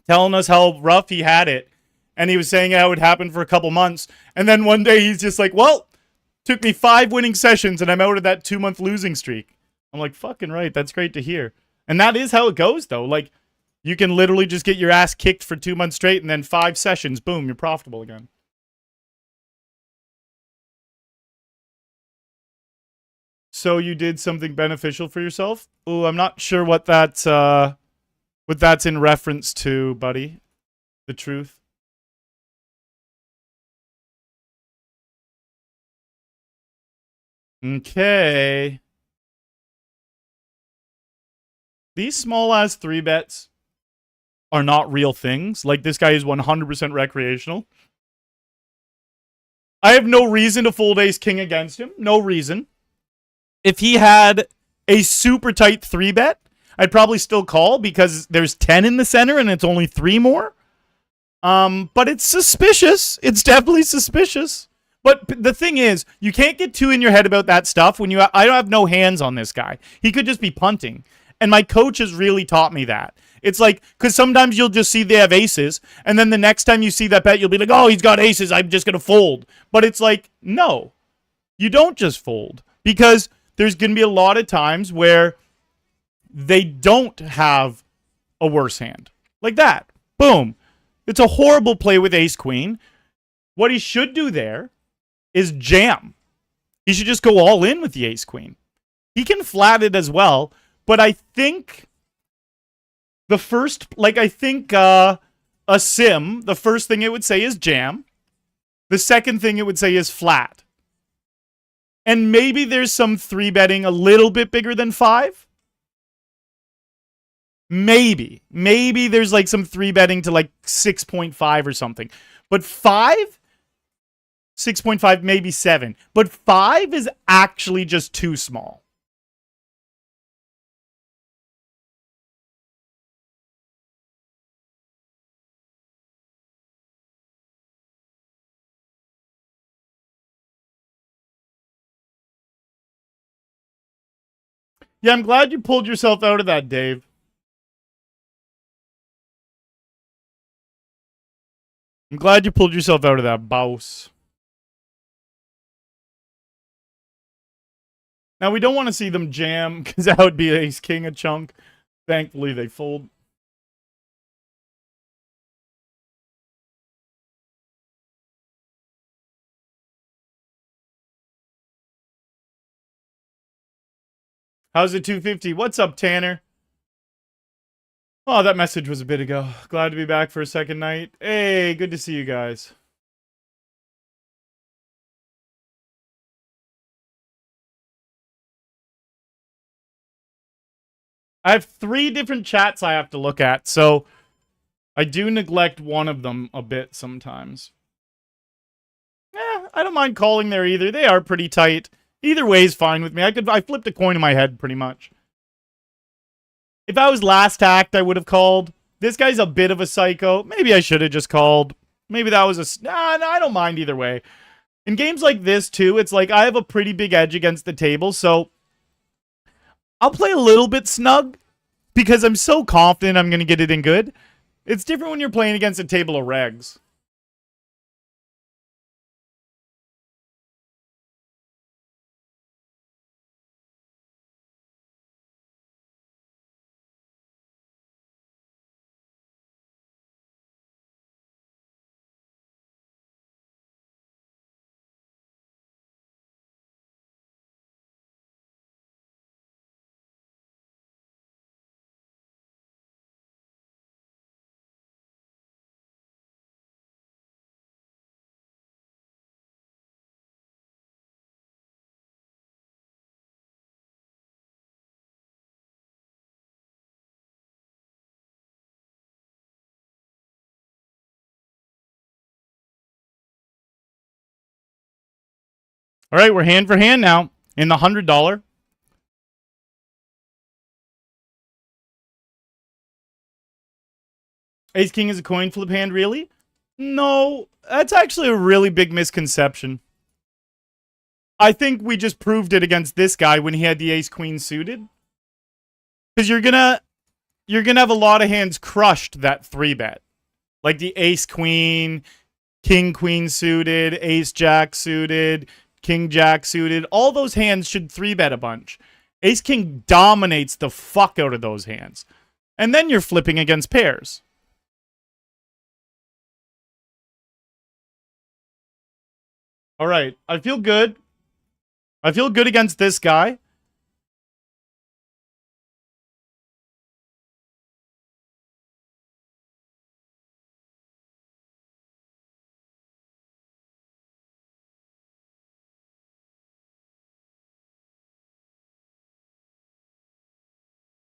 telling us how rough he had it. And he was saying how it would happen for a couple months. And then one day he's just like, well, took me 5 winning sessions and I'm out of that 2-month losing streak. I'm like, fucking right. That's great to hear. And that is how it goes, though. Like, you can literally just get your ass kicked for 2 months straight and then 5 sessions, boom, you're profitable again. So you did something beneficial for yourself? Oh, I'm not sure what that's in reference to, buddy. The truth. Okay. These small ass 3-bets are not real things. Like, this guy is 100% recreational. I have no reason to fold ace king against him. No reason. If he had a super tight 3-bet, I'd probably still call because there's 10 in the center and it's only 3 more. But it's suspicious. It's definitely suspicious. But the thing is, you can't get too in your head about that stuff when I don't have no hands on this guy. He could just be punting. And my coach has really taught me that. It's like, because sometimes you'll just see they have aces, and then the next time you see that bet, you'll be like, oh, he's got aces, I'm just going to fold. But it's like, no, you don't just fold. Because there's going to be a lot of times where they don't have a worse hand. Like that. Boom. It's a horrible play with ace-queen. What he should do there is jam. He should just go all in with the ace-queen. He can flat it as well, but I think the first, a sim, the first thing it would say is jam. The second thing it would say is flat. And maybe there's some 3-betting a little bit bigger than 5. Maybe there's like some 3-betting to like 6.5 or something. But 5, 6.5, maybe 7. But 5 is actually just too small. Yeah, I'm glad you pulled yourself out of that, Dave. I'm glad you pulled yourself out of that, boss. Now, we don't want to see them jam, because that would be ace-king a chunk. Thankfully, they fold. How's it 250? What's up, Tanner? Oh, that message was a bit ago. Glad to be back for a second night. Hey, good to see you guys. I have 3 different chats I have to look at, so I do neglect one of them a bit sometimes. I don't mind calling there either. They are pretty tight. Either way is fine with me. I flipped a coin in my head pretty much. If I was last act, I would have called. This guy's a bit of a psycho. Maybe I should have just called. Maybe that was a... Nah, I don't mind either way. In games like this, too, it's like I have a pretty big edge against the table, so I'll play a little bit snug because I'm so confident I'm going to get it in good. It's different when you're playing against a table of regs. All right, we're hand for hand now in the $100. Ace King is a coin flip hand, really? No, that's actually a really big misconception. I think we just proved it against this guy when he had the ace queen suited. Because you're gonna have a lot of hands crushed that 3-bet. Like the ace queen, king queen suited, ace jack suited, king jack suited. All those hands should 3-bet a bunch. Ace king dominates the fuck out of those hands. And then you're flipping against pairs. All right, I feel good. I feel good against this guy.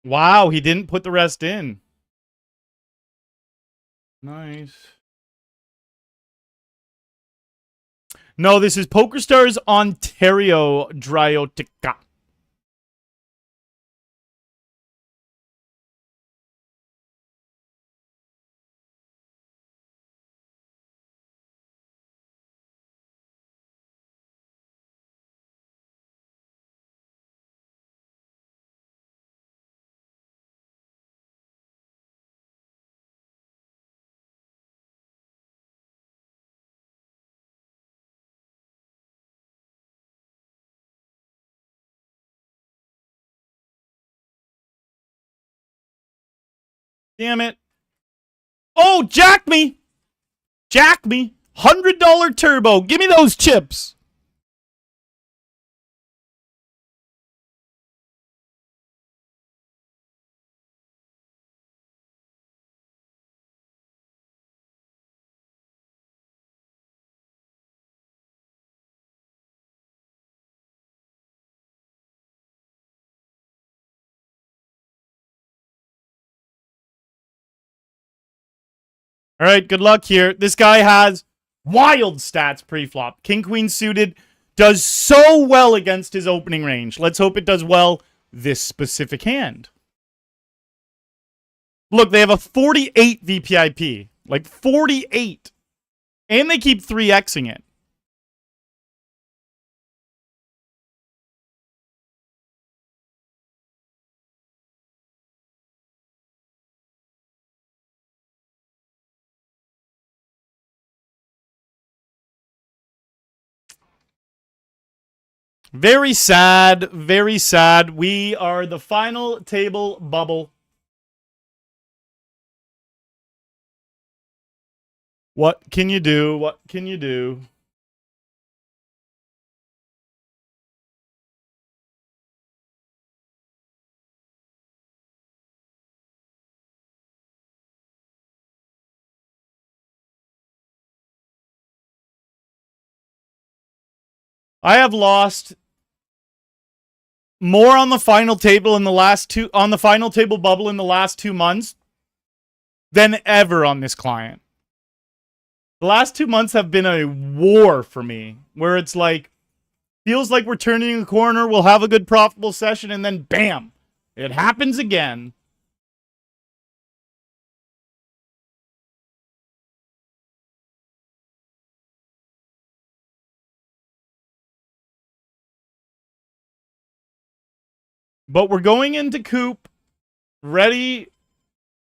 Wow, he didn't put the rest in. Nice. No, this is PokerStars Ontario Dryotica. Damn it. Oh, jack me! Jack me! $100 turbo. Give me those chips. All right, good luck here. This guy has wild stats pre-flop. King queen suited does so well against his opening range. Let's hope it does well this specific hand. Look, they have a 48 VPIP. Like 48. And they keep 3xing it. Very sad. Very sad. We are the final table bubble. What can you do? What can you do? I have lost more on the final table in the last two on the final table bubble in the last 2 months than ever on this client. The last 2 months have been a war for me, where it's like, feels like we're turning a corner, we'll have a good profitable session, and then bam, it happens again. But we're going into Coop, ready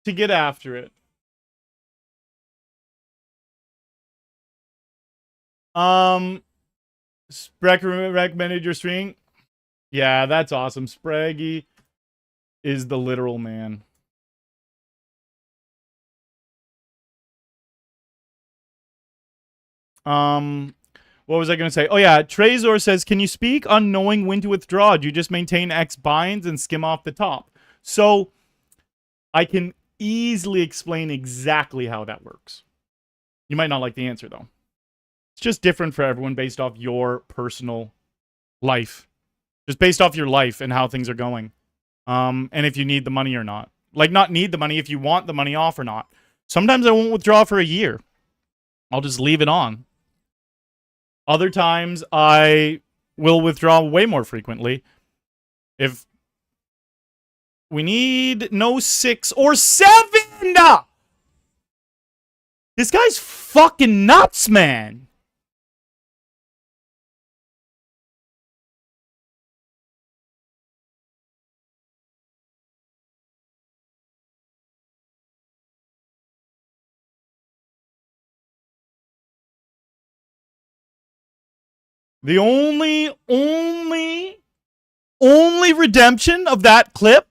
to get after it. Recommended your stream. Yeah, that's awesome. Spraggy is the literal man. What was I going to say? Oh, yeah. Trezor says, can you speak on knowing when to withdraw? Do you just maintain X binds and skim off the top? So, I can easily explain exactly how that works. You might not like the answer, though. It's just different for everyone based off your personal life. Just based off your life and how things are going. And if you need the money or not. Like, not need the money, if you want the money off or not. Sometimes I won't withdraw for a year. I'll just leave it on. Other times, I will withdraw way more frequently. If we need no 6 or 7! This guy's fucking nuts, man! The only redemption of that clip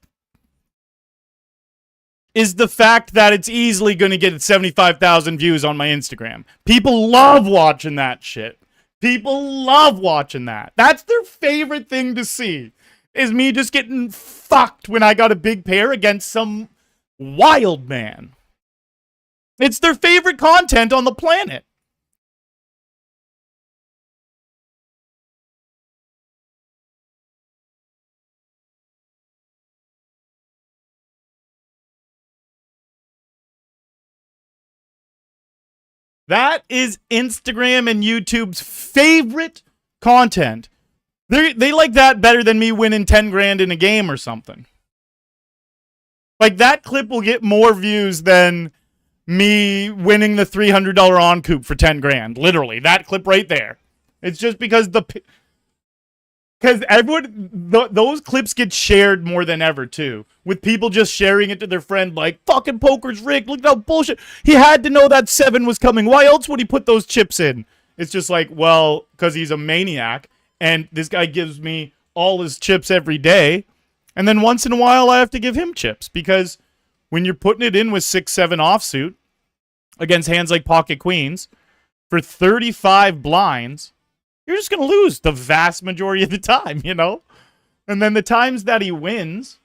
is the fact that it's easily going to get 75,000 views on my Instagram. People love watching that shit. People love watching that. That's their favorite thing to see, is me just getting fucked when I got a big pair against some wild man. It's their favorite content on the planet. That is Instagram and YouTube's favorite content. They like that better than me winning 10 grand in a game or something. Like, that clip will get more views than me winning the $300 on coup for 10 grand. Literally, that clip right there. It's just because everyone, those clips get shared more than ever, too. With people just sharing it to their friend, like, fucking poker's rigged, look at how bullshit. He had to know that 7 was coming. Why else would he put those chips in? It's just like, well, because he's a maniac, and this guy gives me all his chips every day, and then once in a while I have to give him chips, because when you're putting it in with 6-7 offsuit against hands like pocket queens for 35 blinds, you're just going to lose the vast majority of the time, you know? And then the times that he wins,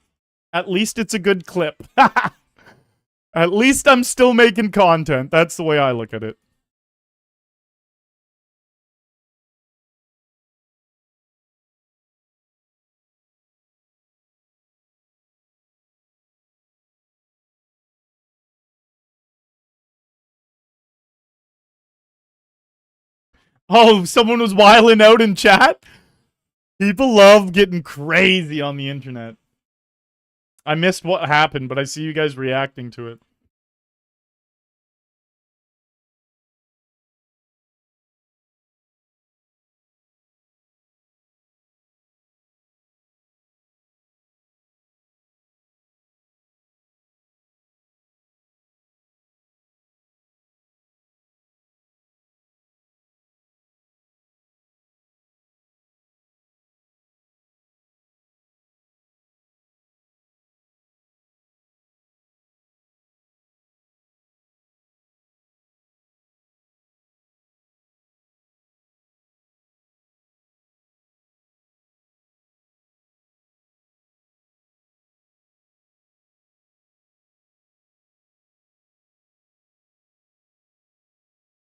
at least it's a good clip. At least I'm still making content. That's the way I look at it. Oh, someone was wiling out in chat? People love getting crazy on the internet. I missed what happened, but I see you guys reacting to it.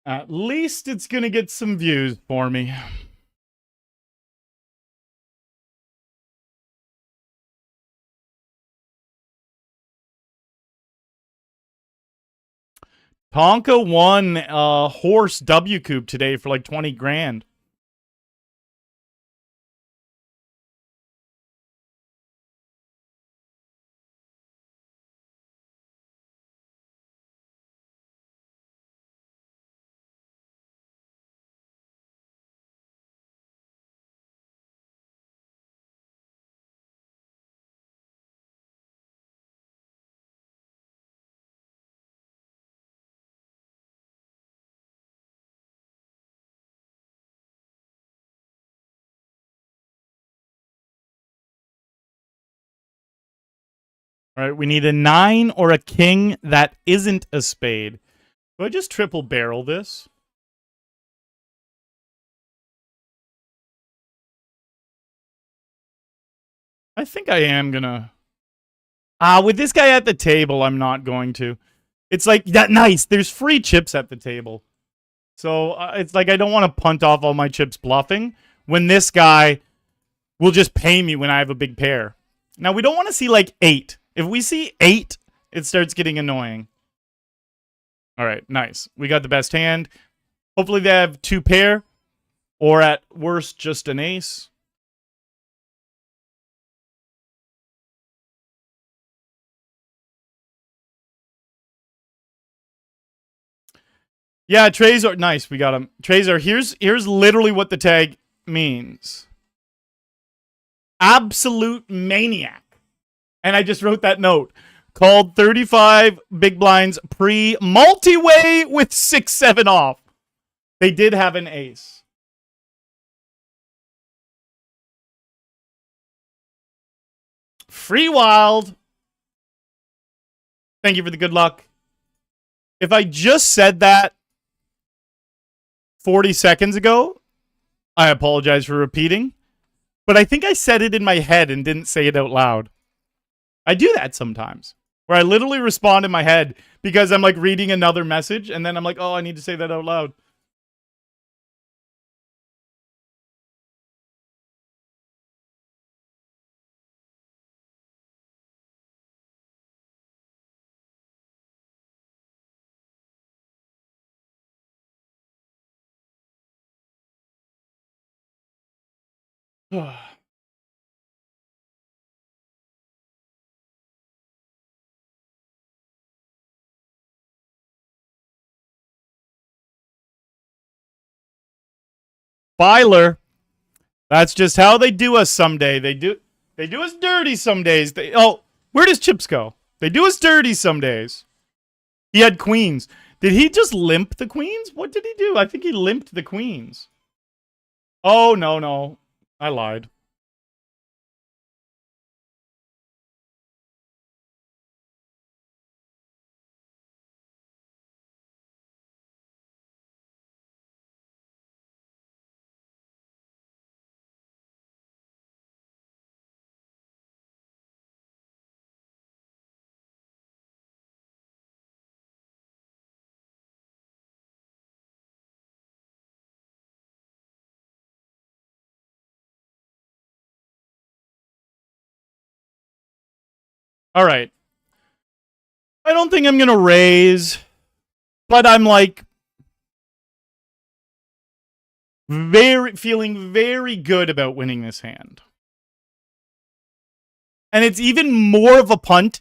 At least it's gonna get some views for me. Tonka won horse W Coupe today for like 20 grand. All right, we need a 9 or a king that isn't a spade. Do I just triple barrel this? I think I am gonna. With this guy at the table, I'm not going to. It's like, that nice. There's free chips at the table. So it's like I don't want to punt off all my chips bluffing when this guy will just pay me when I have a big pair. Now, we don't want to see like 8. If we see 8, it starts getting annoying. All right, nice. We got the best hand. Hopefully they have 2 pair, or at worst, just an ace. Yeah, Trezor. Nice, we got him. Trezor, here's literally what the tag means. Absolute maniac. And I just wrote that note. Called 35 big blinds pre-multi-way with 6-7 off. They did have an ace. Free wild. Thank you for the good luck. If I just said that 40 seconds ago, I apologize for repeating. But I think I said it in my head and didn't say it out loud. I do that sometimes. Where I literally respond in my head because I'm like reading another message and then I'm like, oh, I need to say that out loud. Filer. That's just how they do us someday. They do us dirty some days. Where does Chips go? They do us dirty some days. He had queens. Did he just limp the queens? What did he do? I think he limped the queens. Oh, no. I lied. All right. I don't think I'm going to raise, but I'm like feeling very good about winning this hand. And it's even more of a punt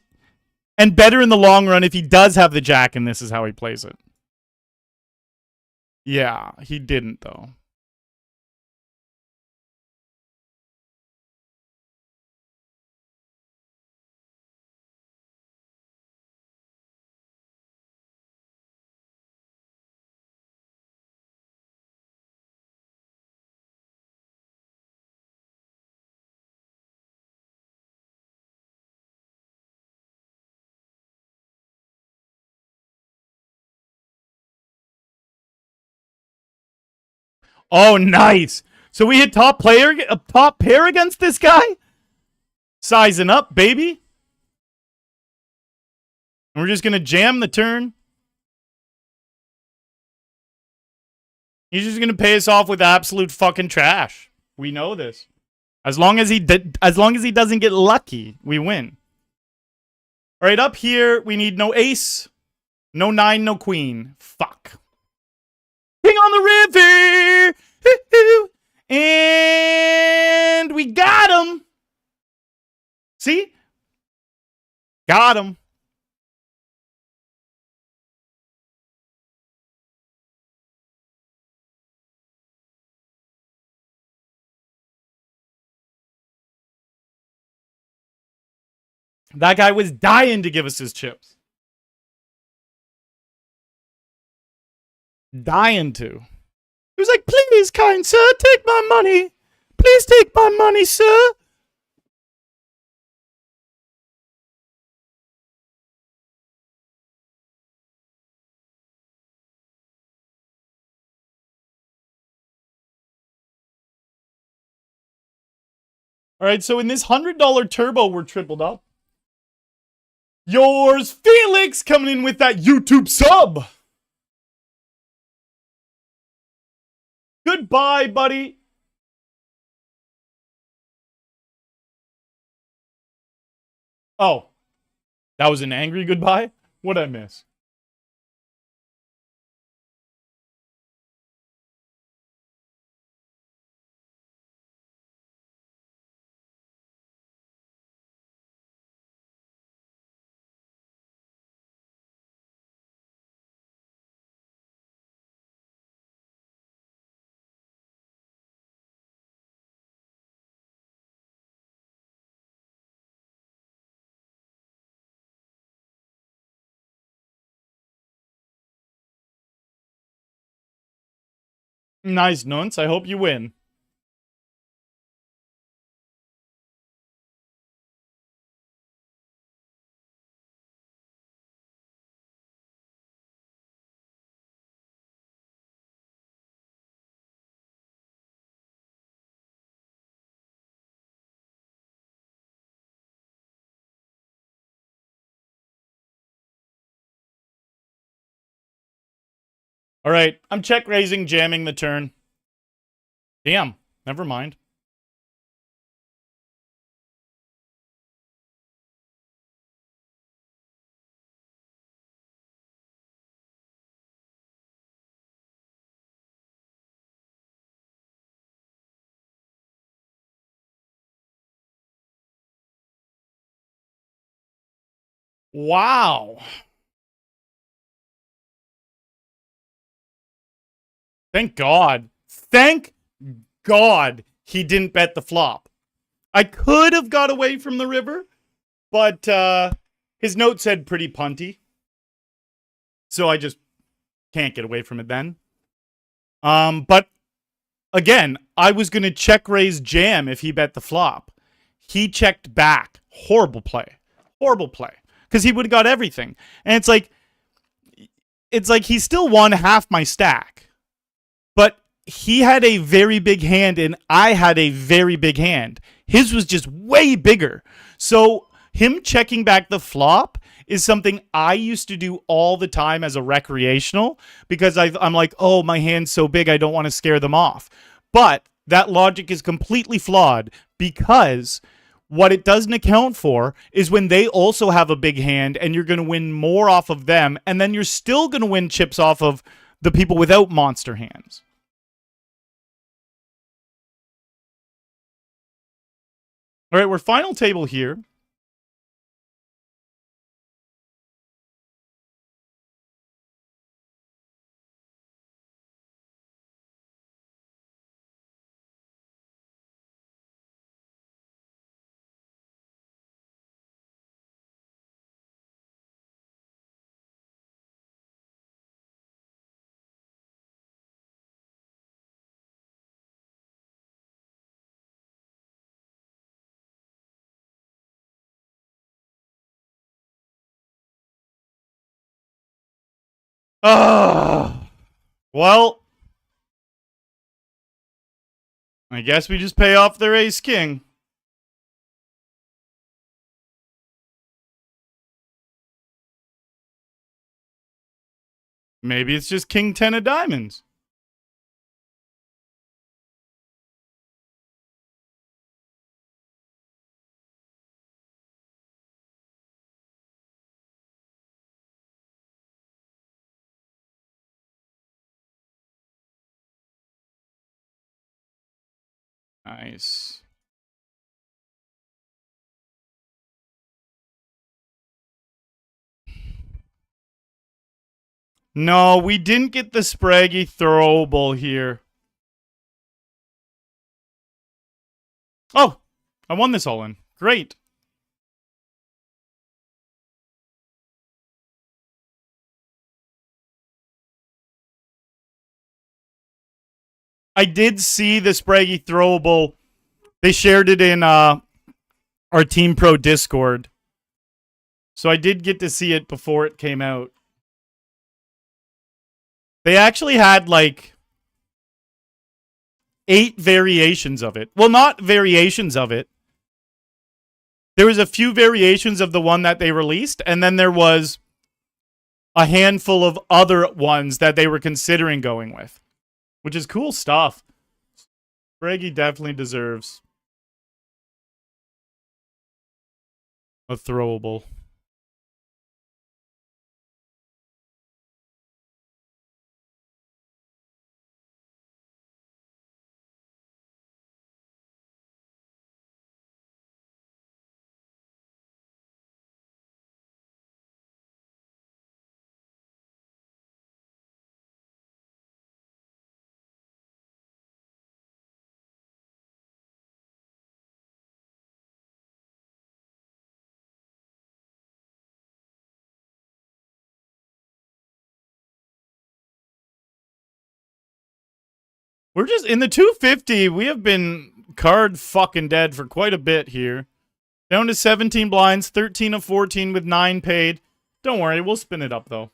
and better in the long run if he does have the jack and this is how he plays it. Yeah, he didn't though. Oh, nice. So we hit top pair against this guy? Sizing up, baby. And we're just going to jam the turn. He's just going to pay us off with absolute fucking trash. We know this. As long as he doesn't get lucky, we win. All right, up here, we need no ace, no 9, no queen. Fuck. King on the river. And we got him. See? Got him. That guy was dying to give us his chips. Dying to. He was like, please, kind sir, take my money. Please take my money, sir. All right, so in this $100 turbo, we're tripled up. Yours, Felix, coming in with that YouTube sub. Goodbye, buddy. Oh, that was an angry goodbye? What'd I miss? Nice, Nunts. I hope you win. All right, I'm check raising, jamming the turn. Damn, never mind. Wow. Thank God. Thank God he didn't bet the flop. I could have got away from the river, but his note said pretty punty. So I just can't get away from it then. But again, I was going to check raise jam if he bet the flop. He checked back. Horrible play. Horrible play. Because he would have got everything. And it's like he still won half my stack. But he had a very big hand and I had a very big hand. His was just way bigger. So him checking back the flop is something I used to do all the time as a recreational because I'm like, oh, my hand's so big, I don't want to scare them off. But that logic is completely flawed because what it doesn't account for is when they also have a big hand and you're going to win more off of them, and then you're still going to win chips off of the people without monster hands. All right, we're final table here. Well, I guess we just pay off their ace king. Maybe it's just king 10 of diamonds. Nice. No, we didn't get the Spraggy throwable here. Oh, I won this all in. Great. I did see the Spraggy throwable. They shared it in our Team Pro Discord. So I did get to see it before it came out. They actually had like 8 variations of it. Well, not variations of it. There was a few variations of the one that they released, and then there was a handful of other ones that they were considering going with, which is cool stuff. Spraggy definitely deserves a throwable. We're just in the 250. We have been card fucking dead for quite a bit here. Down to 17 blinds, 13 of 14 with 9 paid. Don't worry, we'll spin it up though.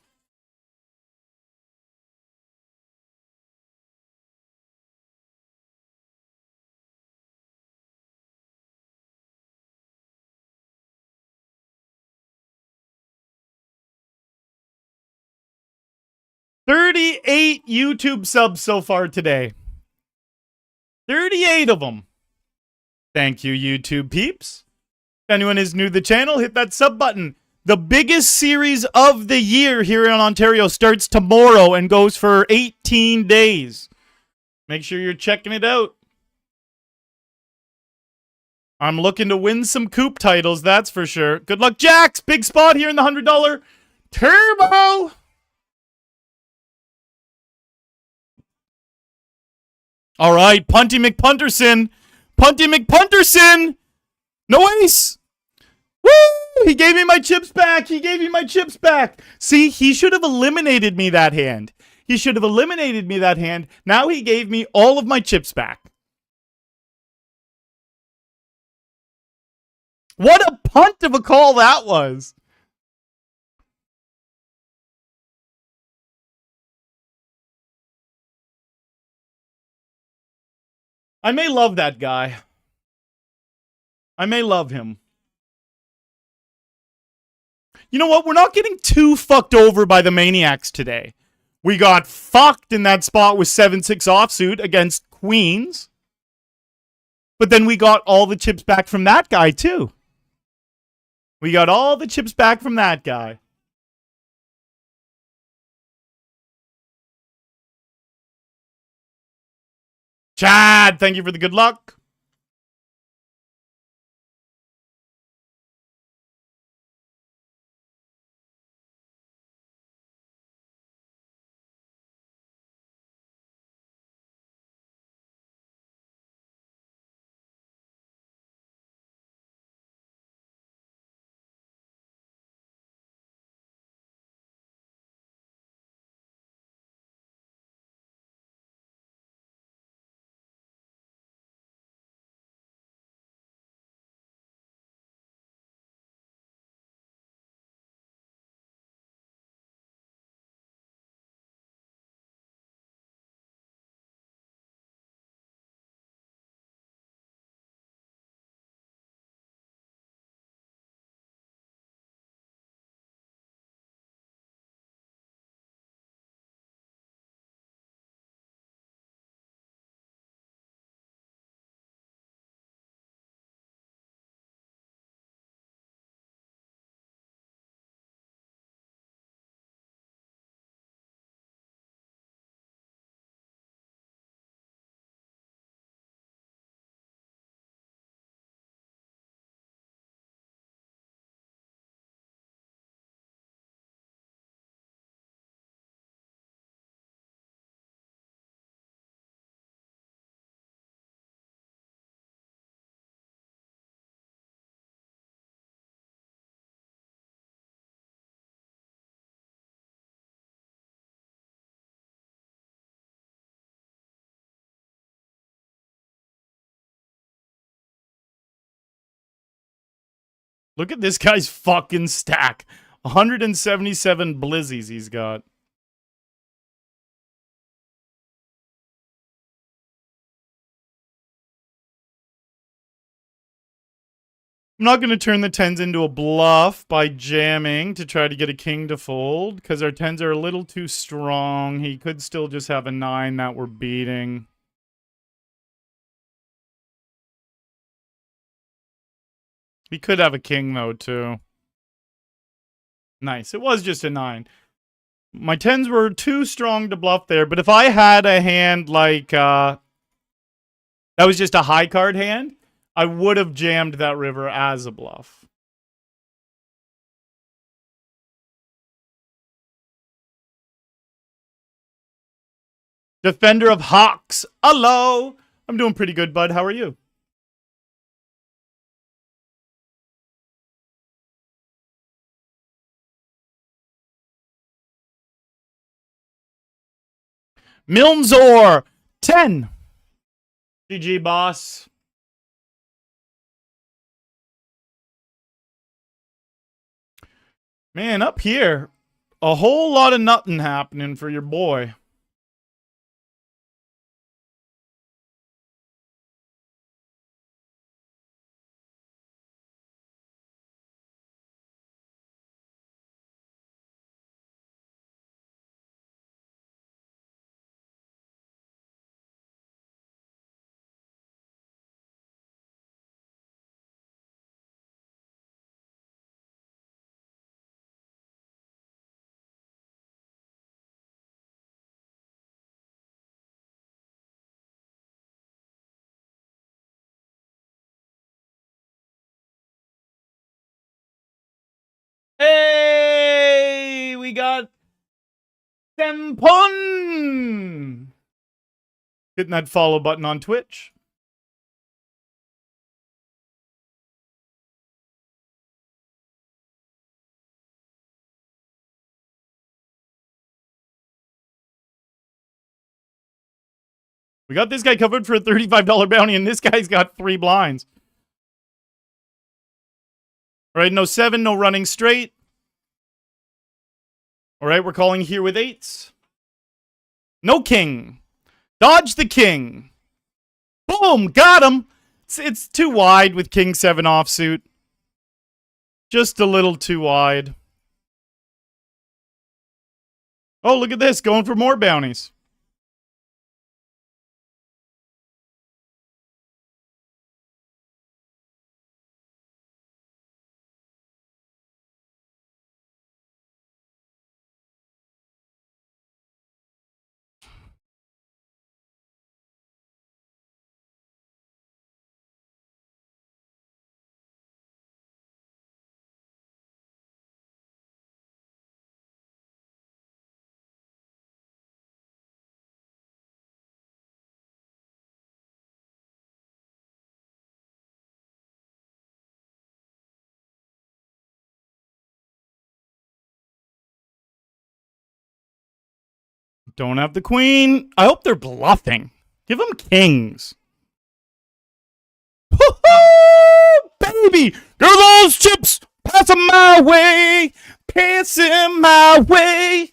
38 YouTube subs so far today. 38 of them. Thank you, YouTube peeps. If anyone is new to the channel, hit that sub button. The biggest series of the year here in Ontario starts tomorrow and goes for 18 days. Make sure you're checking it out. I'm looking to win some Coop titles, that's for sure. Good luck, Jax. Big spot here in the $100 Turbo. All right, Punty McPunterson. Punty McPunterson. No ace. Woo! He gave me my chips back. He gave me my chips back. See, he should have eliminated me that hand. He should have eliminated me that hand. Now he gave me all of my chips back. What a punt of a call that was. I may love that guy. I may love him. You know what? We're not getting too fucked over by the Maniacs today. We got fucked in that spot with 7-6 offsuit against Queens. But then we got all the chips back from that guy, too. We got all the chips back from that guy. Chad, thank you for the good luck. Look at this guy's fucking stack. 177 blizzies he's got. I'm not going to turn the 10s into a bluff by jamming to try to get a king to fold because our 10s are a little too strong. He could still just have a 9 that we're beating. He could have a king, though, too. Nice. It was just a 9. My 10s were too strong to bluff there, but if I had a hand like, that was just a high card hand, I would have jammed that river as a bluff. Defender of Hawks. Hello. I'm doing pretty good, bud. How are you? Milmzor. 10. GG, boss. Man, up here, a whole lot of nothing happening for your boy. Hey, we got Sempon. Hitting that follow button on Twitch. We got this guy covered for a $35 bounty, and this guy's got 3 blinds. All right, no 7, no running straight. All right, we're calling here with 8s. No king. Dodge the king. Boom, got him. It's too wide with king 7 offsuit. Just a little too wide. Oh, look at this, going for more bounties. Don't have the queen. I hope they're bluffing. Give them kings. Baby, girl, those chips, pass them my way, pass them my way.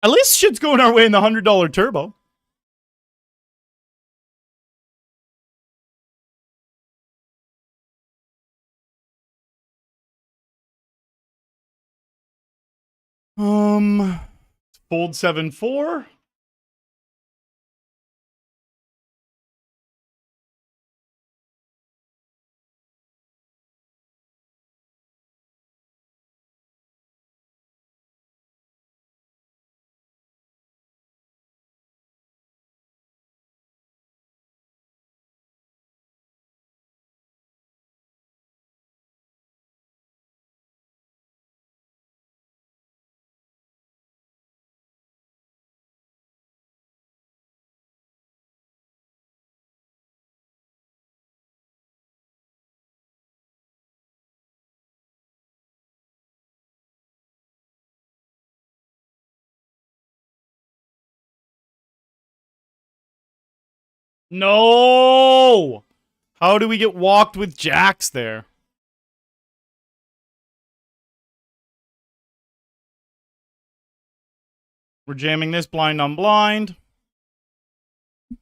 At least shit's going our way in the $100 turbo. Fold 7-4. No! How do we get walked with jacks there? We're jamming this blind on blind. All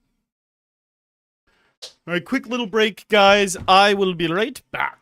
right, quick little break, guys. I will be right back.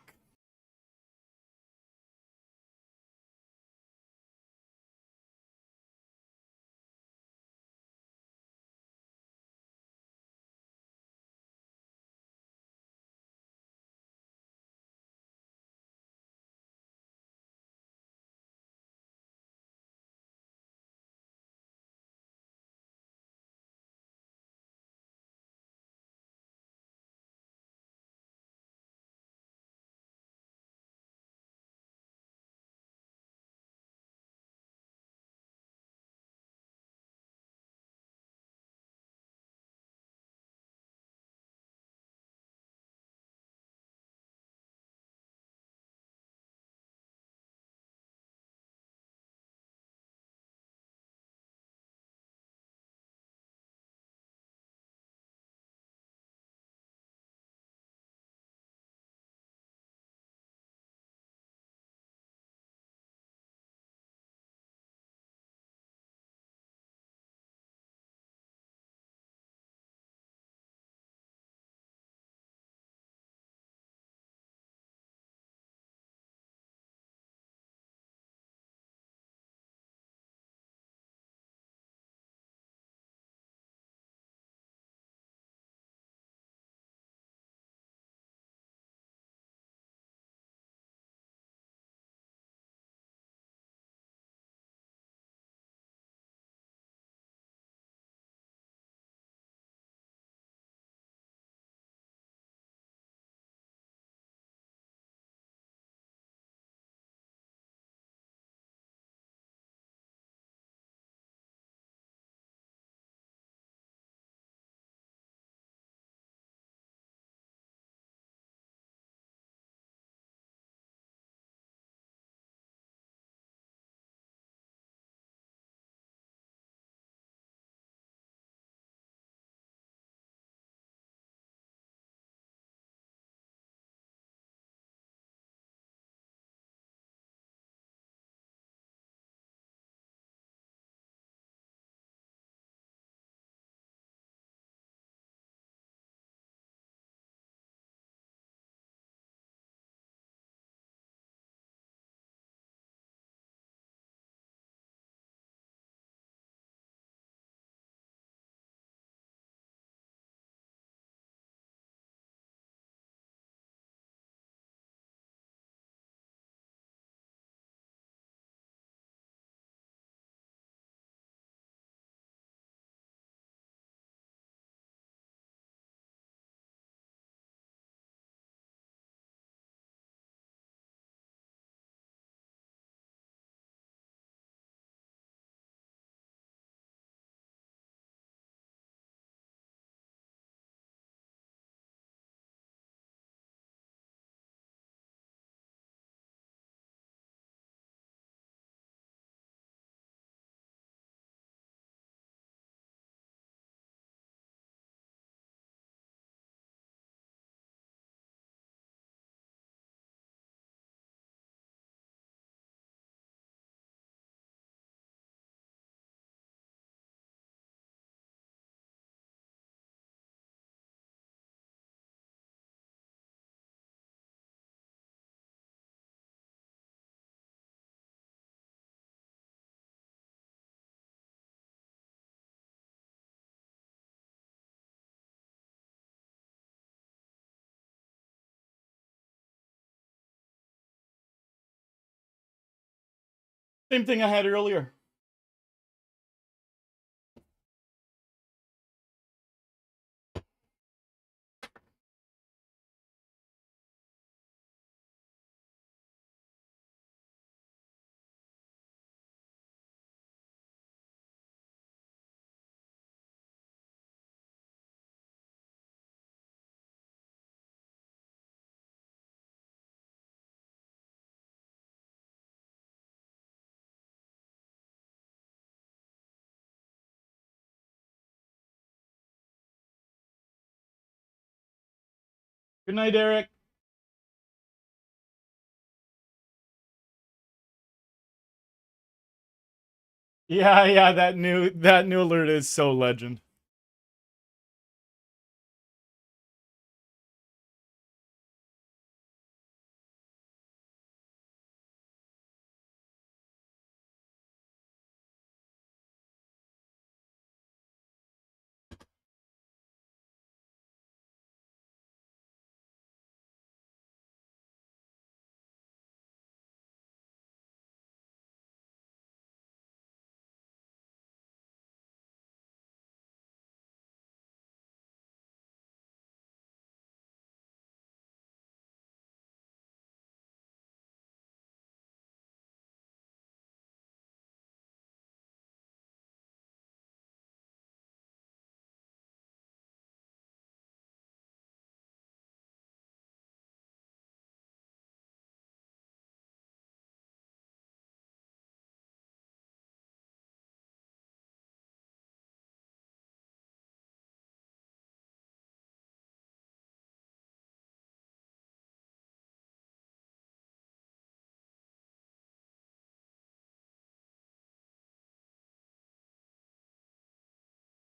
Same thing I had earlier. Good night, Eric. Yeah, that new alert is so legend.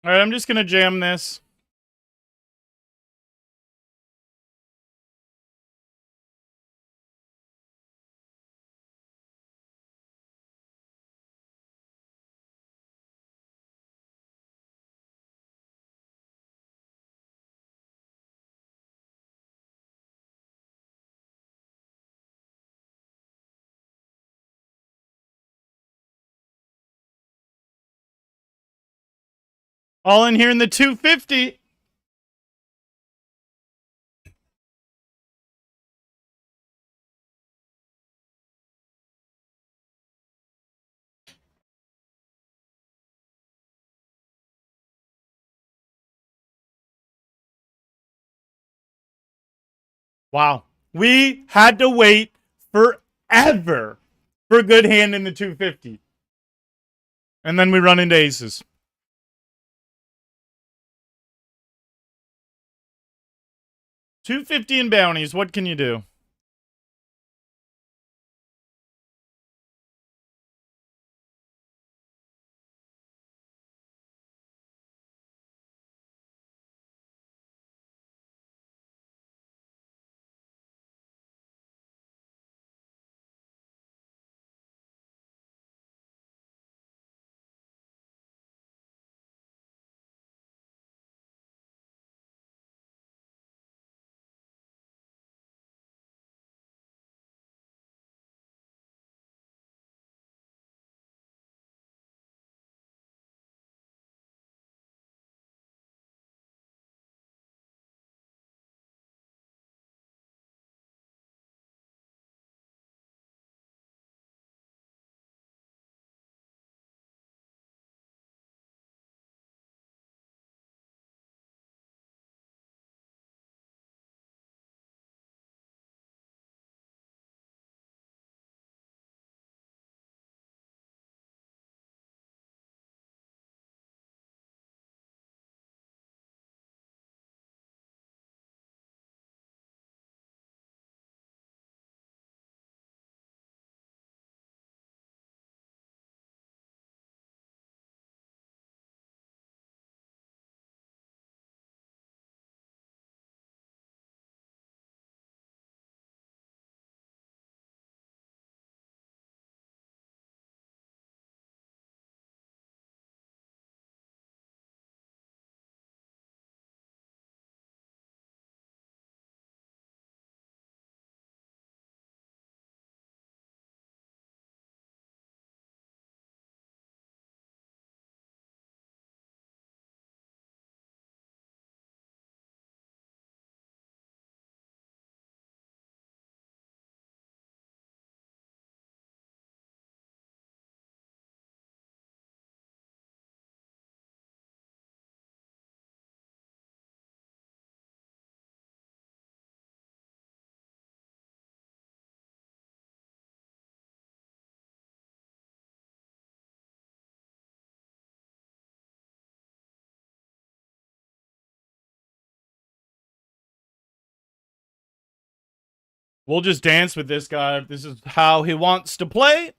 All right, I'm just gonna jam this. All in here in the 250. Wow. We had to wait forever for a good hand in the 250. And then we run into aces. 250 in bounties. What can you do? We'll just dance with this guy. This is how he wants to play.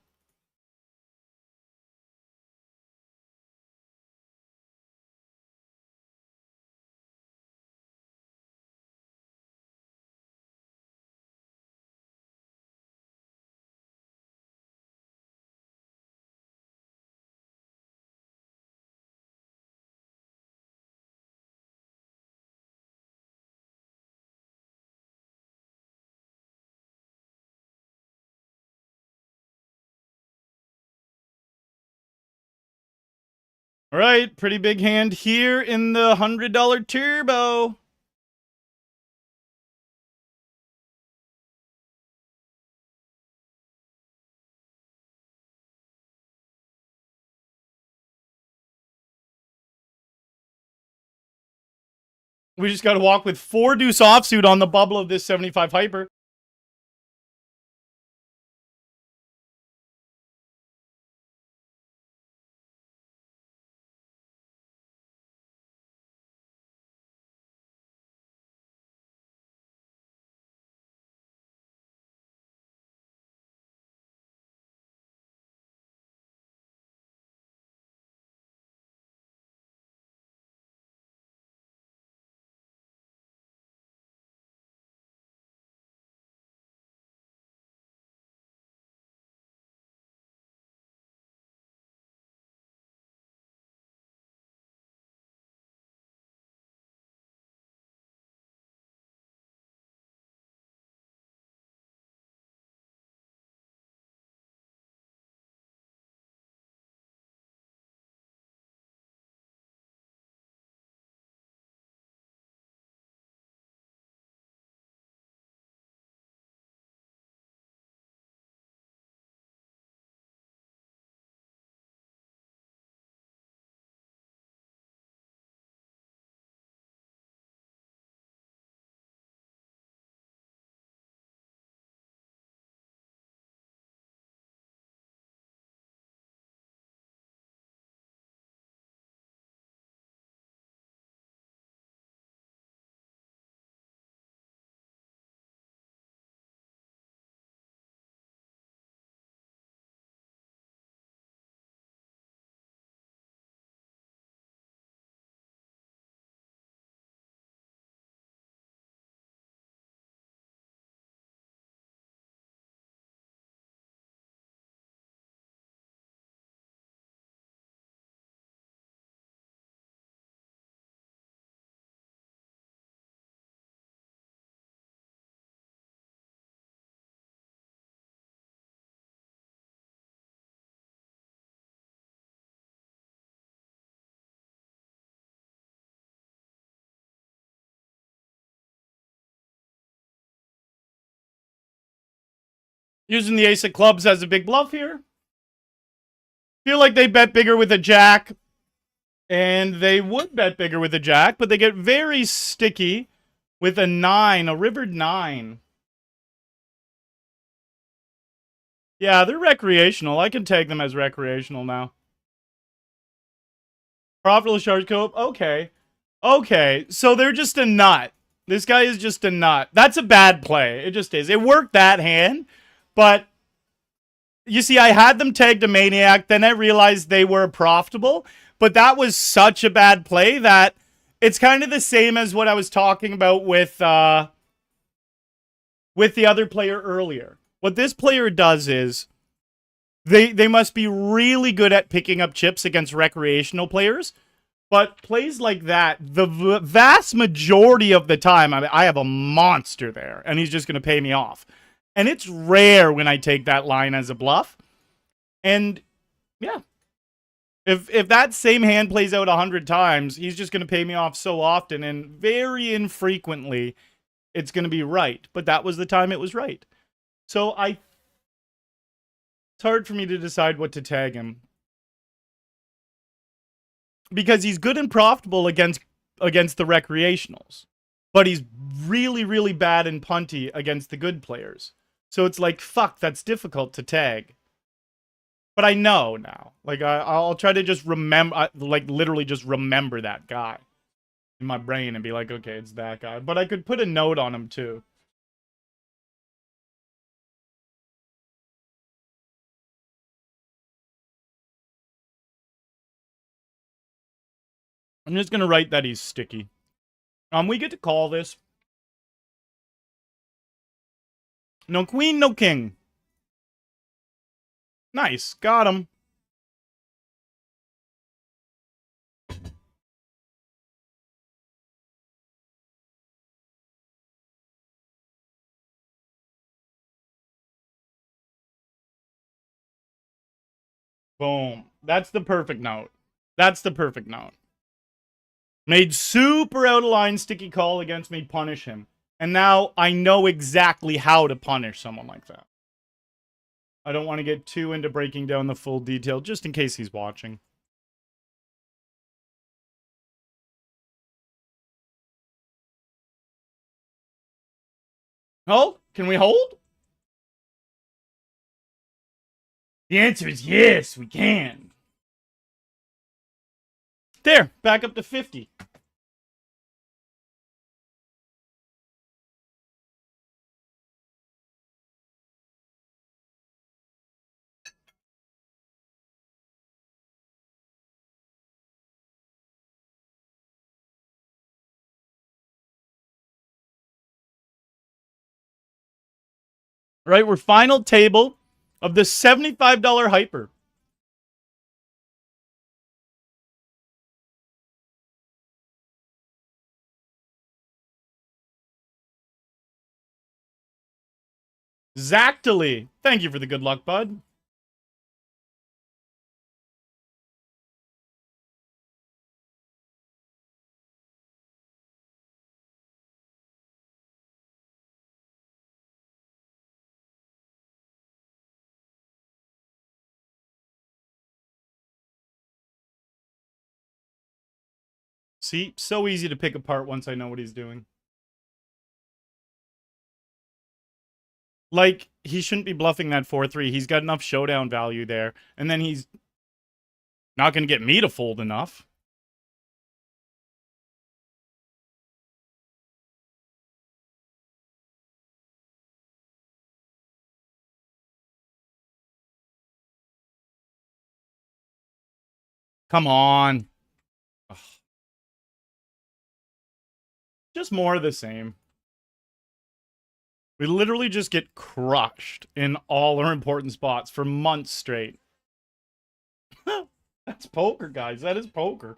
All right, pretty big hand here in the $100 turbo. We just got to walk with 4 deuce offsuit on the bubble of this 75 hyper. Using the ace of clubs as a big bluff here. Feel like they bet bigger with a jack. And they would bet bigger with a jack, but they get very sticky with a 9, a rivered 9. Yeah, they're recreational. I can tag them as recreational now. Profitable charge cope. Okay. Okay, so they're just a nut. This guy is just a nut. That's a bad play. It just is. It worked that hand, but you see, I had them tagged a maniac, then I realized they were profitable, but that was such a bad play that it's kind of the same as what I was talking about with the other player earlier. What this player does is they must be really good at picking up chips against recreational players, but plays like that, the vast majority of the time, I have a monster there, and he's just going to pay me off. And it's rare when I take that line as a bluff. And, yeah. If that same hand plays out 100 times, he's just going to pay me off so often, and very infrequently, it's going to be right. But that was the time it was right. So it's hard for me to decide what to tag him. Because he's good and profitable against the recreationals. But he's really, really bad and punty against the good players. So it's like, fuck, that's difficult to tag. But I know now. Like, I'll try to just remember, like, literally just remember that guy in my brain and be like, okay, it's that guy. But I could put a note on him, too. I'm just going to write that he's sticky. We get to call this. No queen, no king. Nice. Got him. Boom. That's the perfect note. That's the perfect note. Made super out of line sticky call against me, punish him. And now I know exactly how to punish someone like that. I don't want to get too into breaking down the full detail, just in case he's watching. Oh, can we hold? The answer is yes, we can. There, back up to 50. Right, we're final table of the $75 hyper. Exactly. Thank you for the good luck, bud. See, so easy to pick apart once I know what he's doing. Like, he shouldn't be bluffing that 4-3. He's got enough showdown value there. And then he's not going to get me to fold enough. Come on. Ugh. Just more of the same. We literally just get crushed in all our important spots for months straight. That's poker, guys. That is poker.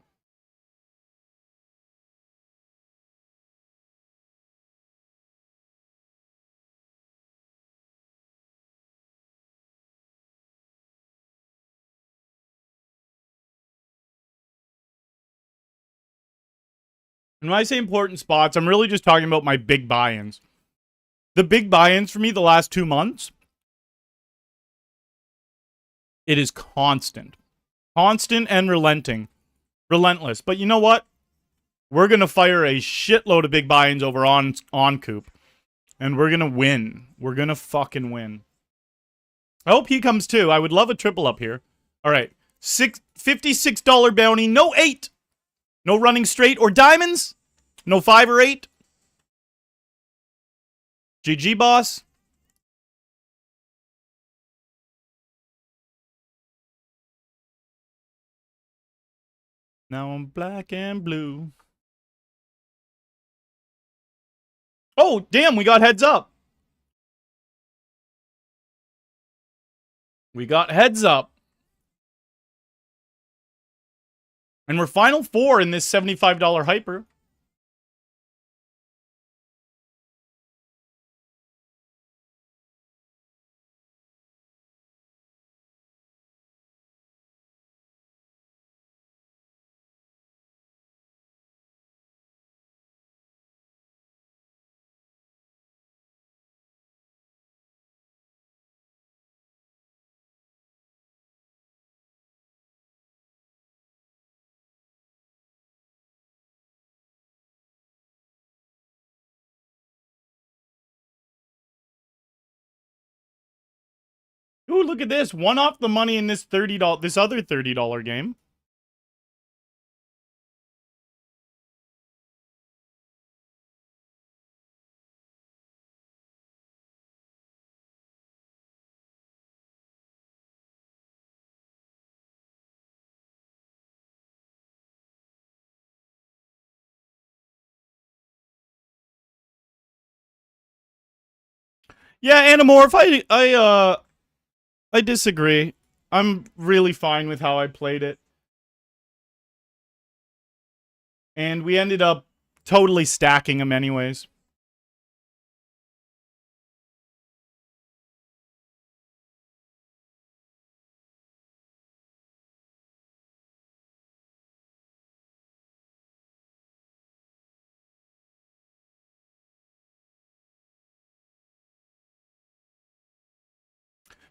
And when I say important spots, I'm really just talking about my big buy-ins. The big buy-ins for me the last 2 months, it is constant. Constant and relentless. But you know what? We're going to fire a shitload of big buy-ins over on Coop. And we're going to win. We're going to fucking win. I hope he comes too. I would love a triple up here. All right. $56 bounty. No 8. No running straight or diamonds. No 5 or 8. GG, boss. Now I'm black and blue. Oh, damn, we got heads up. We got heads up. And we're final 4 in this $75 hyper. Ooh, look at this. One off the money in this this other $30 game. Yeah, Anamorph, I disagree. I'm really fine with how I played it. And we ended up totally stacking him anyways.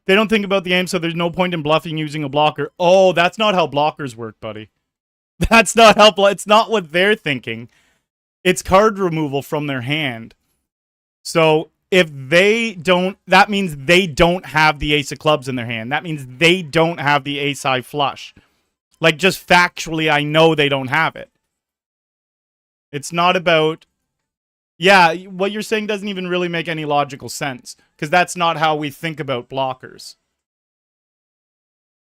They don't think about the aim, so there's no point in bluffing using a blocker. Oh, that's not how blockers work, buddy. That's not how... It's not what they're thinking. It's card removal from their hand. So if they don't... That means they don't have the ace of clubs in their hand. That means they don't have the ace-high flush. Like, just factually, I know they don't have it. It's not about... Yeah, what you're saying doesn't even really make any logical sense. Because that's not how we think about blockers.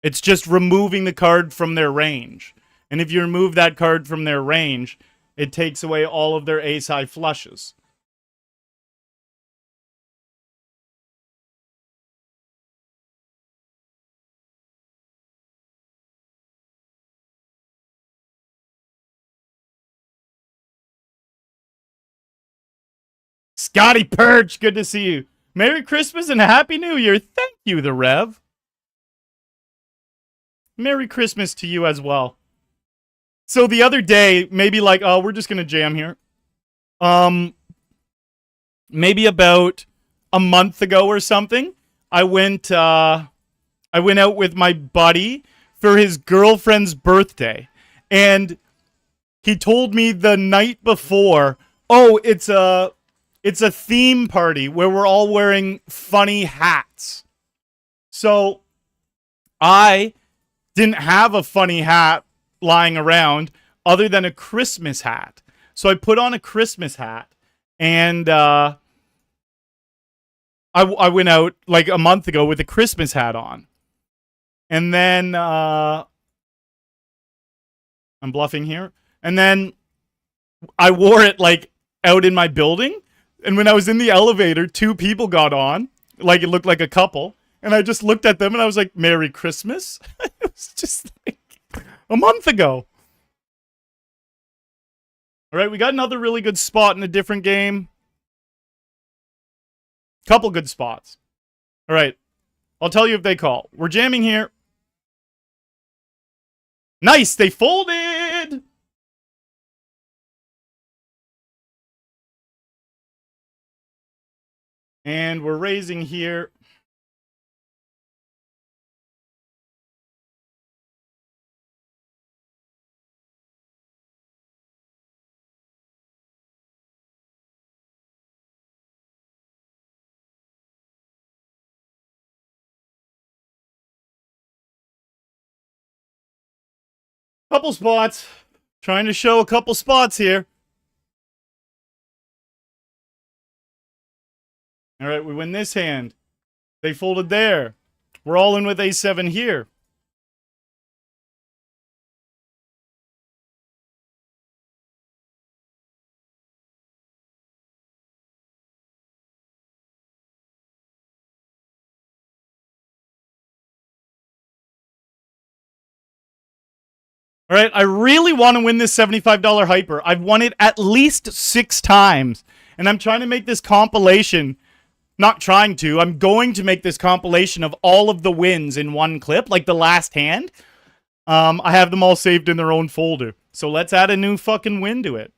It's just removing the card from their range. And if you remove that card from their range, it takes away all of their ace-high flushes. Scotty Perch, good to see you. Merry Christmas and Happy New Year. Thank you, the Rev. Merry Christmas to you as well. So the other day, maybe like, oh, we're just going to jam here. Maybe about a month ago or something, I went out with my buddy for his girlfriend's birthday. And he told me the night before, oh, it's a theme party where we're all wearing funny hats. So I didn't have a funny hat lying around other than a Christmas hat. So I put on a Christmas hat and I went out like a month ago with a Christmas hat on. And then I'm bluffing here. And then I wore it like out in my building. And when I was in the elevator, two people got on. Like it looked like a couple. And I just looked at them and I was like, Merry Christmas. It was just like a month ago. All right, we got another really good spot in a different game. Couple good spots. All right, I'll tell you if they call. We're jamming here. Nice, they folded. And we're raising here. Couple spots. Trying to show a couple spots here. All right, we win this hand. They folded there. We're all in with A7 here. All right, I really want to win this $75 hyper. I've won it at least 6 times. And I'm trying to make this compilation. Not trying to. I'm going to make this compilation of all of the wins in one clip, like the last hand. I have them all saved in their own folder. So let's add a new fucking win to it.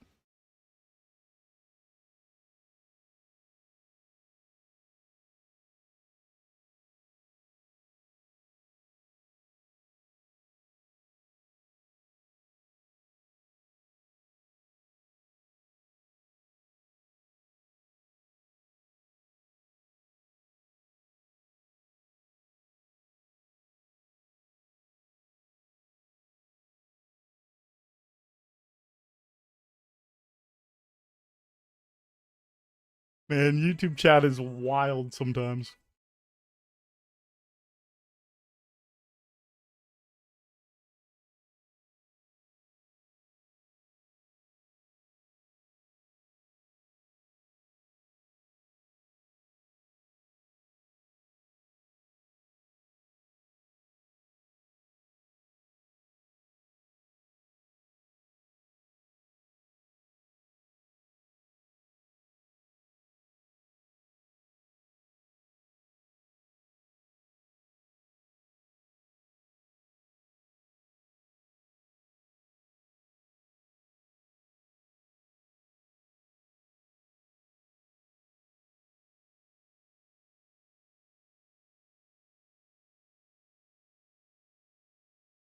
Man, YouTube chat is wild sometimes.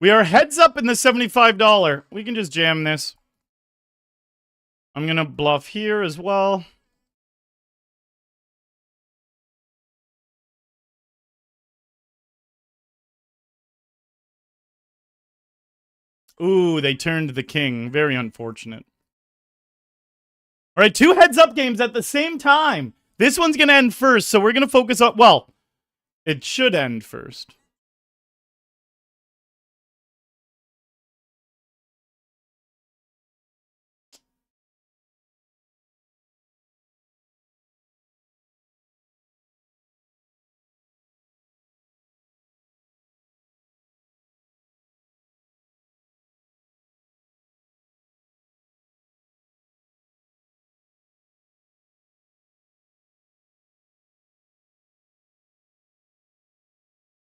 We are heads up in the $75. We can just jam this. I'm going to bluff here as well. Ooh, they turned the king. Very unfortunate. All right, 2 heads-up games at the same time. This one's going to end first, so we're going to focus on... Well, it should end first.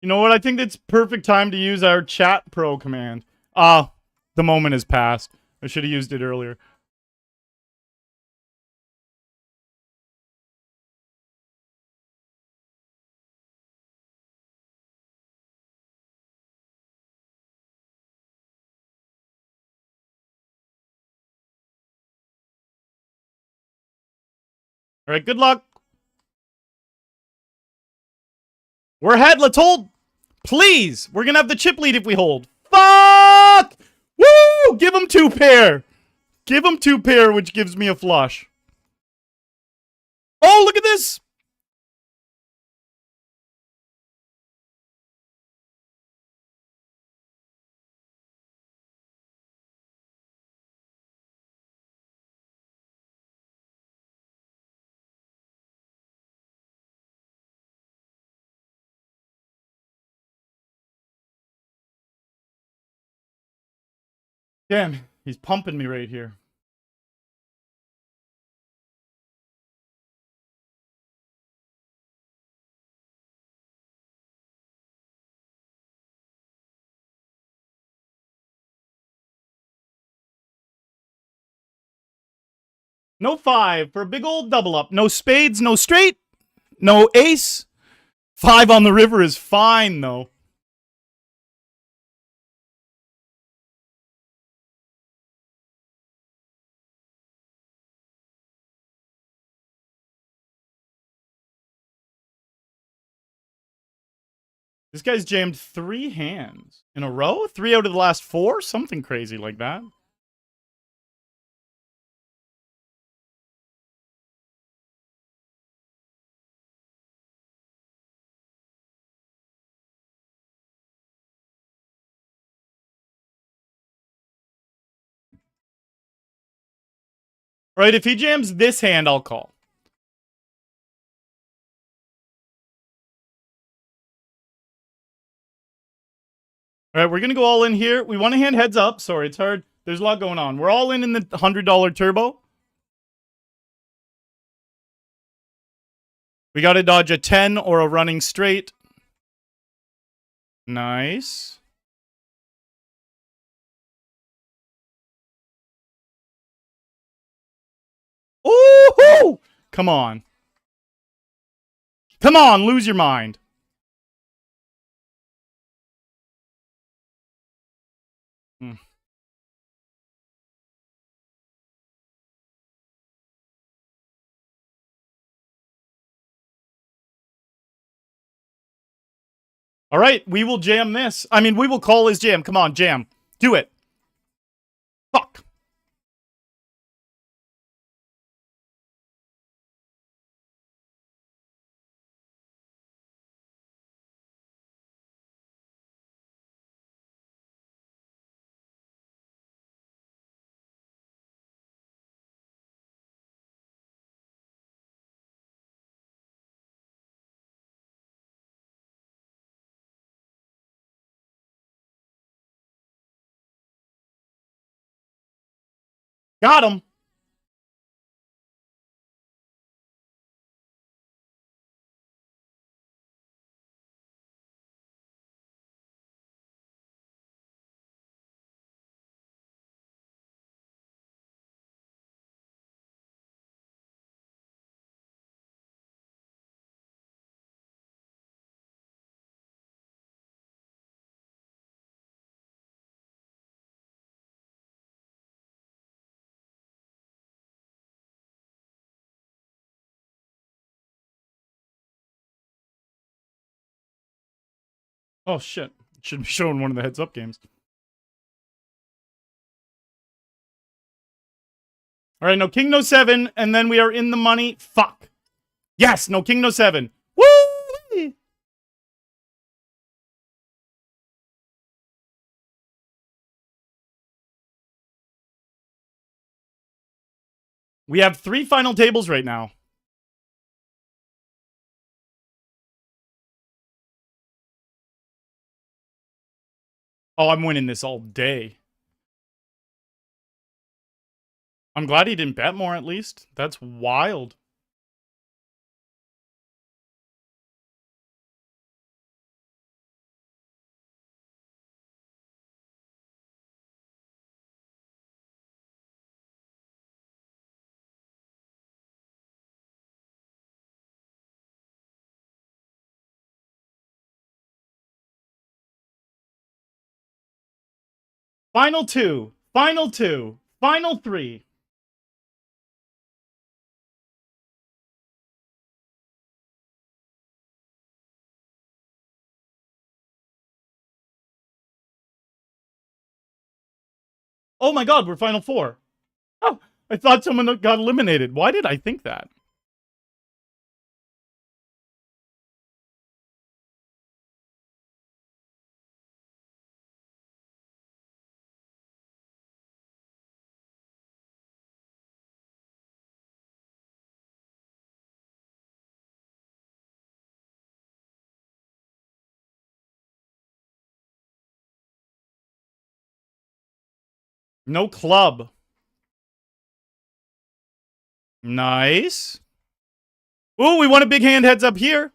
You know what? I think it's perfect time to use our chat pro command. The moment has passed. I should have used it earlier. All right, good luck. We're ahead. Let's hold. Please. We're going to have the chip lead if we hold. Fuck! Woo! Give him 2 pair. Give him 2 pair, which gives me a flush. Oh, look at this. Damn, he's pumping me right here. No 5 for a big old double up. No spades, no straight, no ace. 5 on the river is fine, though. This guy's jammed 3 hands in a row? 3 out of the last 4? Something crazy like that. Right, if he jams this hand, I'll call. All right, we're going to go all in here. We want to hand heads up. Sorry, it's hard. There's a lot going on. We're all in the $100 turbo. We got to dodge a 10 or a running straight. Nice. Ooh! Come on. Come on, lose your mind. All right, we will jam this. I mean, we will call his jam. Come on, jam. Do it. Fuck. Got him. Oh, shit. Should be showing one of the heads-up games. All right, no king, no 7, and then we are in the money. Fuck. Yes, no king, no 7. Woo! We have 3 final tables right now. Oh, I'm winning this all day. I'm glad he didn't bet more, at least. That's wild. Final 2. Final 2. Final 3. Oh my god, we're final 4. Oh, I thought someone got eliminated. Why did I think that? No club. Nice. Ooh, we want a big hand heads up here.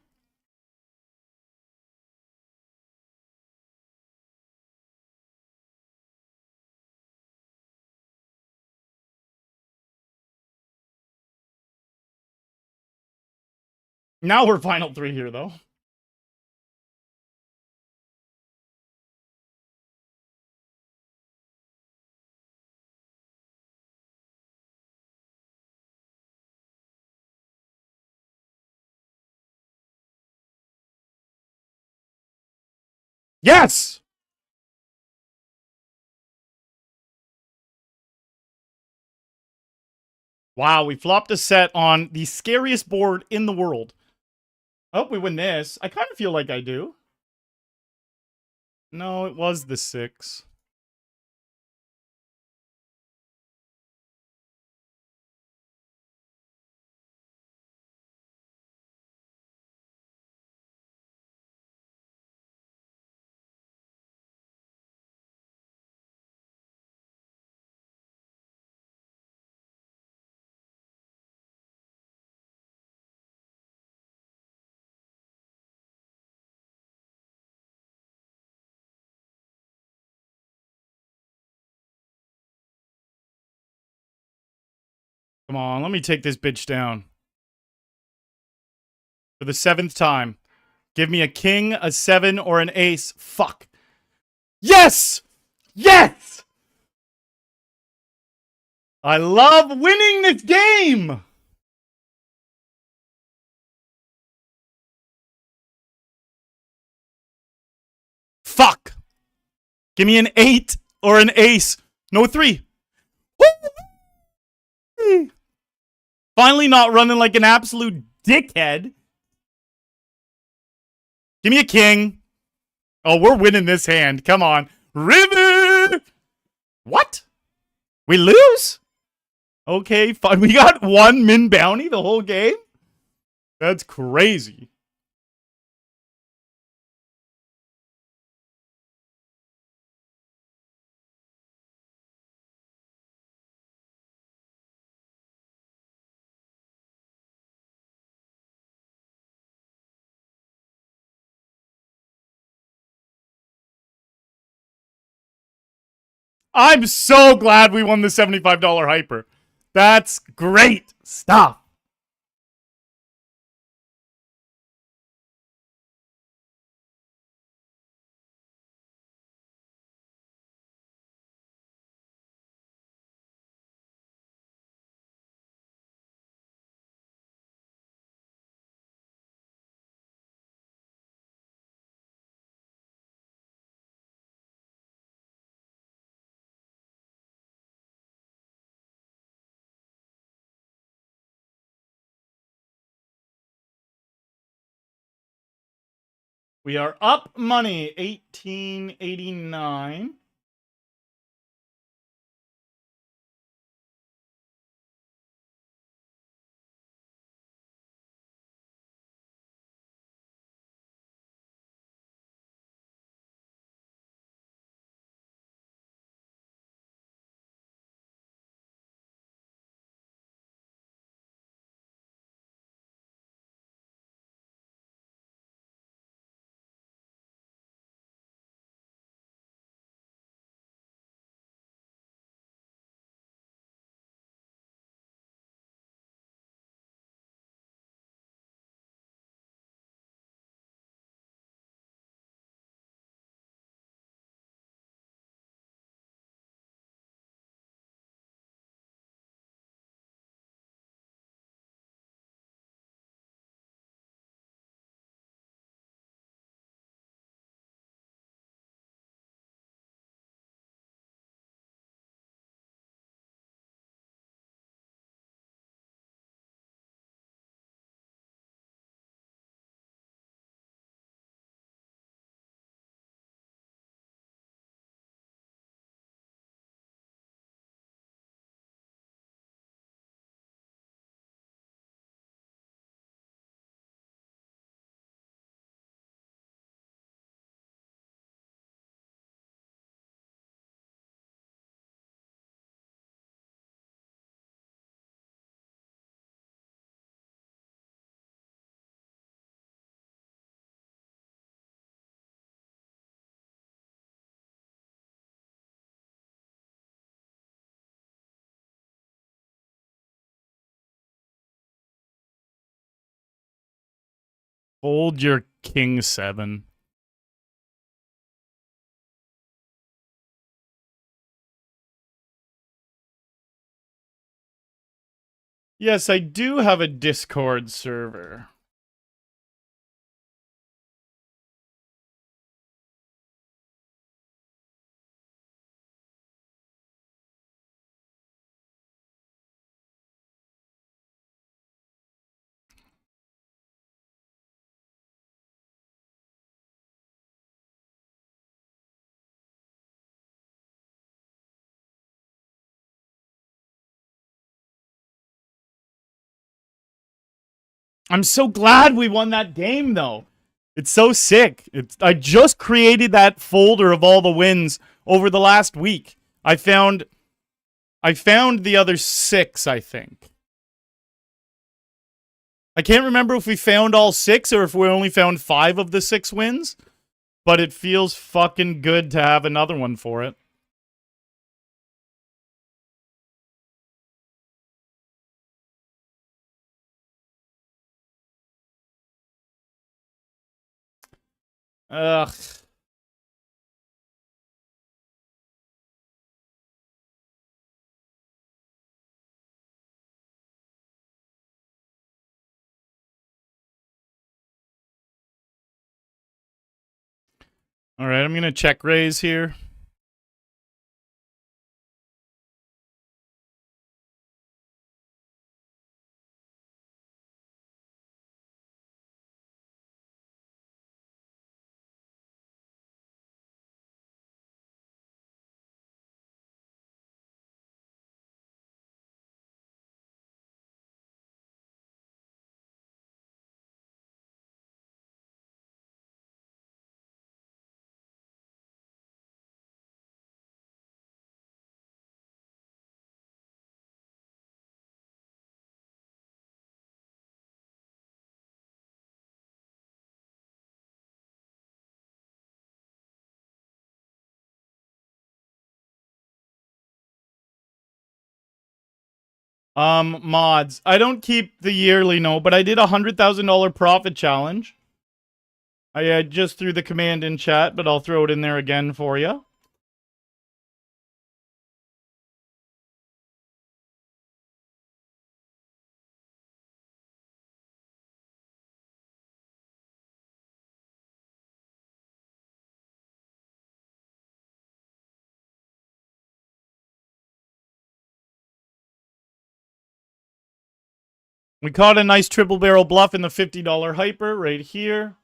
Now we're final 3 here, though. Yes! Wow, we flopped a set on the scariest board in the world. I hope we win this. I kind of feel like I do. No, it was the 6. Come on, let me take this bitch down. For the 7th time. Give me a king, a 7, or an ace. Fuck. Yes! Yes! I love winning this game! Fuck. Give me an 8 or an ace. No 3. Woo! Finally not running like an absolute dickhead. Give me a king. Oh, we're winning this hand. Come on. River! What? We lose? Okay, fine. We got 1 min bounty the whole game? That's crazy. I'm so glad we won the $75 hyper. That's great stuff. We are up money, 1889. Fold your king 7. Yes, I do have a Discord server. I'm so glad we won that game, though. It's so sick. I just created that folder of all the wins over the last week. I found the other 6, I think. I can't remember if we found all 6 or if we only found 5 of the 6 wins, but it feels fucking good to have another one for it. Ugh. All right, I'm going to check raise here. Mods. I don't keep the yearly note, but I did a $100,000 profit challenge. I just threw the command in chat, but I'll throw it in there again for you. We caught a nice triple barrel bluff in the $50 hyper right here.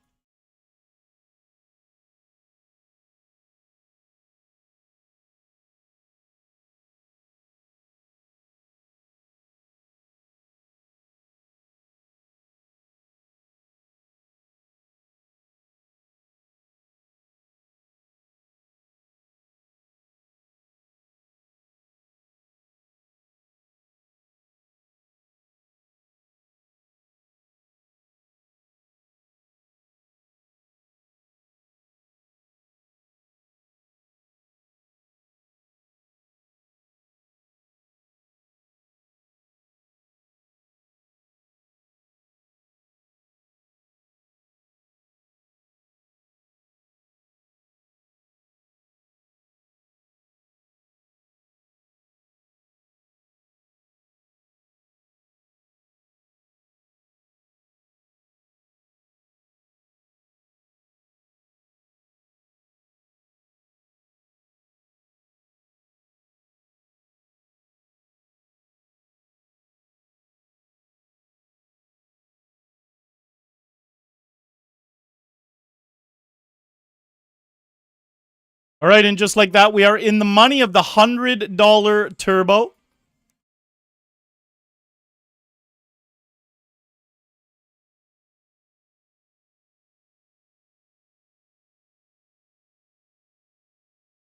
All right, and just like that, we are in the money of the $100 turbo.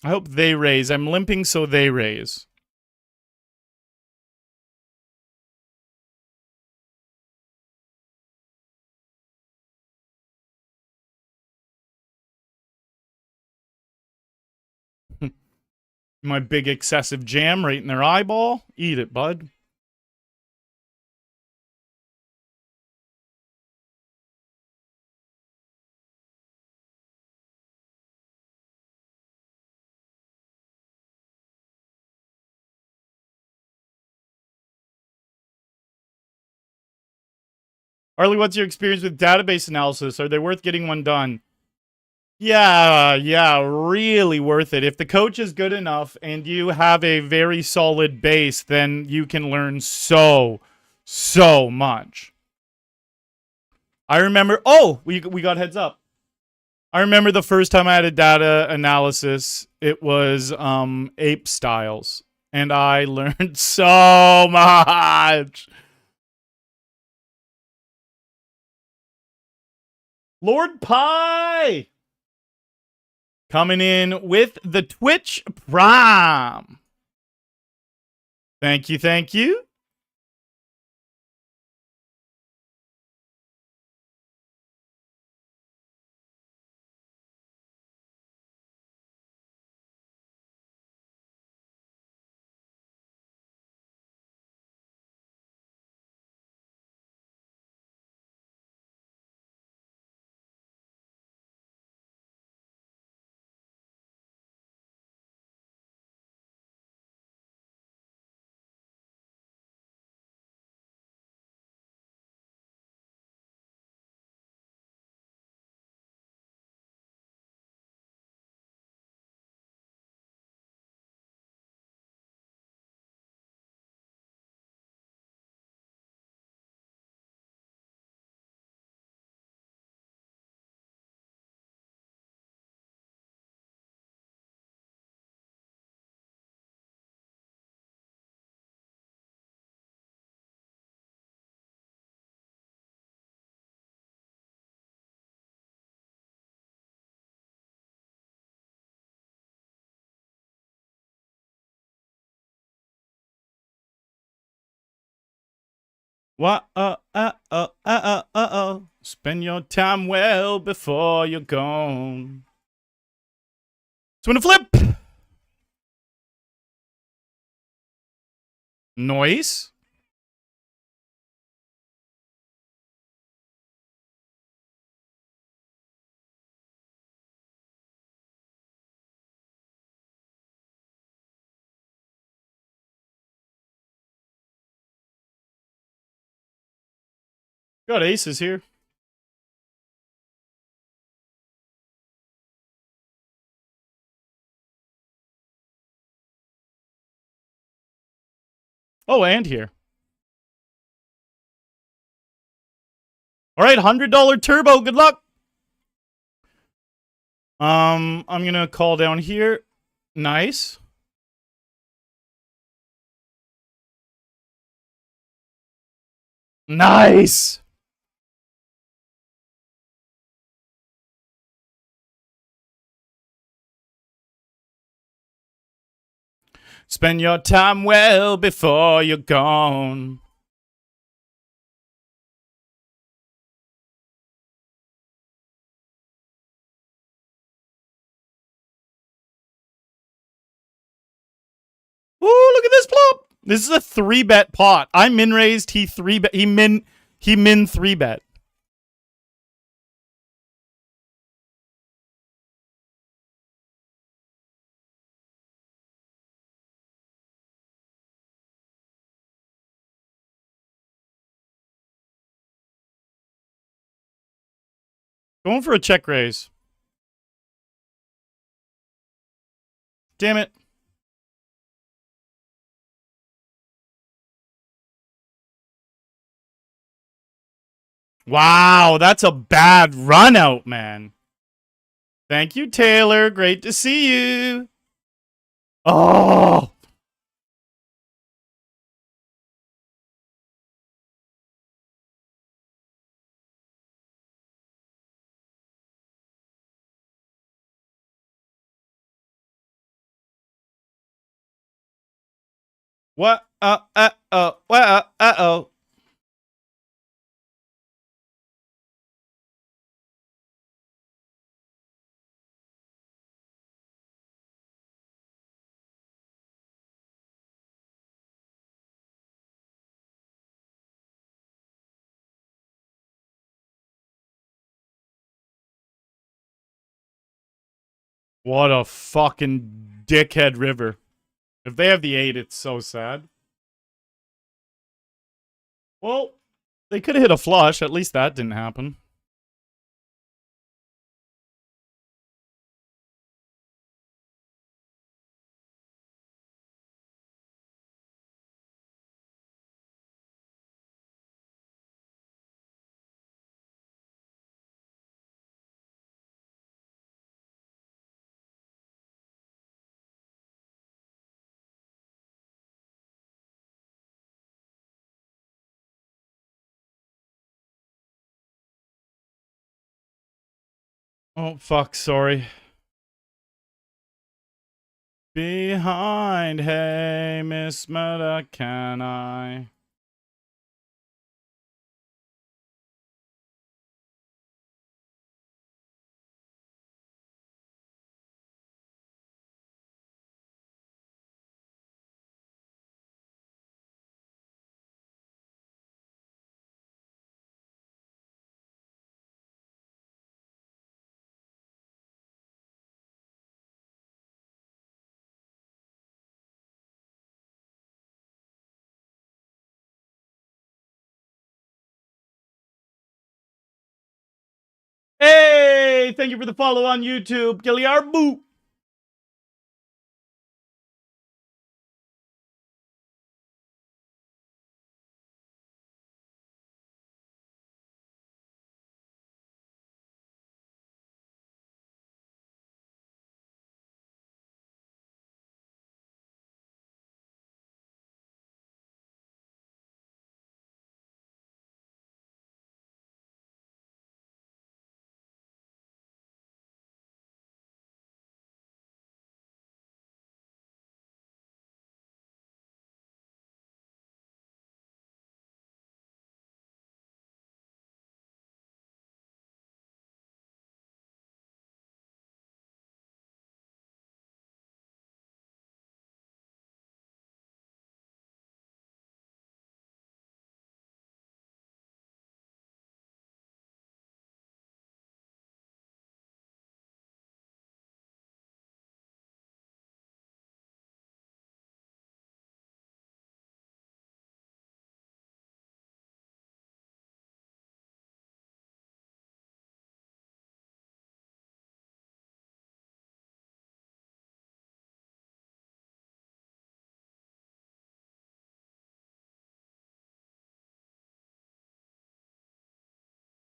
I hope they raise. I'm limping, so they raise. My big excessive jam right in their eyeball. Eat it, bud. Arlie, what's your experience with database analysis? Are they worth getting one done? Yeah, really worth it. If the coach is good enough and you have a very solid base, then you can learn so much. I remember, oh, we got heads up. I remember the first time I had a data analysis, it was ape styles. And I learned so much. Lord Pie coming in with the Twitch Prime. Thank you, thank you. What? Spend your time well before you're gone. Swing a flip. Noise. Got aces here. Oh, and here. All right, $100 turbo. Good luck. I'm gonna call down here. Nice. Nice. Spend your time well before you're gone. Ooh, look at this plop. This is a 3-bet pot. I min raised, he 3-bet. He min 3-bet. Going for a check raise. Damn it. Wow, that's a bad run out, man. Thank you, Taylor. Great to see you. Oh! What? Uh-oh. What a fucking dickhead river. If they have the 8, it's so sad. Well, they could have hit a flush. At least that didn't happen. Oh, fuck, sorry. Behind, hey, Miss Meta, can I? Hey, thank you for the follow on YouTube, Gilliarbu.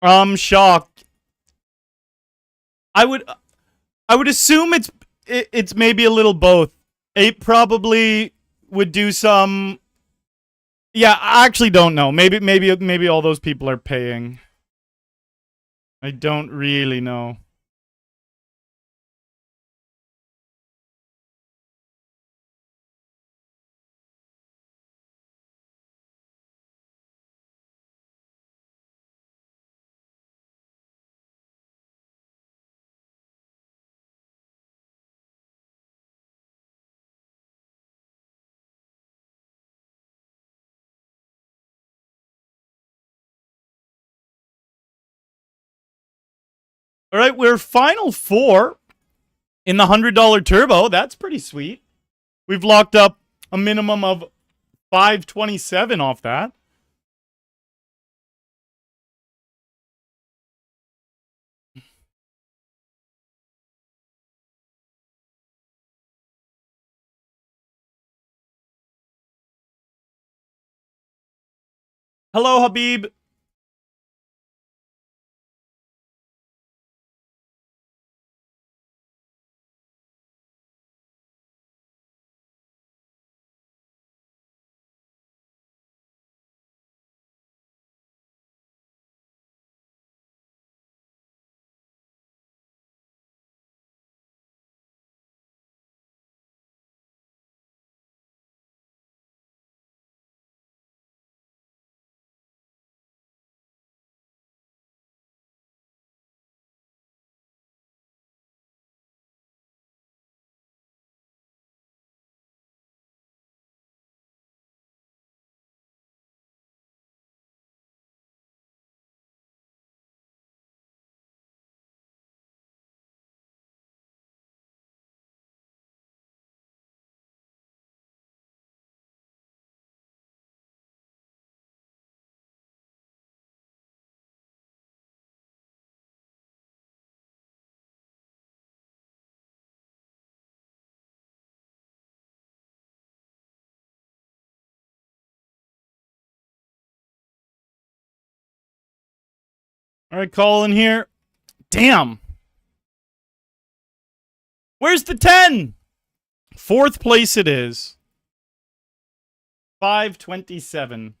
I'm shocked. I would assume it's maybe a little both. 8 probably would do some. Yeah, I actually don't know. Maybe all those people are paying. I don't really know. All right, we're final 4 in the $100 turbo. That's pretty sweet. We've locked up a minimum of 527 off that. Hello, Habib. All right, call in here. Damn. Where's the 10? Fourth place it is. 527.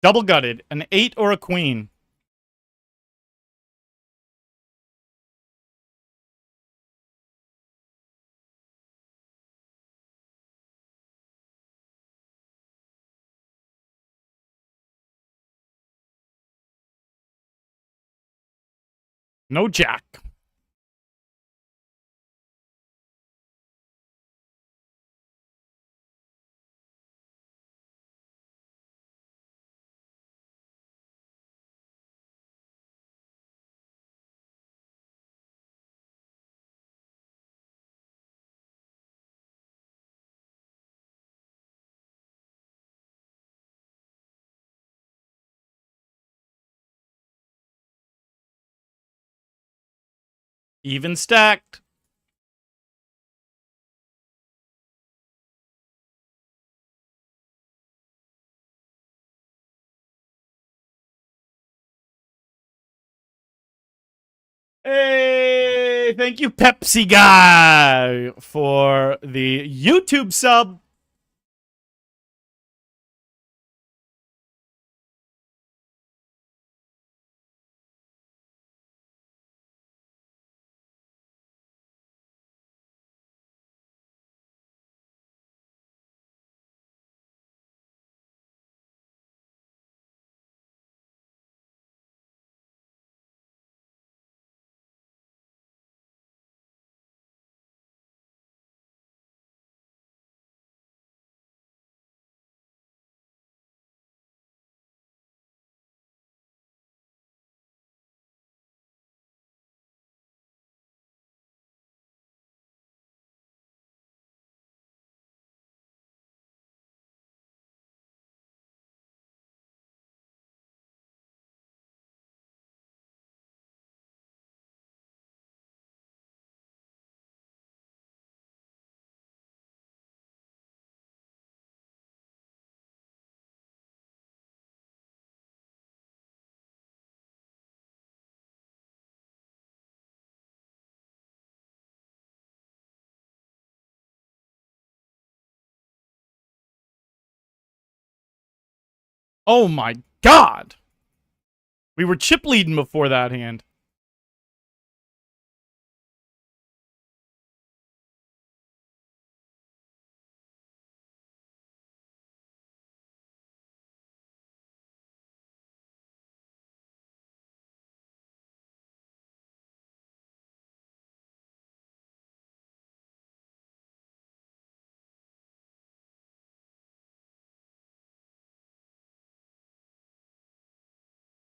Double gutted. An 8 or a queen. No jack. Even stacked. Hey, thank you, Pepsi Guy, for the YouTube sub. Oh my god! We were chip leading before that hand.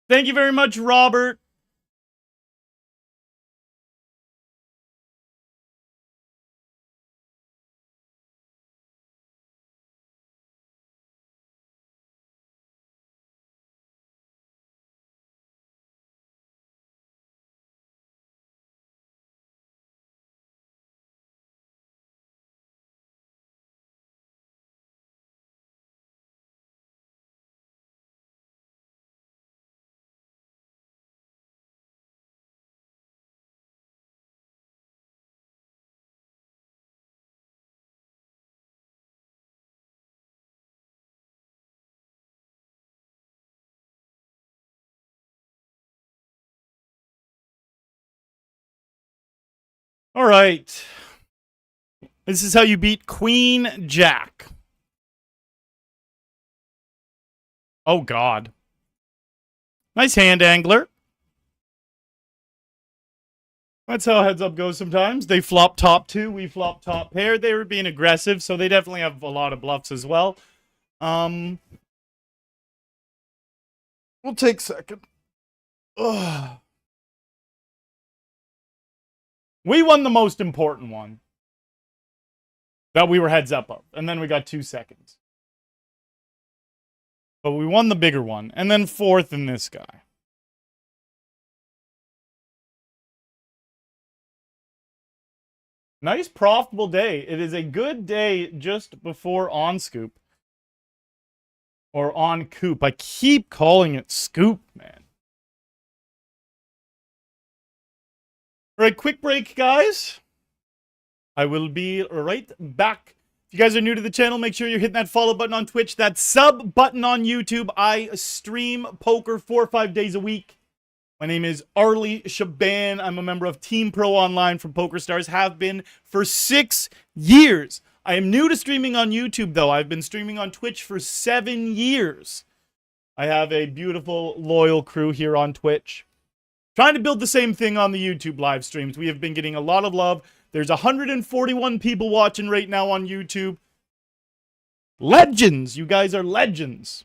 Thank you very much, Robert. All right. This is how you beat Queen Jack. Oh, God. Nice hand, Angler. That's how heads up goes sometimes. They flop top two, we flop top pair. They were being aggressive, so they definitely have a lot of bluffs as well. We'll take second. Ugh. We won the most important one that we were heads up of, and then we got 2 seconds. But we won the bigger one, and then fourth in this guy. Nice profitable day. It is a good day just before on scoop. Or on coop. I keep calling it scoop, man. All right, quick break, guys. I will be right back. If you guys are new to the channel, make sure you're hitting that follow button on Twitch, that sub button on YouTube. I stream poker 4 or 5 days a week. My name is Arlie Shaban. I'm a member of Team Pro Online from PokerStars. Have been for 6 years. I am new to streaming on YouTube, though. I've been streaming on Twitch for 7 years. I have a beautiful, loyal crew here on Twitch. Trying to build the same thing on the YouTube live streams. We have been getting a lot of love. There's 141 people watching right now on YouTube. Legends! You guys are legends.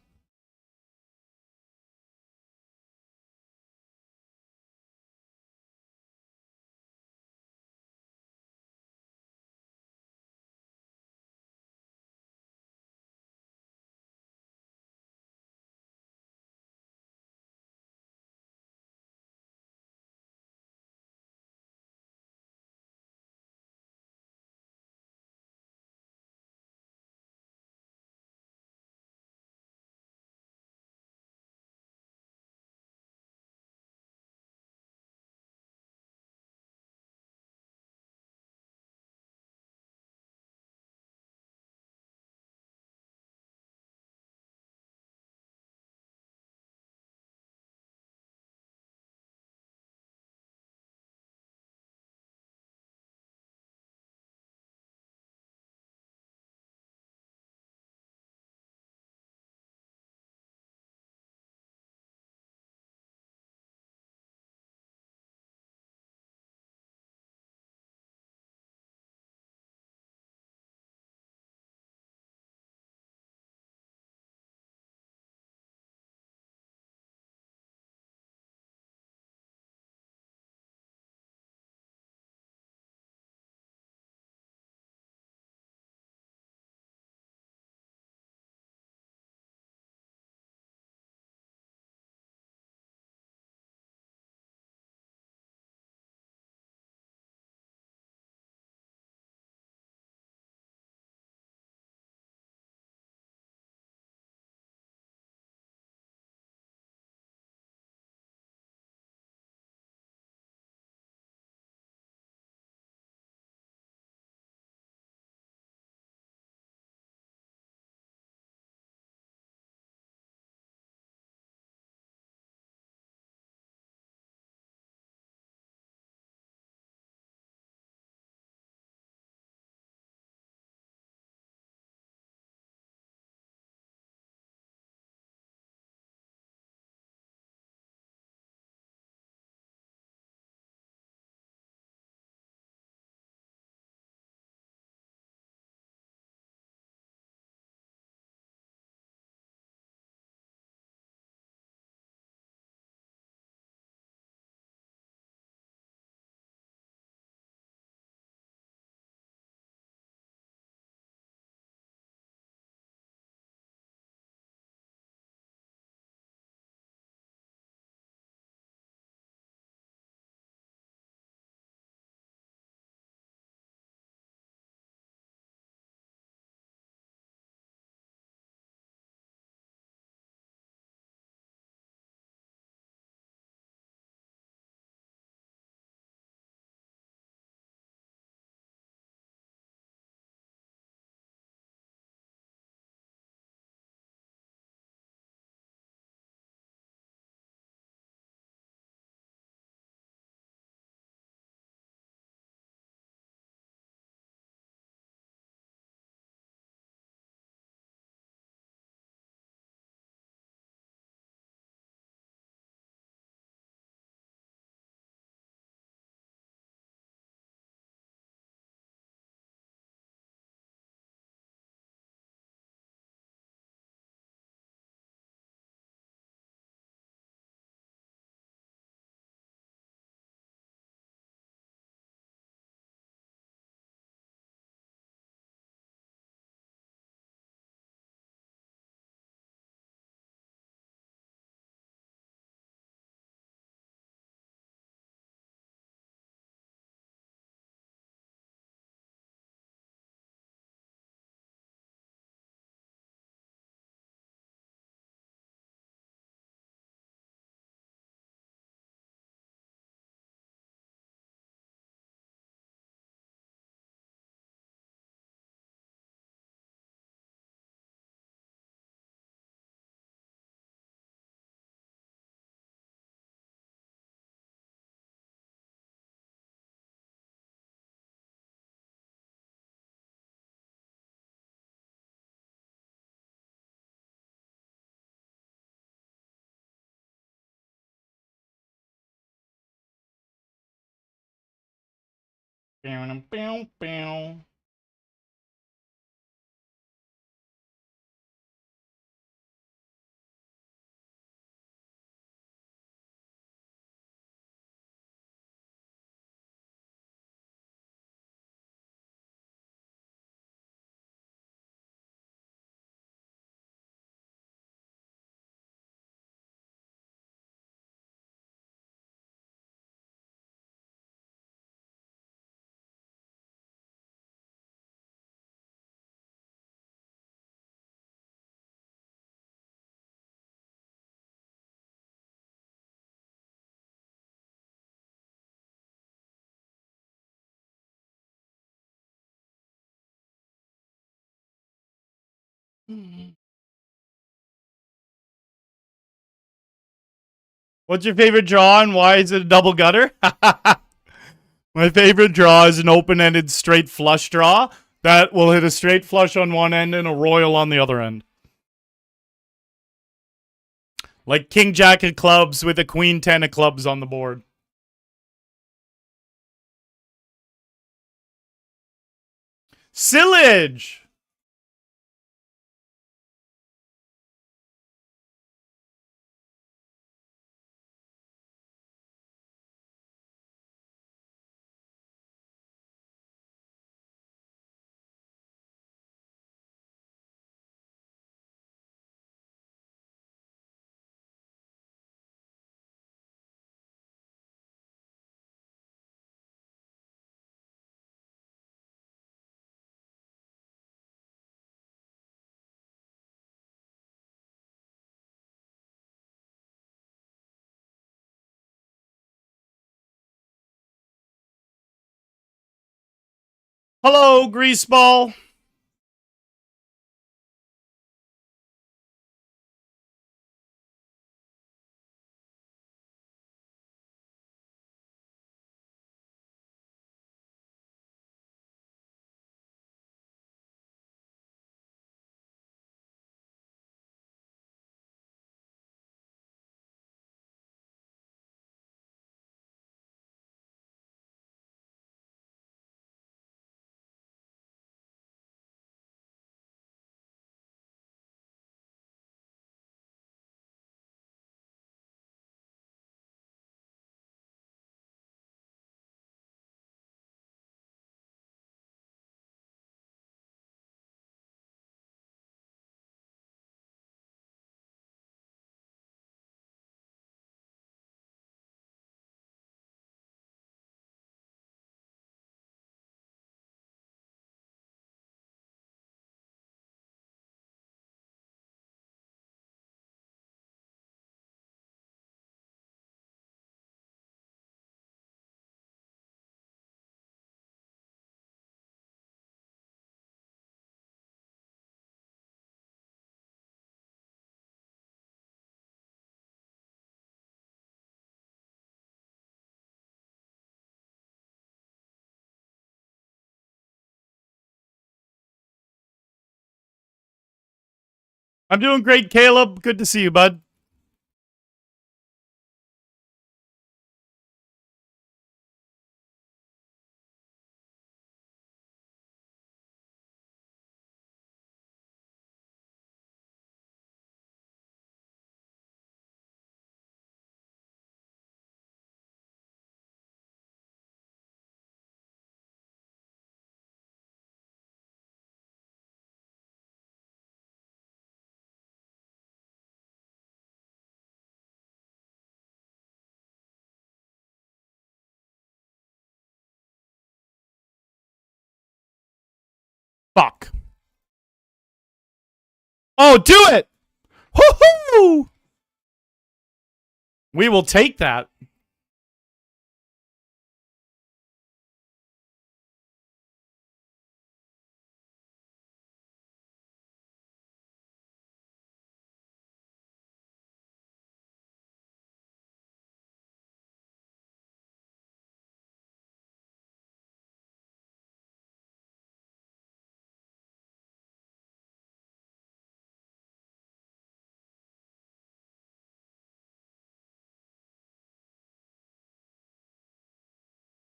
What's your favorite draw and why is it a double gutter? My favorite draw is an open-ended straight flush draw that will hit a straight flush on one end and a royal on the other end. Like king jack of clubs with a queen 10 of clubs on the board. Sillage! Hello, greaseball. I'm doing great, Caleb. Good to see you, bud. Fuck. Oh, do it! Woohoo! We will take that.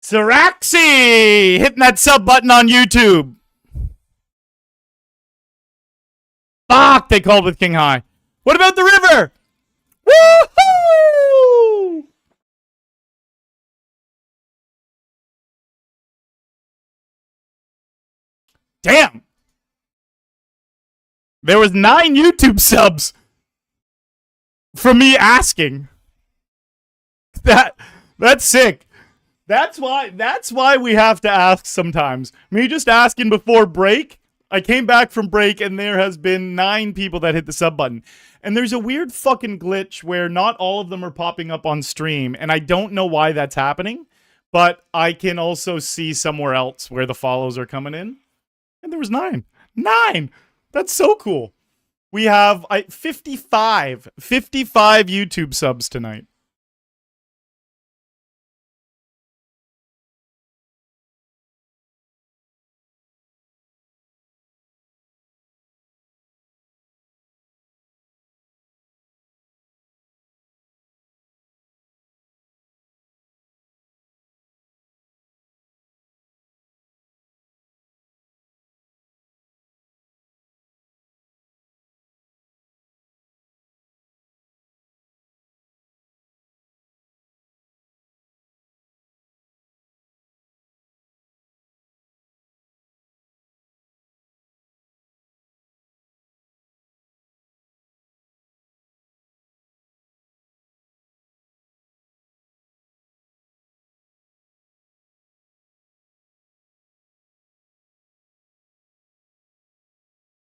Siraxi! Hitting that sub button on YouTube. Fuck, they called with King High. What about the river? Woohoo! Damn. There was 9 YouTube subs from me asking. That's sick. That's why we have to ask sometimes. Me just asking before break. I came back from break and there has been 9 people that hit the sub button. And there's a weird fucking glitch where not all of them are popping up on stream. And I don't know why that's happening. But I can also see somewhere else where the follows are coming in. And there was 9. 9! That's so cool. We have 55 YouTube subs tonight.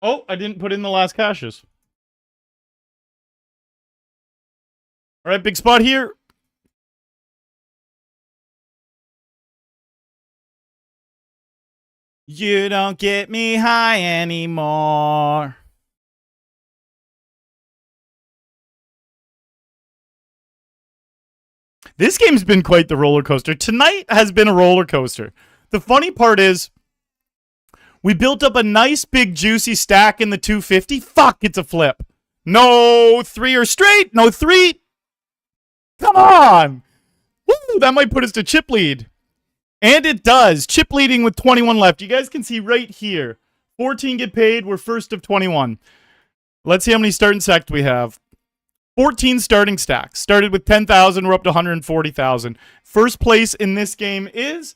Oh, I didn't put in the last caches. All right, big spot here. You don't get me high anymore. This game's been quite the roller coaster. Tonight has been a roller coaster. The funny part is, we built up a nice big juicy stack in the 250. Fuck, it's a flip. No 3 or straight. No 3. Come on. Woo, that might put us to chip lead. And it does. Chip leading with 21 left. You guys can see right here. 14 get paid. We're first of 21. Let's see how many starting stacks we have. 14 starting stacks. Started with 10,000. We're up to 140,000. First place in this game is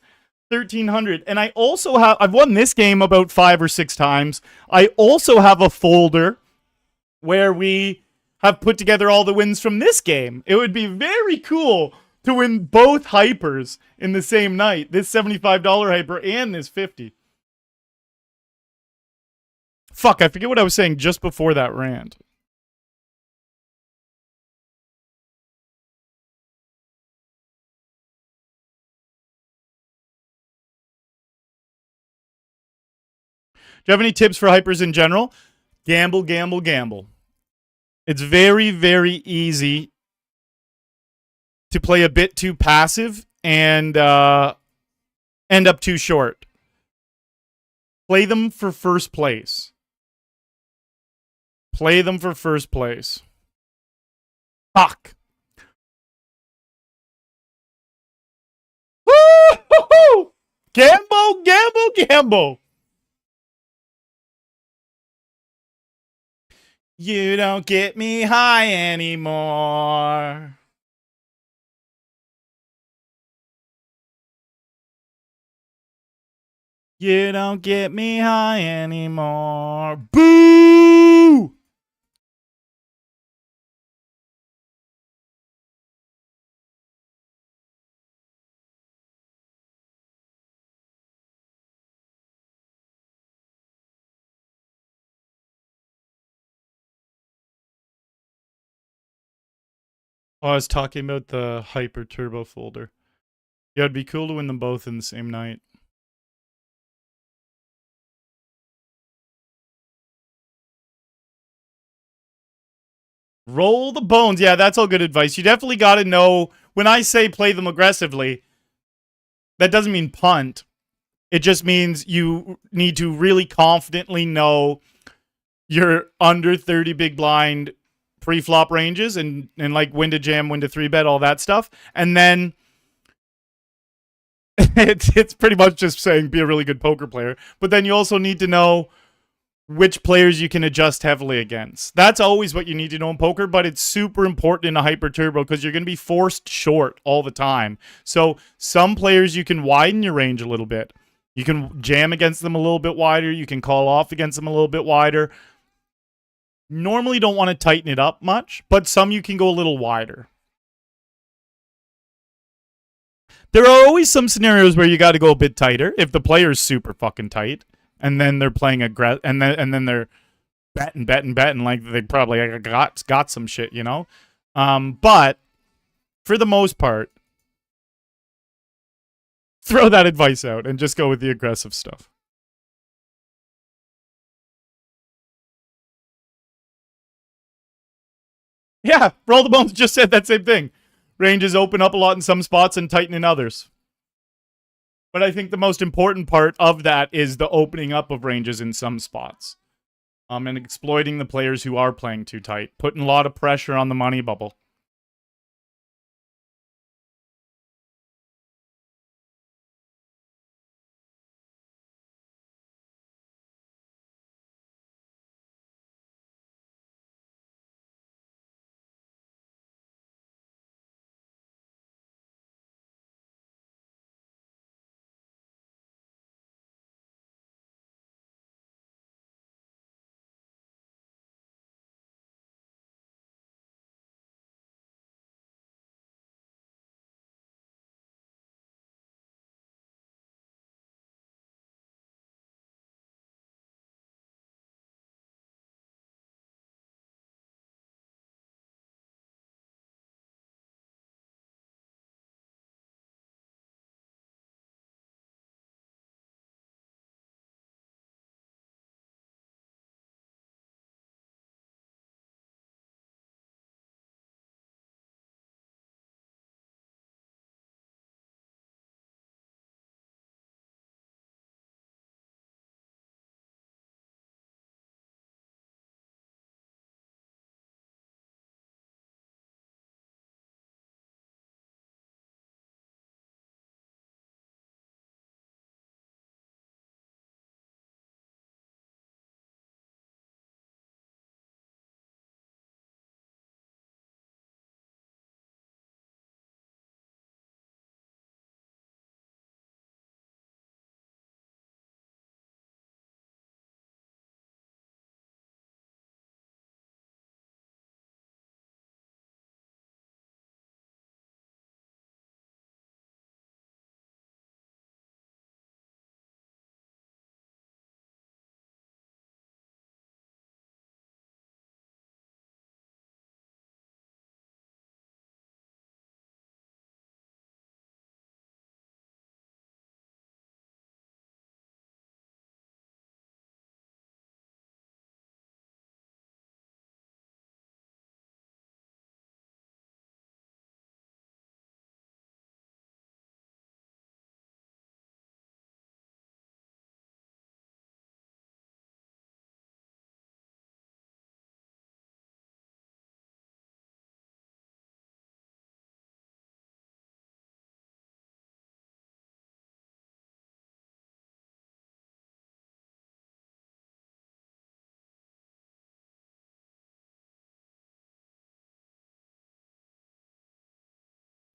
1,300. And I also have, I've won this game about 5 or 6 times. I also have a folder where we have put together all the wins from this game. It would be very cool to win both hypers in the same night. This $75 hyper and this 50. Fuck, I forget what I was saying just before that rant. Do you have any tips for hypers in general? Gamble, gamble, gamble. It's very, very easy to play a bit too passive and end up too short. Play them for first place. Play them for first place. Fuck. Woo-hoo-hoo! Gamble, gamble, gamble. You don't get me high anymore. You don't get me high anymore. Boo! Oh, I was talking about the Hyper Turbo folder. Yeah, it'd be cool to win them both in the same night. Roll the bones. Yeah, that's all good advice. You definitely got to know, when I say play them aggressively, that doesn't mean punt. It just means you need to really confidently know your under 30 big blind pre-flop ranges and like when to jam, when to 3-bet, all that stuff. And then It's pretty much just saying be a really good poker player. But then you also need to know which players you can adjust heavily against. That's always what you need to know in poker, but it's super important in a hyper turbo because you're going to be forced short all the time. So some players you can widen your range a little bit. You can jam against them a little bit wider. You can call off against them a little bit wider. Normally don't want to tighten it up much, but some you can go a little wider. There are always some scenarios where you got to go a bit tighter if the player's super fucking tight, and then they're playing and then they're betting like they probably got some shit, you know. But for the most part, throw that advice out and just go with the aggressive stuff. Yeah, Roll the Bones just said that same thing. Ranges open up a lot in some spots and tighten in others. But I think the most important part of that is the opening up of ranges in some spots. And exploiting the players who are playing too tight, putting a lot of pressure on the money bubble.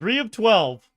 Three of 12.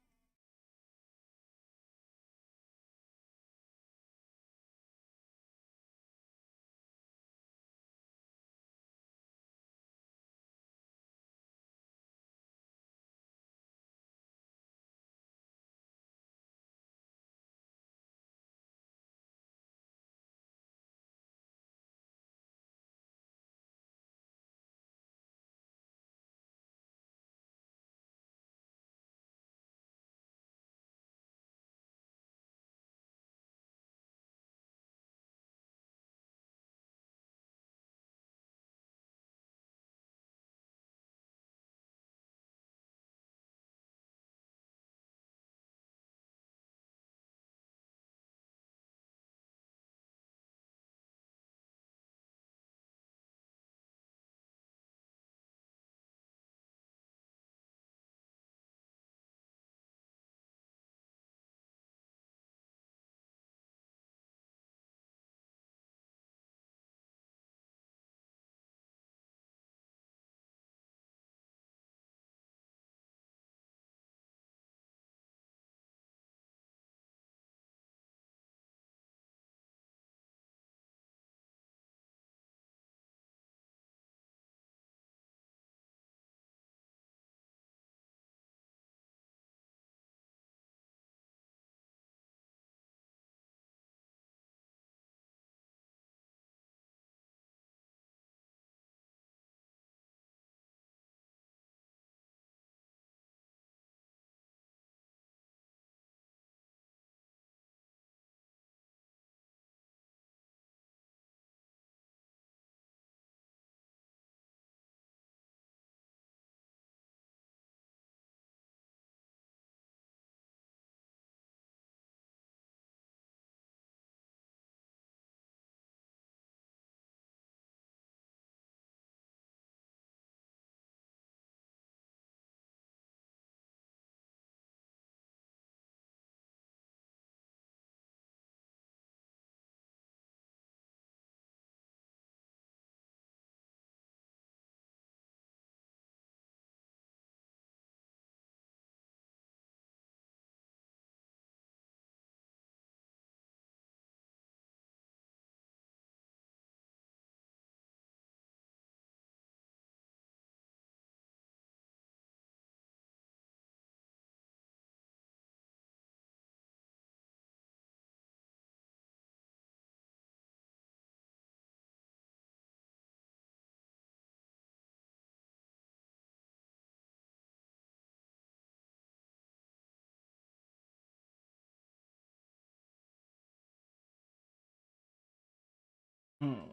Hmm.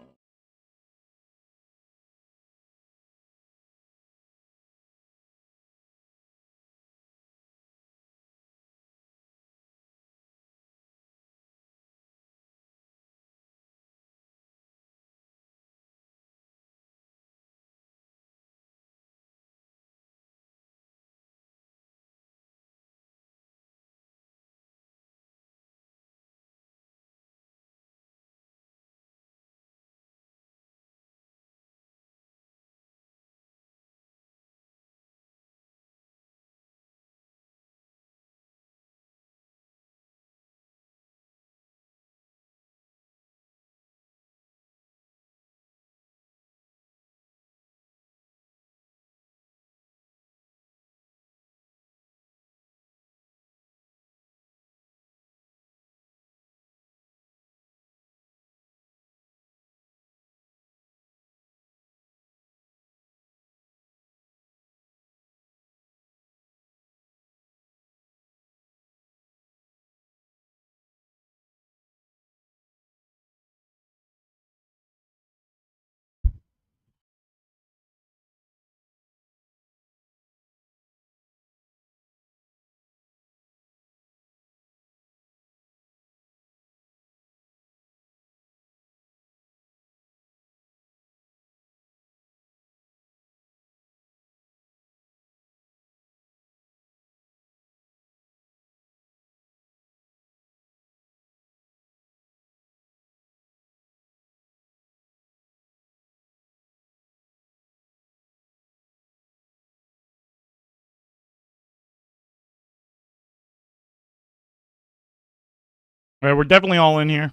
All right, we're definitely all in here.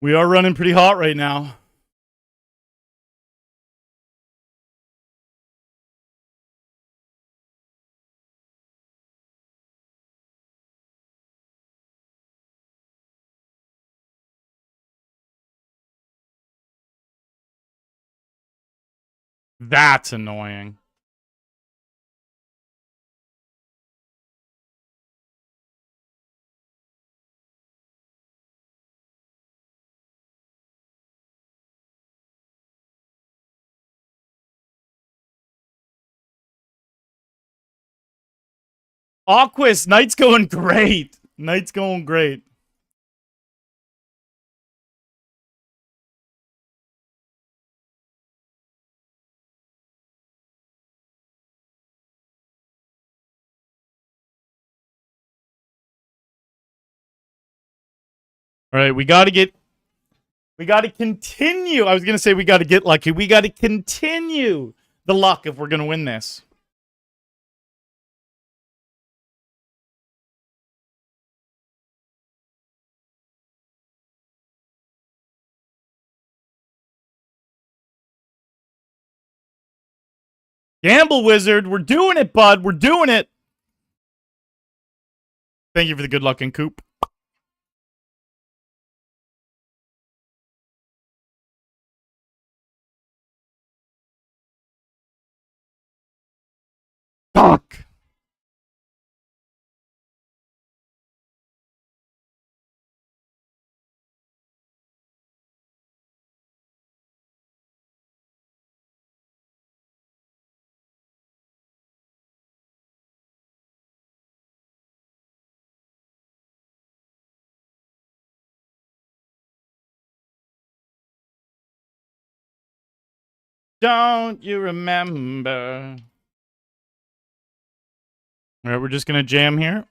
We are running pretty hot right now. That's annoying. Aquis, night's going great. Night's going great. All right, we got to continue. I was going to say we got to get lucky. We got to continue the luck if we're going to win this. Gamble Wizard, we're doing it, bud. We're doing it. Thank you for the good luck and coop. Fuck. Don't you remember? All right, we're just going to jam here.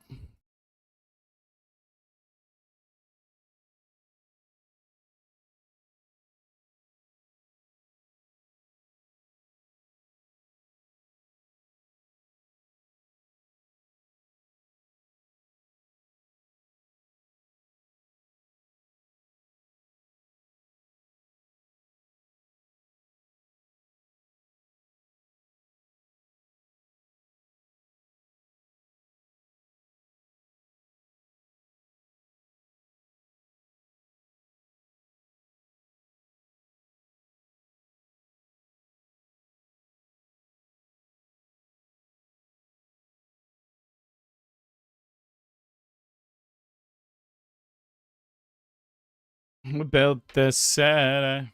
About the set.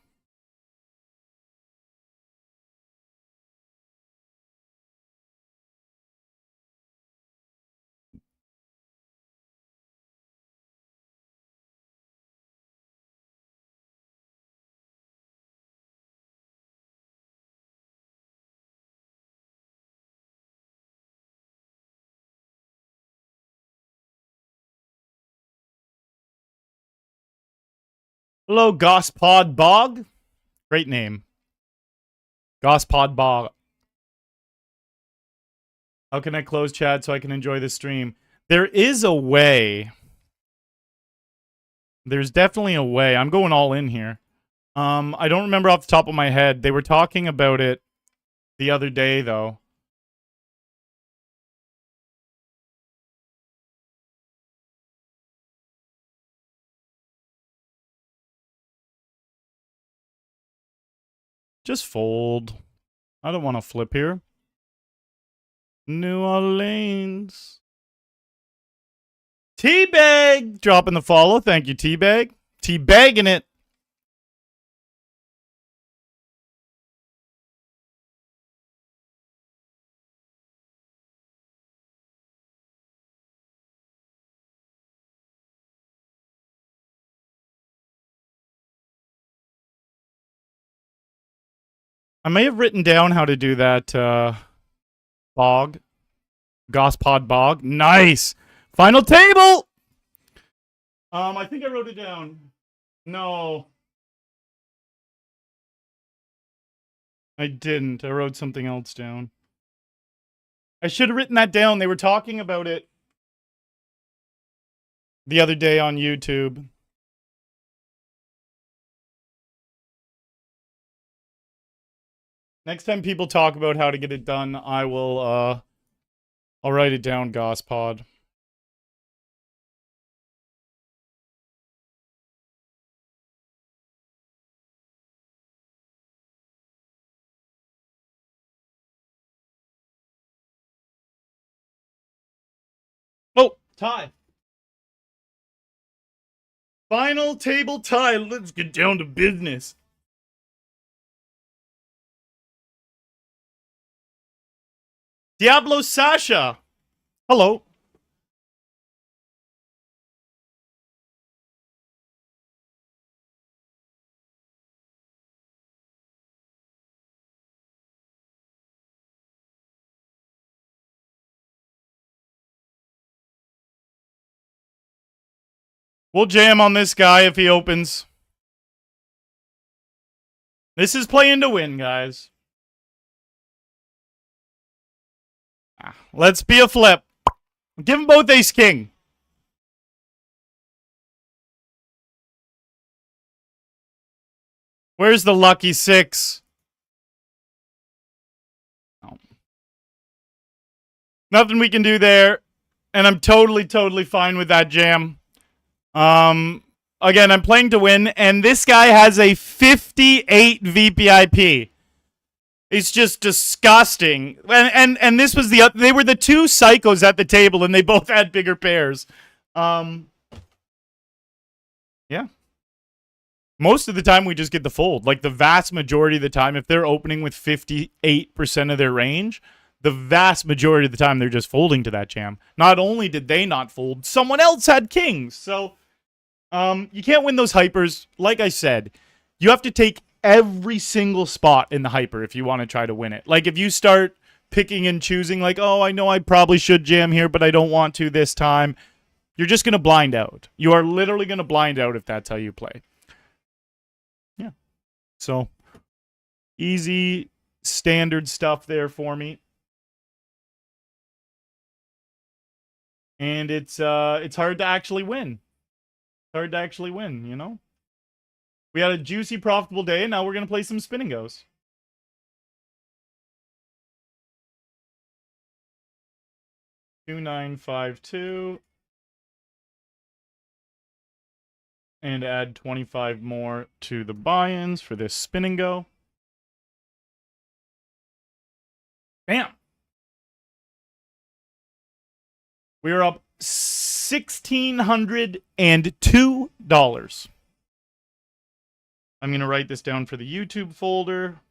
Hello, Gospod Bog. Great name. Gospod Bog. How can I close chat so I can enjoy the stream? There is a way. There's definitely a way. I'm going all in here. I don't remember off the top of my head. They were talking about it the other day, though. Just fold. I don't want to flip here. New Orleans. Teabag dropping the follow. Thank you, Teabag. Teabagging it. I may have written down how to do that bog. Gospod Bog. Nice. Final table. I think I wrote it down. No. I didn't. I wrote something else down. I should have written that down. They were talking about it the other day on YouTube. Next time people talk about how to get it done, I will, I'll write it down, Gospod. Oh, tie. Final table tie. Let's get down to business. Diablo Sasha. Hello. We'll jam on this guy if he opens. This is playing to win, guys. Let's be a flip. Give them both ace king. Where's the lucky six? Oh. Nothing we can do there. And I'm totally fine with that jam. Again, I'm playing to win, and this guy has a 58 VPIP. It's just disgusting. And this was they were the two psychos at the table, and they both had bigger pairs. Yeah. Most of the time, we just get the fold. Like, the vast majority of the time, if they're opening with 58% of their range, the vast majority of the time, they're just folding to that jam. Not only did they not fold, someone else had kings. So, you can't win those hypers. Like I said, you have to take every single spot in the hyper if you want to try to win it. Like, if you start picking and choosing, like, oh, I know I probably should jam here, but I don't want to this time, you're just going to blind out. You are literally going to blind out if that's how you play. Yeah. So, easy, standard stuff there for me. And it's hard to actually win. It's hard to actually win, you know? We had a juicy, profitable day, and now we're going to play some spin and goes. 2952. And add 25 more to the buy-ins for this spin and go. Bam! We are up $1,602. I'm going to write this down for the YouTube folder.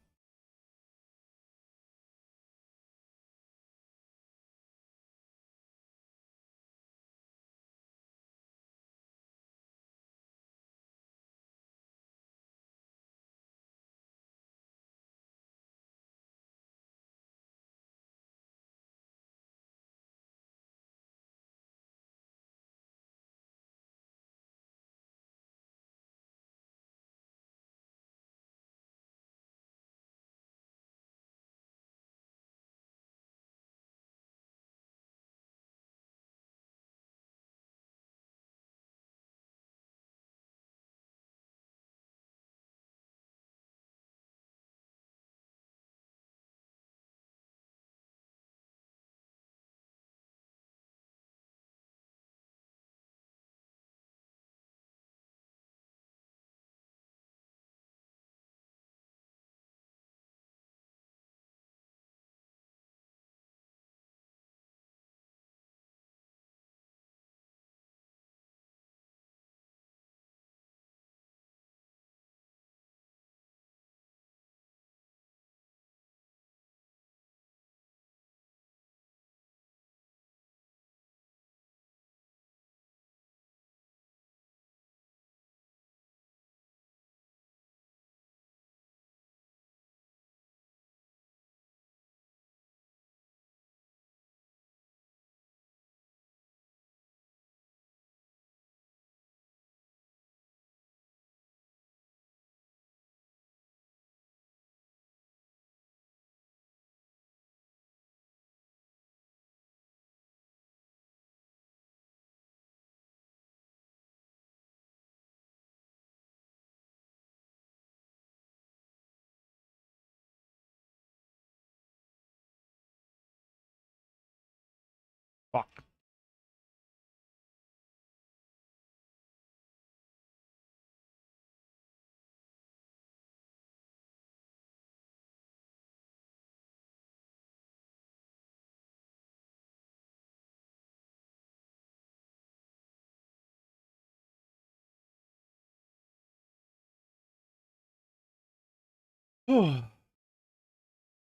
Fuck.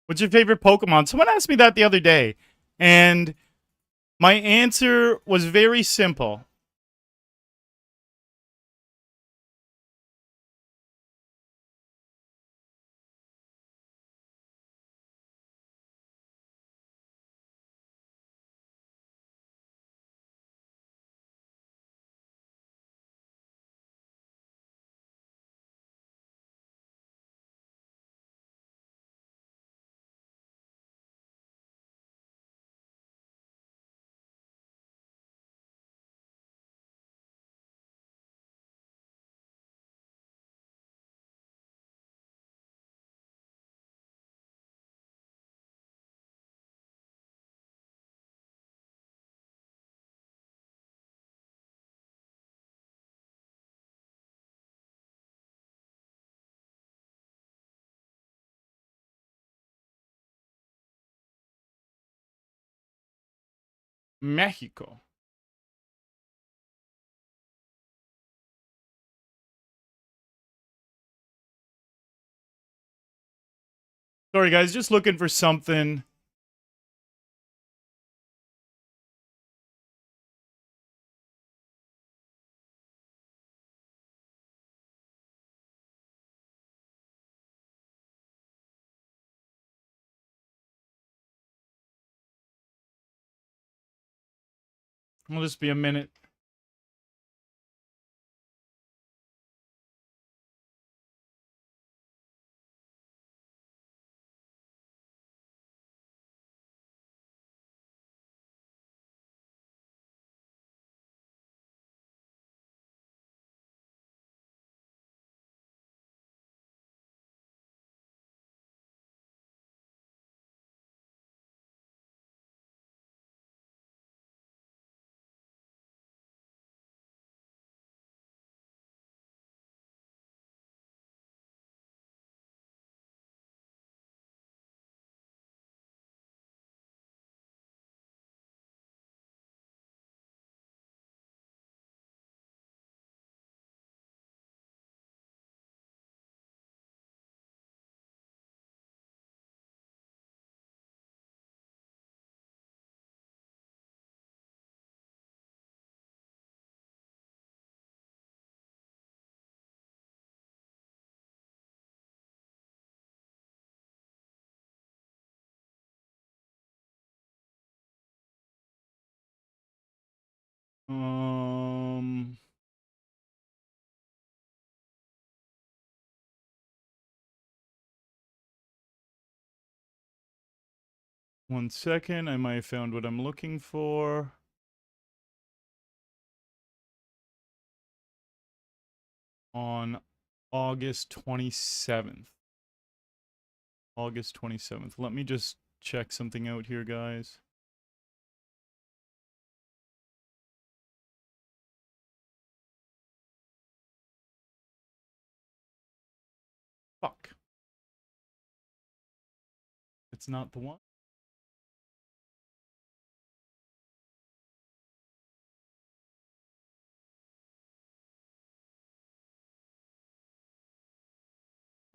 What's your favorite Pokemon? Someone asked me that the other day, and my answer was very simple. Mexico. Sorry, guys, just looking for something. It'll just be a minute. Um, 1 second. I might have found what I'm looking for. On August 27th. August 27th. Let me just check something out here, guys. Fuck. It's not the one.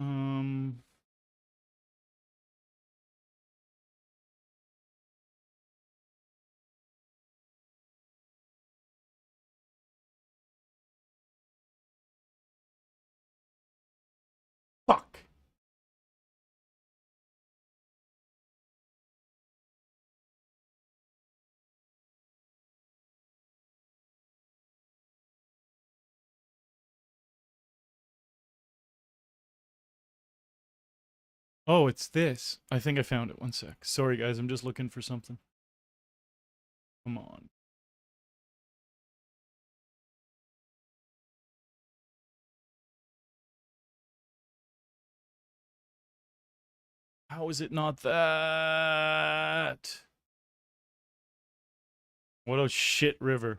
Um, fuck. Oh, it's this. I think I found it. 1 sec. Sorry, guys. I'm just looking for something. Come on. How is it not that? What a shit river.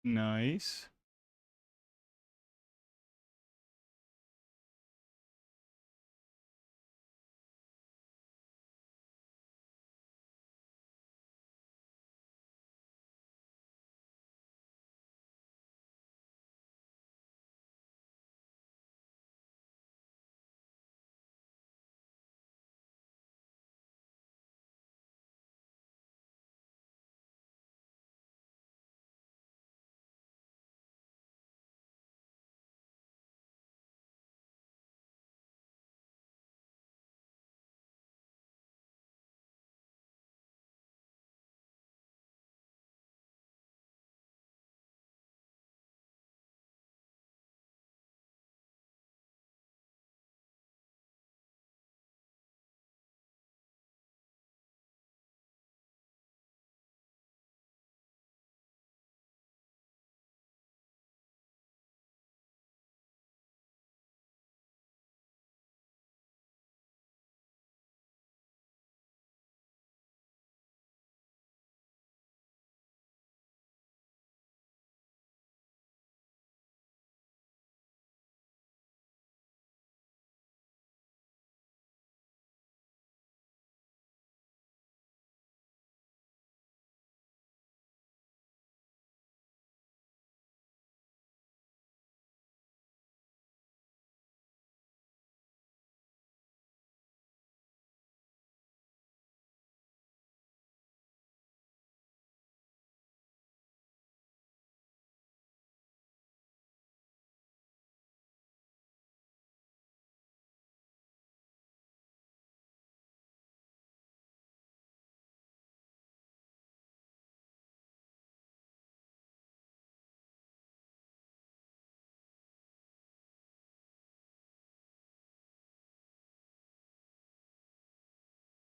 Nice.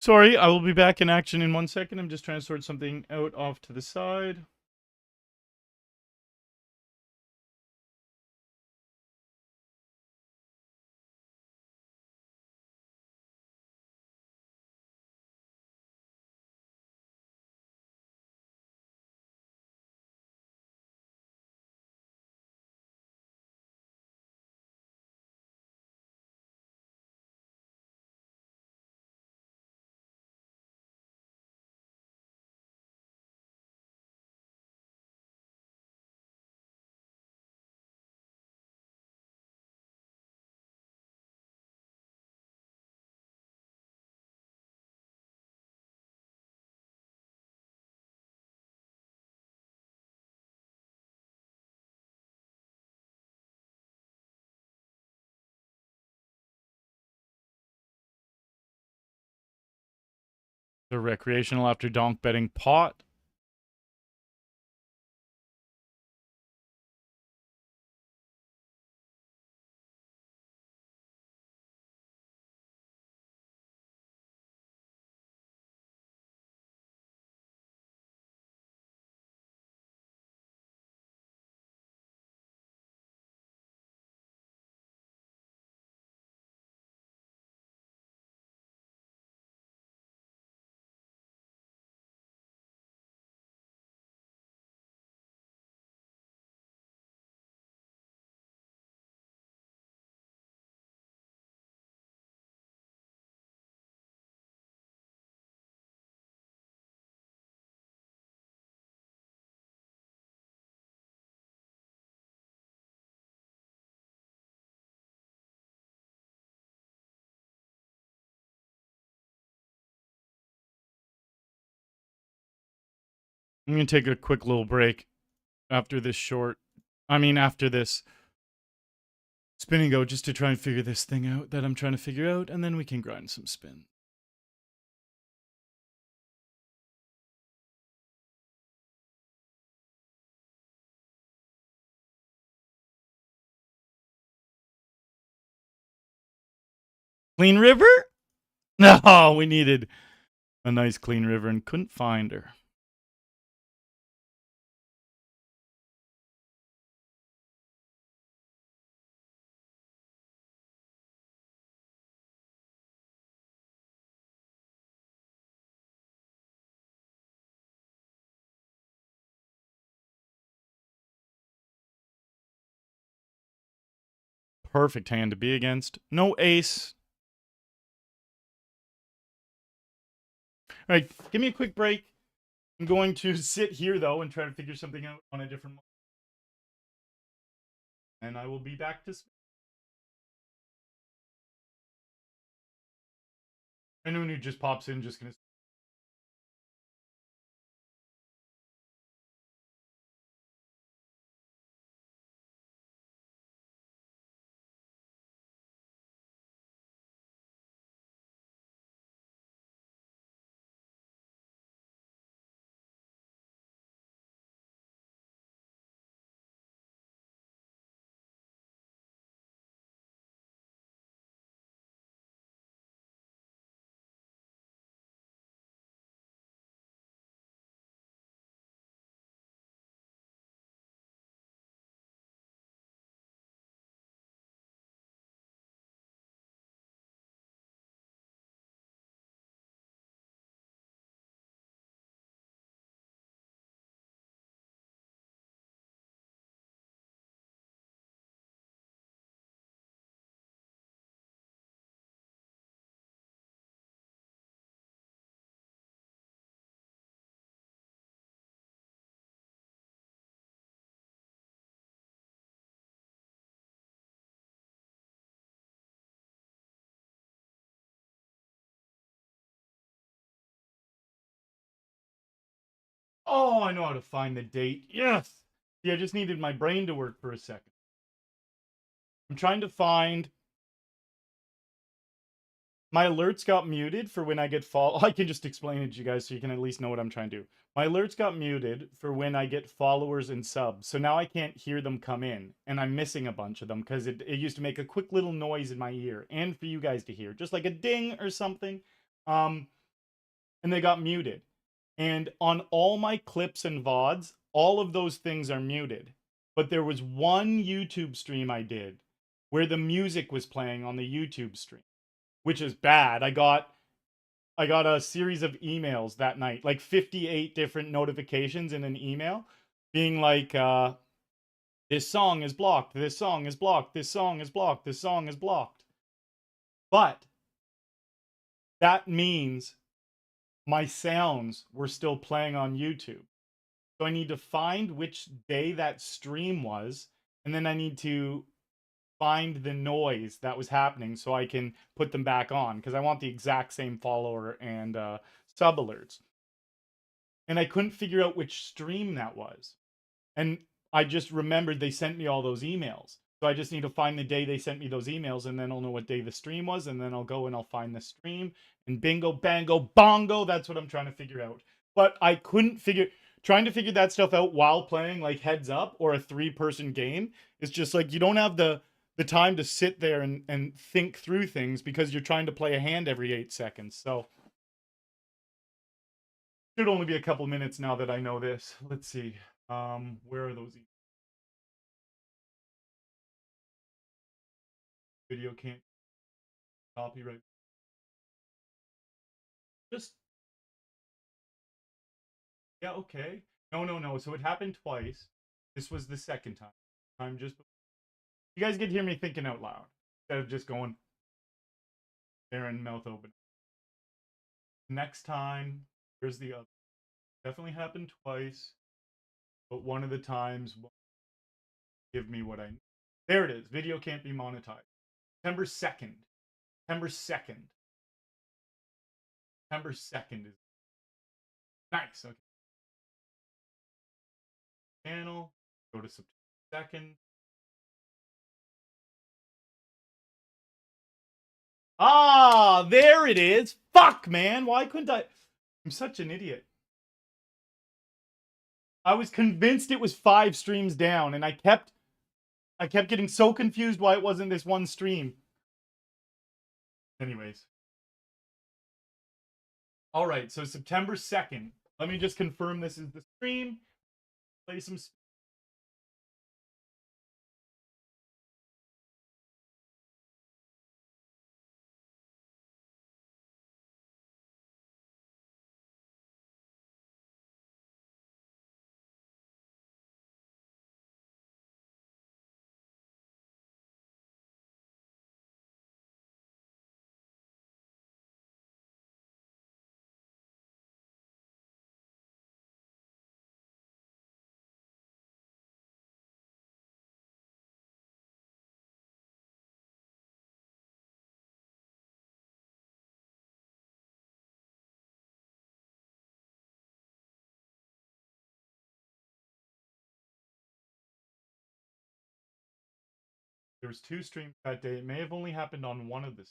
Sorry, I will be back in action in 1 second. I'm just trying to sort something out off to the side. The recreational after donk betting pot. I'm going to take a quick little break after this after this spin and go, just to try and figure this thing out that I'm trying to figure out, and then we can grind some spin. Clean river? No, we needed a nice clean river and couldn't find her. Perfect hand to be against. No ace. All right, give me a quick break. I'm going to sit here, though, and try to figure something out on a different one. And I will be back to... Anyone who just pops in, just going to... Oh, I know how to find the date. Yes! See, I just needed my brain to work for a second. I'm trying to find... My alerts got muted for when I get I can just explain it to you guys so you can at least know what I'm trying to do. My alerts got muted for when I get followers and subs. So now I can't hear them come in. And I'm missing a bunch of them because it used to make a quick little noise in my ear. And for you guys to hear. Just like a ding or something. and they got muted. And on all my clips and VODs, all of those things are muted. But there was one YouTube stream I did where the music was playing on the YouTube stream, which is bad. I got a series of emails that night, like 58 different notifications in an email being like, this song is blocked, this song is blocked, this song is blocked, this song is blocked. But that means my sounds were still playing on YouTube. So I need to find which day that stream was, and then I need to find the noise that was happening so I can put them back on, because I want the exact same follower and sub alerts. And I couldn't figure out which stream that was. And I just remembered they sent me all those emails. So I just need to find the day they sent me those emails, and then I'll know what day the stream was, and then I'll go and I'll find the stream, and bingo, bango, bongo. That's what I'm trying to figure out. But I couldn't trying to figure that stuff out while playing like Heads Up or a 3-person game. It's just like you don't have the time to sit there and think through things because you're trying to play a hand every 8 seconds. So should only be a couple minutes now that I know this. Let's see. Where are those? Video can't copyright. Just yeah, okay. No. So it happened twice. This was the second time. I'm just you guys get to hear me thinking out loud instead of just going there and mouth open. Next time, here's the other. Definitely happened twice, but one of the times won't give me what I need. There it is. Video can't be monetized. September 2nd. September 2nd. September 2nd is nice. Okay. Channel. Go to September 2nd. Ah, there it is. Fuck, man. Why couldn't I? I'm such an idiot. I was convinced it was 5 streams down, and I kept getting so confused why it wasn't this one stream. Anyways. All right, so September 2nd. Let me just confirm this is the stream. Play some. There was 2 streams that day. It may have only happened on one of the.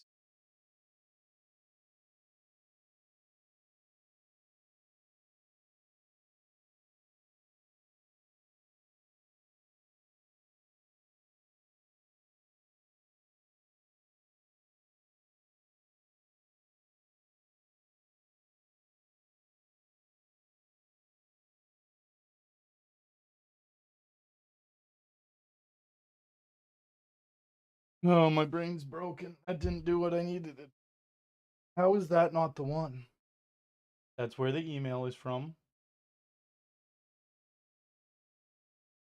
Oh, my brain's broken. That didn't do what I needed it. How is that not the one? That's where the email is from.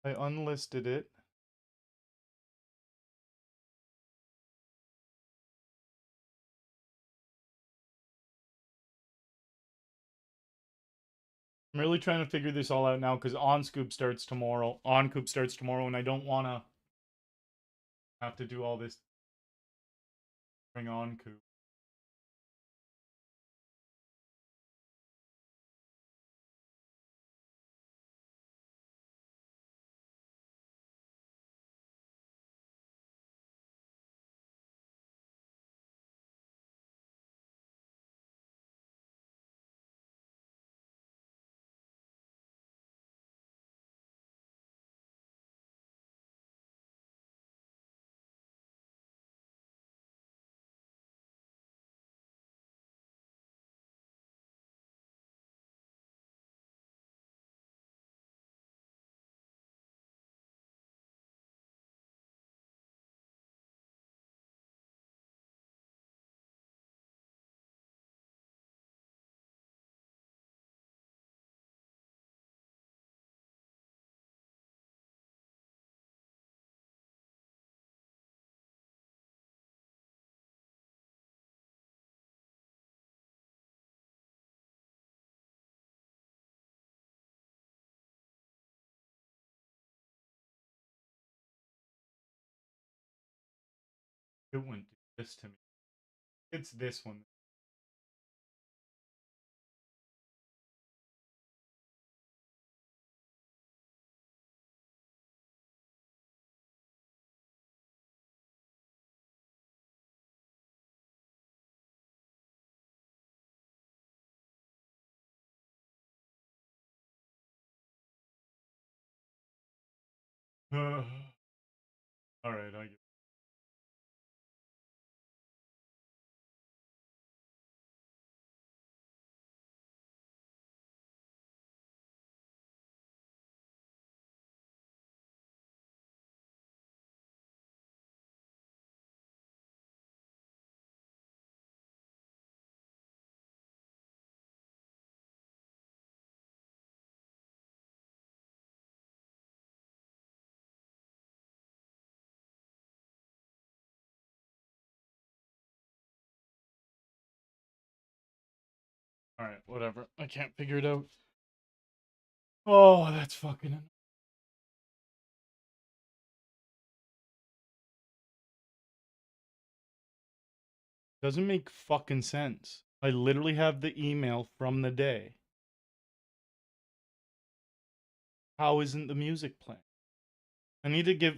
I unlisted it. I'm really trying to figure this all out now because OnScoop starts tomorrow. OnCoop starts tomorrow, and I don't want to have to do all this during OnCoop. It wouldn't do this to me. It's this one. All right, I get. All right, whatever. I can't figure it out. Oh, that's fucking. Doesn't make fucking sense. I literally have the email from the day. How isn't the music playing? I need to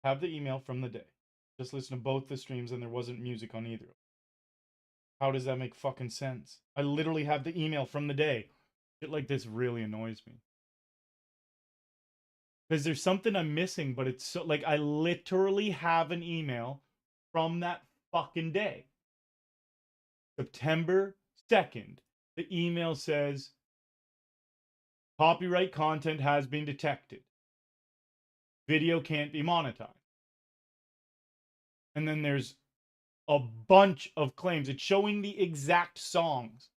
have the email from the day. Just listen to both the streams and there wasn't music on either. How does that make fucking sense? I literally have the email from the day. Shit like this really annoys me. Because there's something I'm missing, but it's so like I literally have an email from that fucking day. September 2nd. The email says copyright content has been detected. Video can't be monetized. And then there's a bunch of claims. It's showing the exact songs.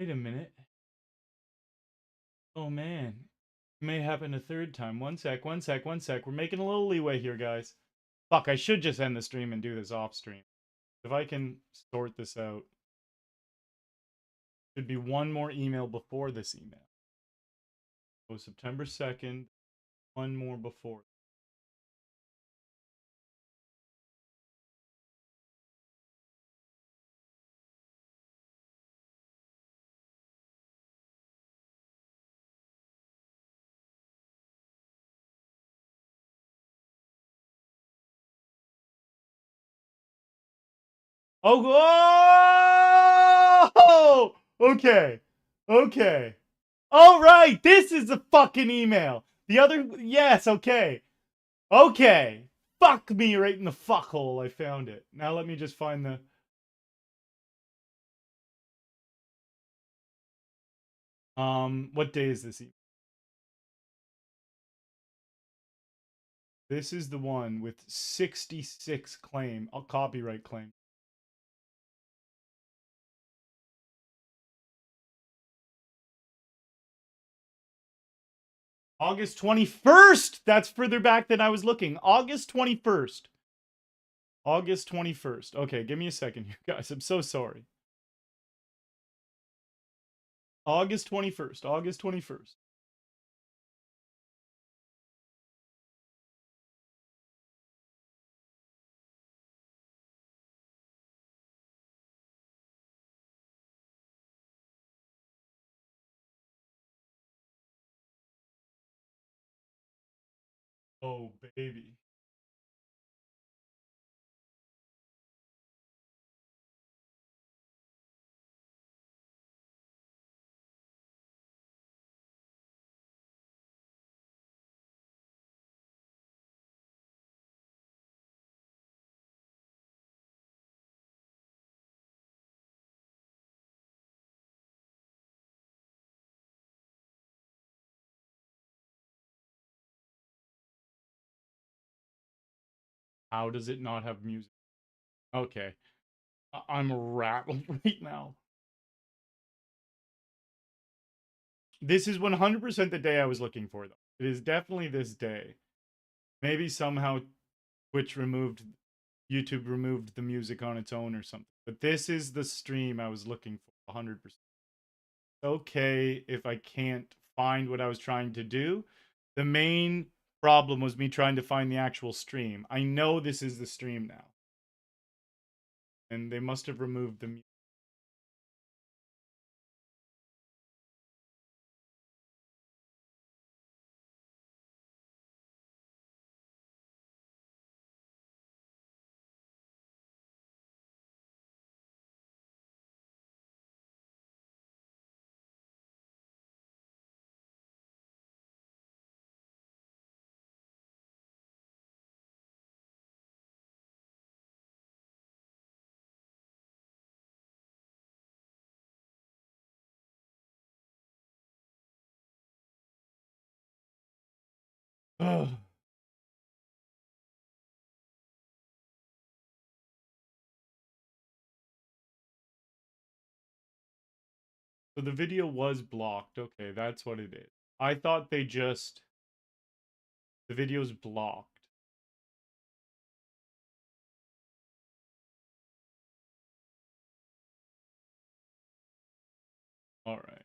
Wait a minute. Oh man. It may happen a third time. One sec. We're making a little leeway here, guys. Fuck, I should just end the stream and do this off stream. If I can sort this out. Should be one more email before this email. Oh, September 2nd. One more before. Oh, okay. Okay. All right. This is the fucking email. The other, yes, okay. Okay. Fuck me right in the fuckhole. I found it. Now let me just find the. What day is this? This is the one with 66 claim, a copyright claim. August 21st. That's further back than I was looking. August 21st. August 21st. Okay, give me a second here, guys. I'm so sorry. August 21st. August 21st. Oh, baby. How does it not have music? Okay. I'm rattled right now. This is 100% the day I was looking for, though. It is definitely this day. Maybe somehow YouTube removed the music on its own or something. But this is the stream I was looking for, 100%. Okay if I can't find what I was trying to do. The main problem was me trying to find the actual stream. I know this is the stream now. And they must have removed the music. Ugh. So the video was blocked. Okay, that's what it is. I thought they just... The video's blocked. Alright.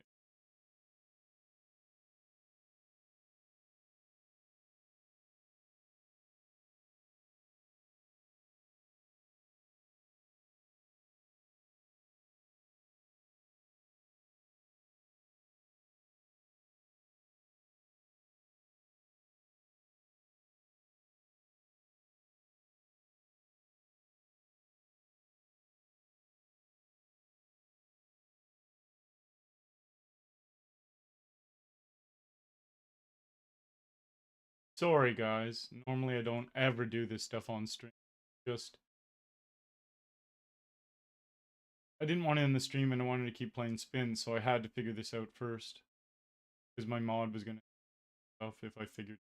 Sorry, guys. Normally I don't ever do this stuff on stream. Just... I didn't want to end the stream and I wanted to keep playing spin, so I had to figure this out first. Because my mod was gonna stuff if I figured.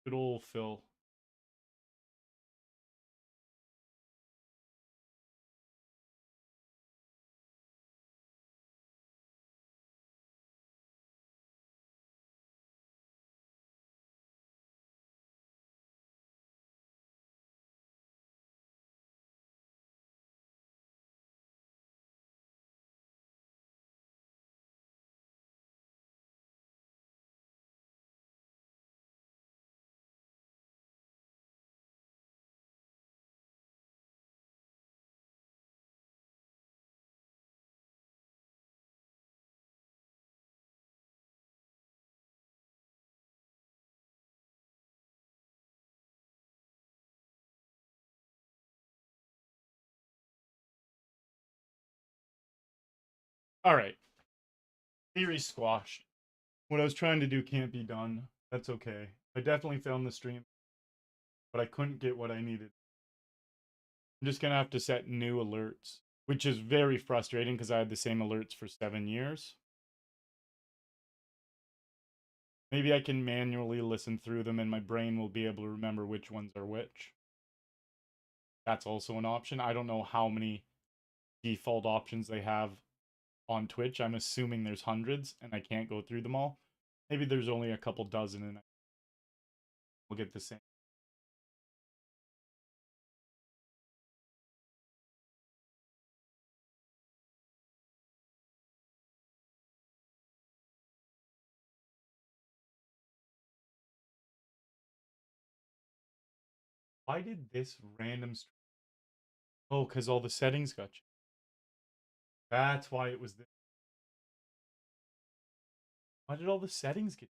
Good old Phil. Alright. Theory squashed. What I was trying to do can't be done. That's okay. I definitely found the stream, but I couldn't get what I needed. I'm just gonna have to set new alerts, which is very frustrating because I had the same alerts for 7 years. Maybe I can manually listen through them and my brain will be able to remember which ones are which. That's also an option. I don't know how many default options they have on Twitch. I'm assuming there's hundreds and I can't go through them all. Maybe there's only a couple dozen and we'll get the same. Why did this random... Oh, because all the settings got changed. That's why it was this. Why did all the settings get...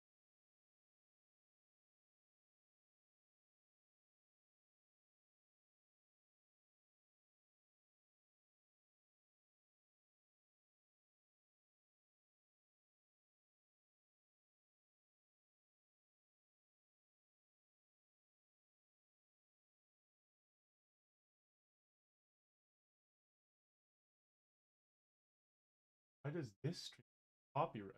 Why does this stream copyright?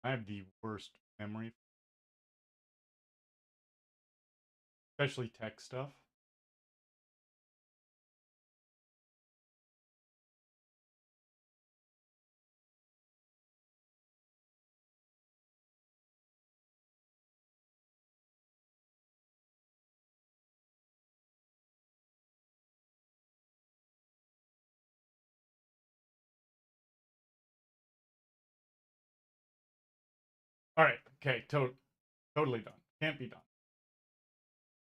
I have the worst memory, especially tech stuff. All right. Okay. Totally done. Can't be done.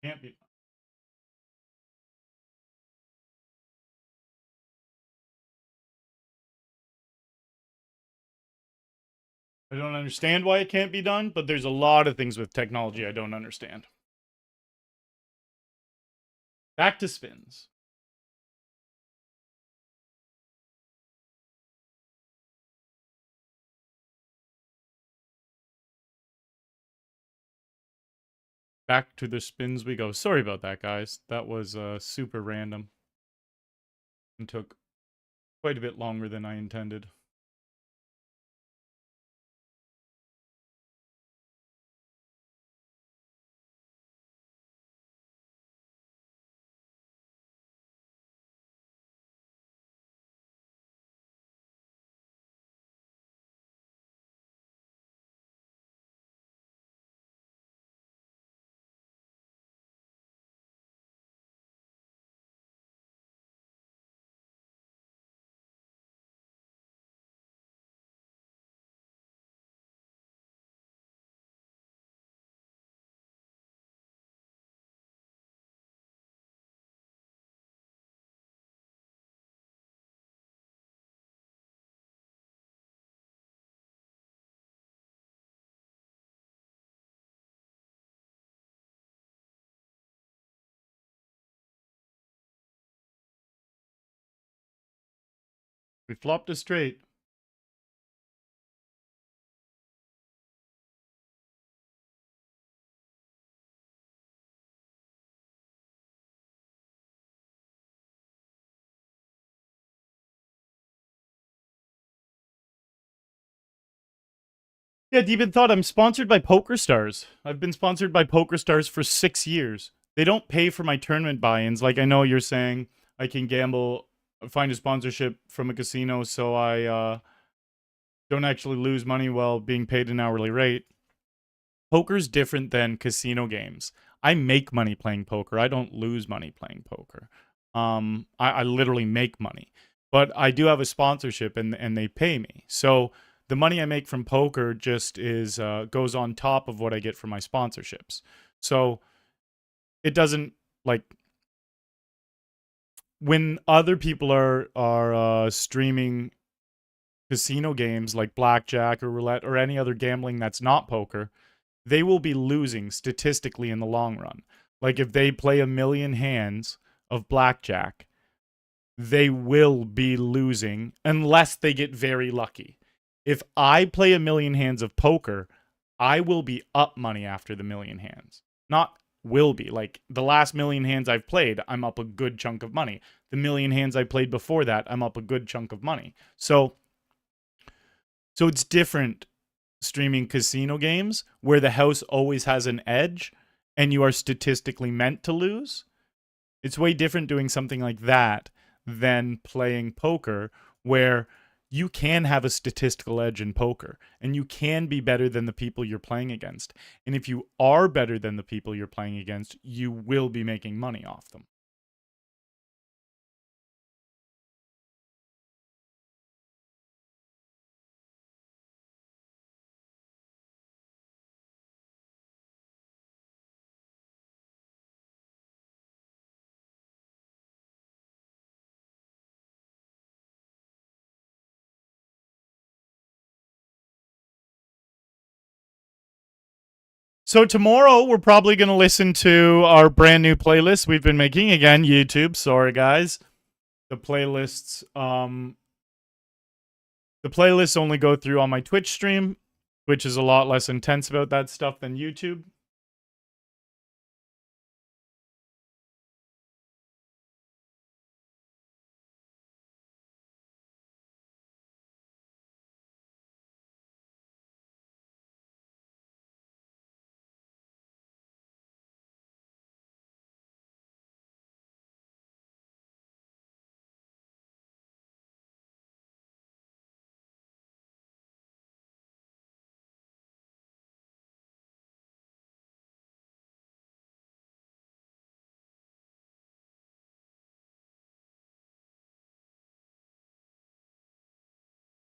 Can't be done. I don't understand why it can't be done, but there's a lot of things with technology I don't understand. Back to spins. Back to the spins we go. Sorry about that, guys. That was super random and took quite a bit longer than I intended. We flopped a straight. Yeah, Deepin thought I'm sponsored by PokerStars. I've been sponsored by PokerStars for 6 years. They don't pay for my tournament buy-ins. Like I know you're saying I can gamble, find a sponsorship from a casino so I don't actually lose money while being paid an hourly rate. Poker's different than casino games. I make money playing poker. I don't lose money playing poker. I literally make money. But I do have a sponsorship and they pay me. So the money I make from poker just is goes on top of what I get from my sponsorships. So it doesn't like when other people are streaming casino games like blackjack or roulette or any other gambling that's not poker, they will be losing statistically in the long run. Like if they play a million hands of blackjack, they will be losing unless they get very lucky. If I play a million hands of poker, I will be up money after the million hands. Not will be. Like the last million hands I've played, I'm up a good chunk of money. The million hands I played before that, I'm up a good chunk of money. So it's different streaming casino games where the house always has an edge and you are statistically meant to lose. It's way different doing something like that than playing poker where you can have a statistical edge in poker and you can be better than the people you're playing against. And if you are better than the people you're playing against, you will be making money off them. So tomorrow we're probably going to listen to our brand new playlist we've been making. Again, YouTube. Sorry guys. The playlists only go through on my Twitch stream, which is a lot less intense about that stuff than YouTube.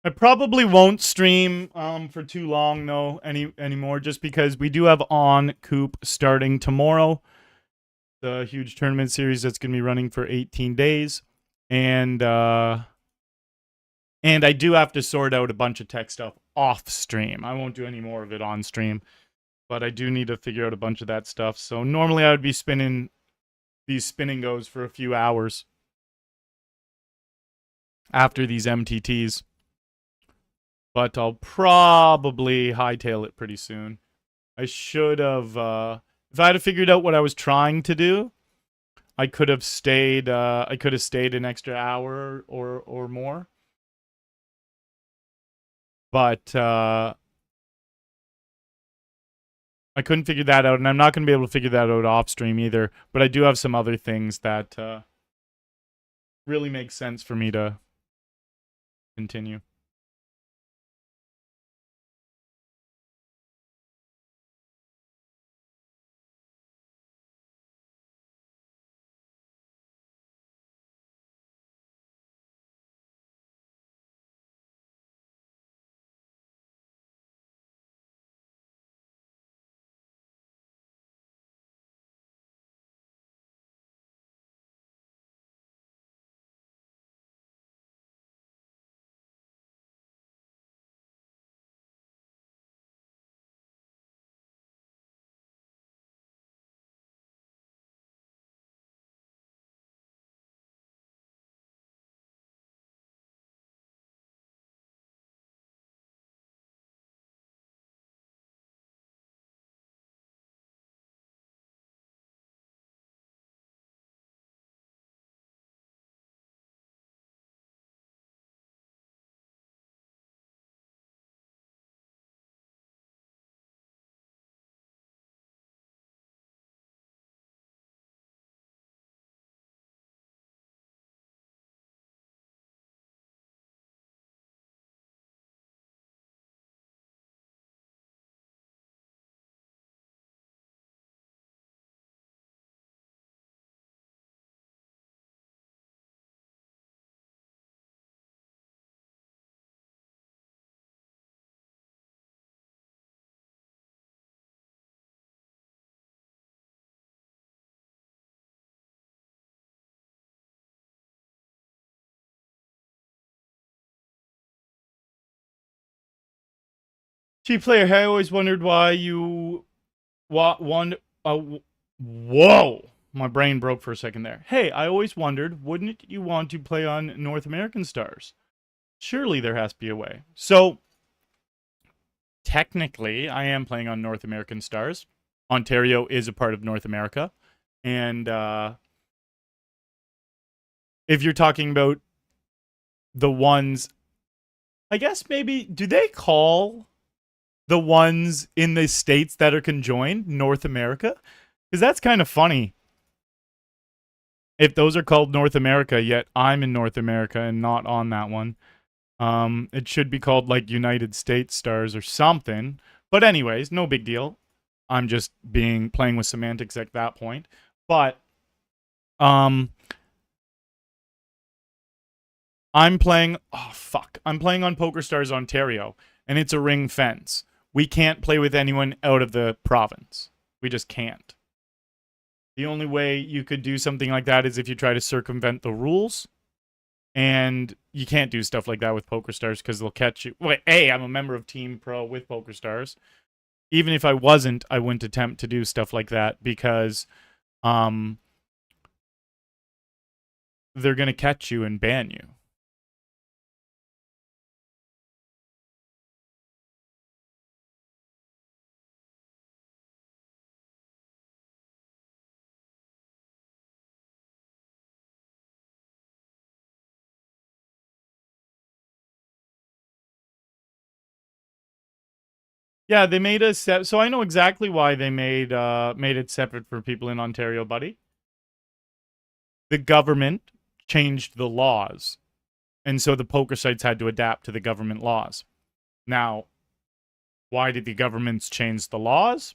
I probably won't stream for too long though anymore, just because we do have On Coop starting tomorrow, the huge tournament series that's going to be running for 18 days, and I do have to sort out a bunch of tech stuff off stream. I won't do any more of it on stream, but I do need to figure out a bunch of that stuff. So normally I would be spinning these SPIN N GOs for a few hours after these MTTs. But I'll probably hightail it pretty soon. I should have, if I had figured out what I was trying to do, I could have stayed an extra hour or more. But I couldn't figure that out, and I'm not going to be able to figure that out off stream either. But I do have some other things that really make sense for me to continue. Chief player, I always wondered why you one. Whoa! My brain broke for a second there. Hey, I always wondered, wouldn't you want to play on North American stars? Surely there has to be a way. So, technically, I am playing on North American stars. Ontario is a part of North America. And if you're talking about the ones, I guess maybe, do they call the ones in the states that are conjoined North America? Because that's kind of funny. If those are called North America, yet I'm in North America and not on that one. It should be called like United States Stars or something. But anyways, no big deal. I'm just playing with semantics at that point. But I'm playing I'm playing on PokerStars Ontario, and it's a ring fence. We can't play with anyone out of the province. We just can't. The only way you could do something like that is if you try to circumvent the rules. And you can't do stuff like that with PokerStars because they'll catch you. Wait, I'm a member of Team Pro with PokerStars. Even if I wasn't, I wouldn't attempt to do stuff like that because they're going to catch you and ban you. Yeah, they made a so I know exactly why they made it separate for people in Ontario, buddy. The government changed the laws, and so the poker sites had to adapt to the government laws. Now, why did the governments change the laws?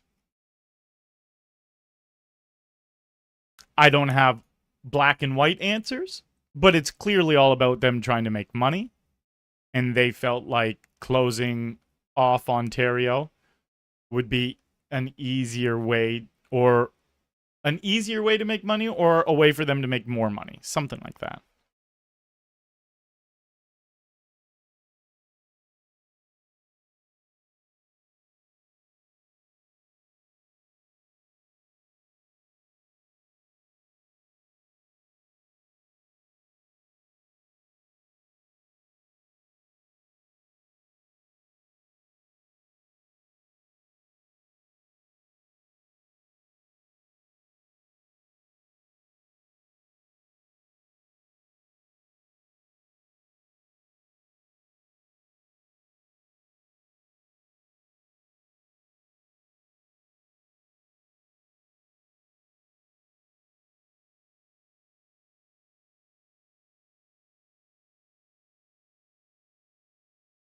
I don't have black and white answers, but it's clearly all about them trying to make money. and they felt like closing off Ontario would be an easier way, or an easier way to make money, or a way for them to make more money, something like that.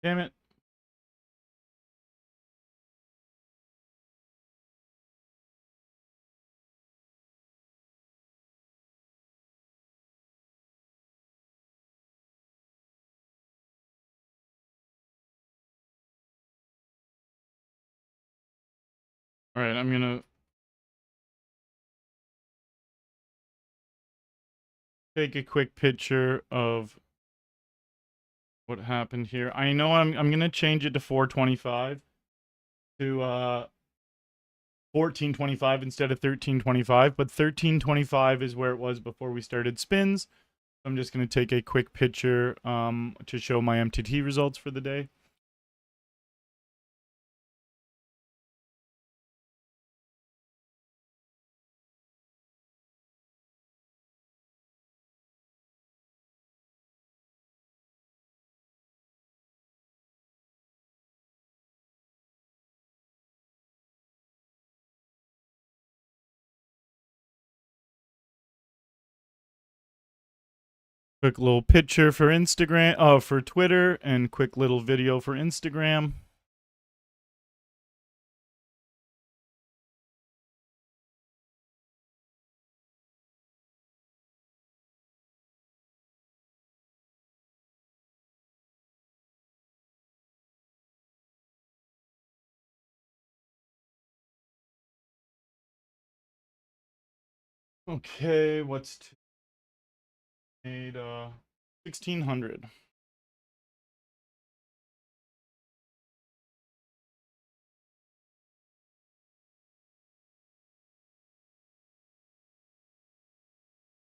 Damn it. All right, I'm gonna take a quick picture of what happened here. I know I'm gonna change it to 425 to 1425 instead of 1325, but 1325 is where it was before we started spins. I'm just gonna take a quick picture to show my MTT results for the day. Quick little picture for Instagram, for Twitter, and quick little video for Instagram. Okay, what's made 1600.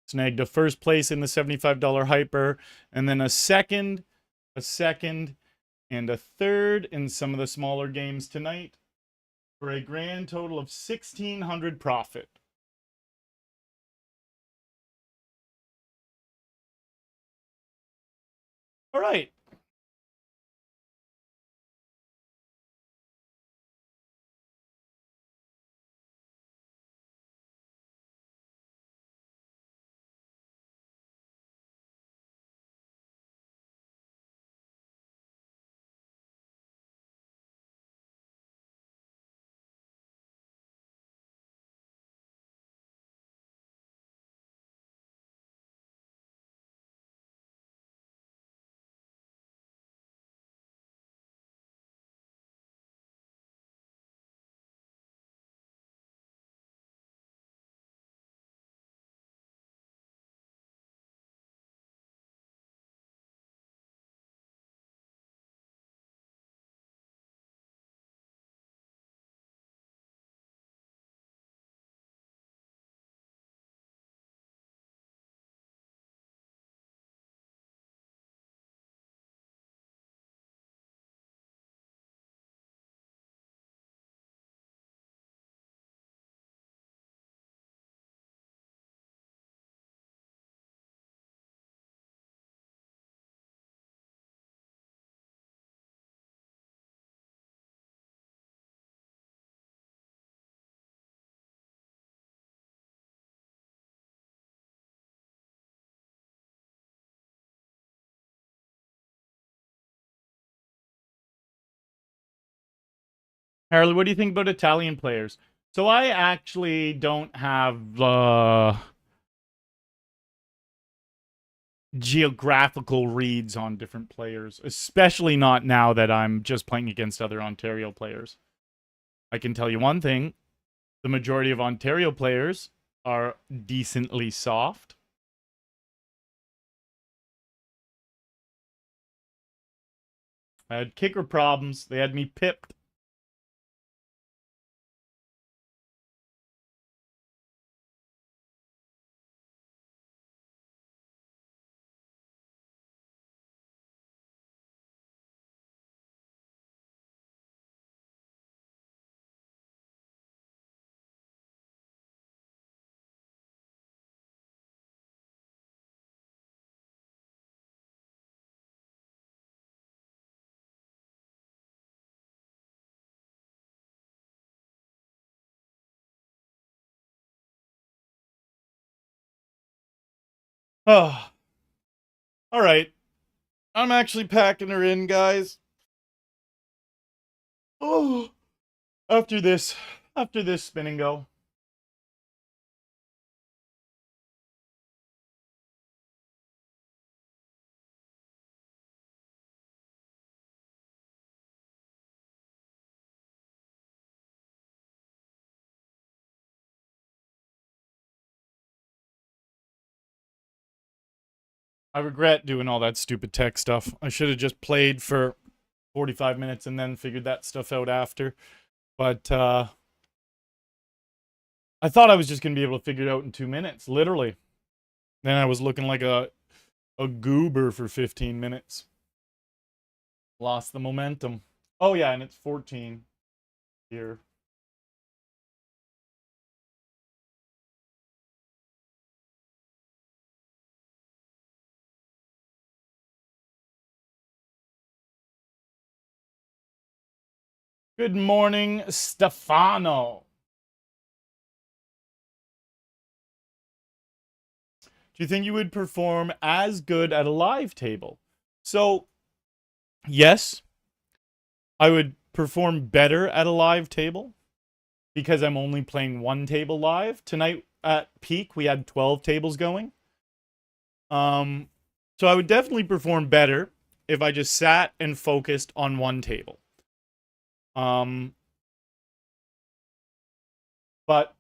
Snagged a first place in the $75 hyper, and then a second, and a third in some of the smaller games tonight, for a grand total of 1600 profit. All right. Arlie, what do you think about Italian players? So I actually don't have geographical reads on different players, especially not now that I'm just playing against other Ontario players. I can tell you one thing, the majority of Ontario players are decently soft. I had kicker problems. They had me pipped. Oh, all right. I'm actually packing her in, guys. Oh, after this spin and go. I regret doing all that stupid tech stuff. I should have just played for 45 minutes and then figured that stuff out after. But I thought I was just going to be able to figure it out in 2 minutes, literally. Then I was looking like a goober for 15 minutes. Lost the momentum. Oh yeah, and it's 14 here. Good morning, Stefano. Do you think you would perform as good at a live table? So, yes, I would perform better at a live table because I'm only playing one table live. Tonight at peak, we had 12 tables going. So I would definitely perform better if I just sat and focused on one table. But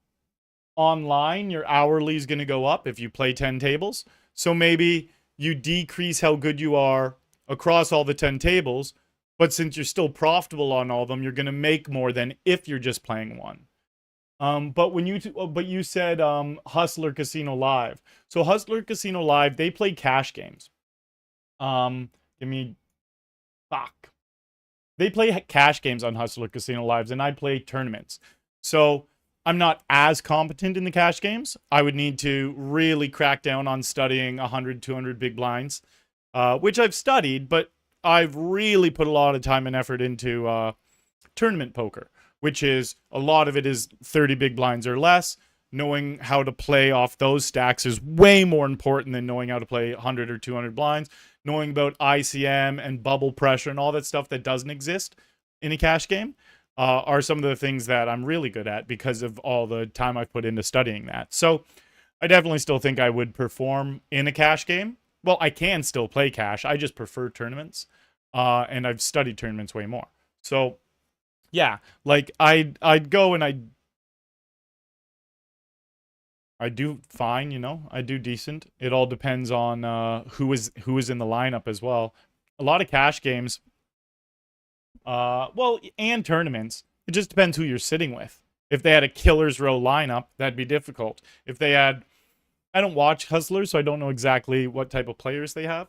online, your hourly is going to go up if you play 10 tables. So maybe you decrease how good you are across all the 10 tables, but since you're still profitable on all of them, you're going to make more than if you're just playing one. But you said Hustler Casino Live. So Hustler Casino Live, they play cash games. Give me fuck. They play cash games on Hustler Casino Lives, and I play tournaments. So I'm not as competent in the cash games. I would need to really crack down on studying 100, 200 big blinds, which I've studied, but I've really put a lot of time and effort into tournament poker, which is a lot of it is 30 big blinds or less. Knowing how to play off those stacks is way more important than knowing how to play 100 or 200 blinds. Knowing about ICM and bubble pressure and all that stuff that doesn't exist in a cash game are some of the things that I'm really good at because of all the time I've put into studying that. So I definitely still think I would perform in a cash game. Well, I can still play cash. I just prefer tournaments, and I've studied tournaments way more. So yeah, like I'd go and I do fine, you know. I do decent. It all depends on who is in the lineup as well. A lot of cash games, well, and tournaments. It just depends who you're sitting with. If they had a killer's row lineup, that'd be difficult. If they had, I don't watch Hustlers, so I don't know exactly what type of players they have.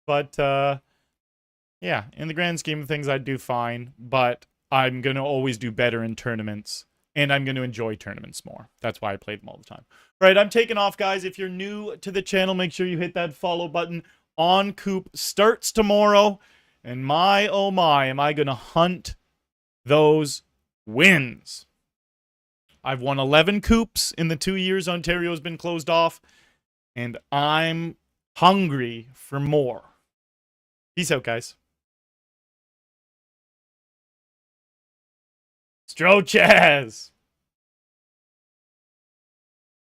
But yeah, in the grand scheme of things, I'd do fine. But I'm gonna always do better in tournaments, and I'm gonna enjoy tournaments more. That's why I play them all the time. All right, I'm taking off, guys. If you're new to the channel, make sure you hit that follow button. On Coop starts tomorrow, and my oh my, am I gonna hunt those wins? I've won 11 Coops in the 2 years Ontario's been closed off, and I'm hungry for more. Peace out, guys. Strochaz!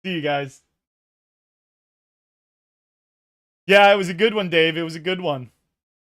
See you guys. Yeah, it was a good one, Dave. It was a good one.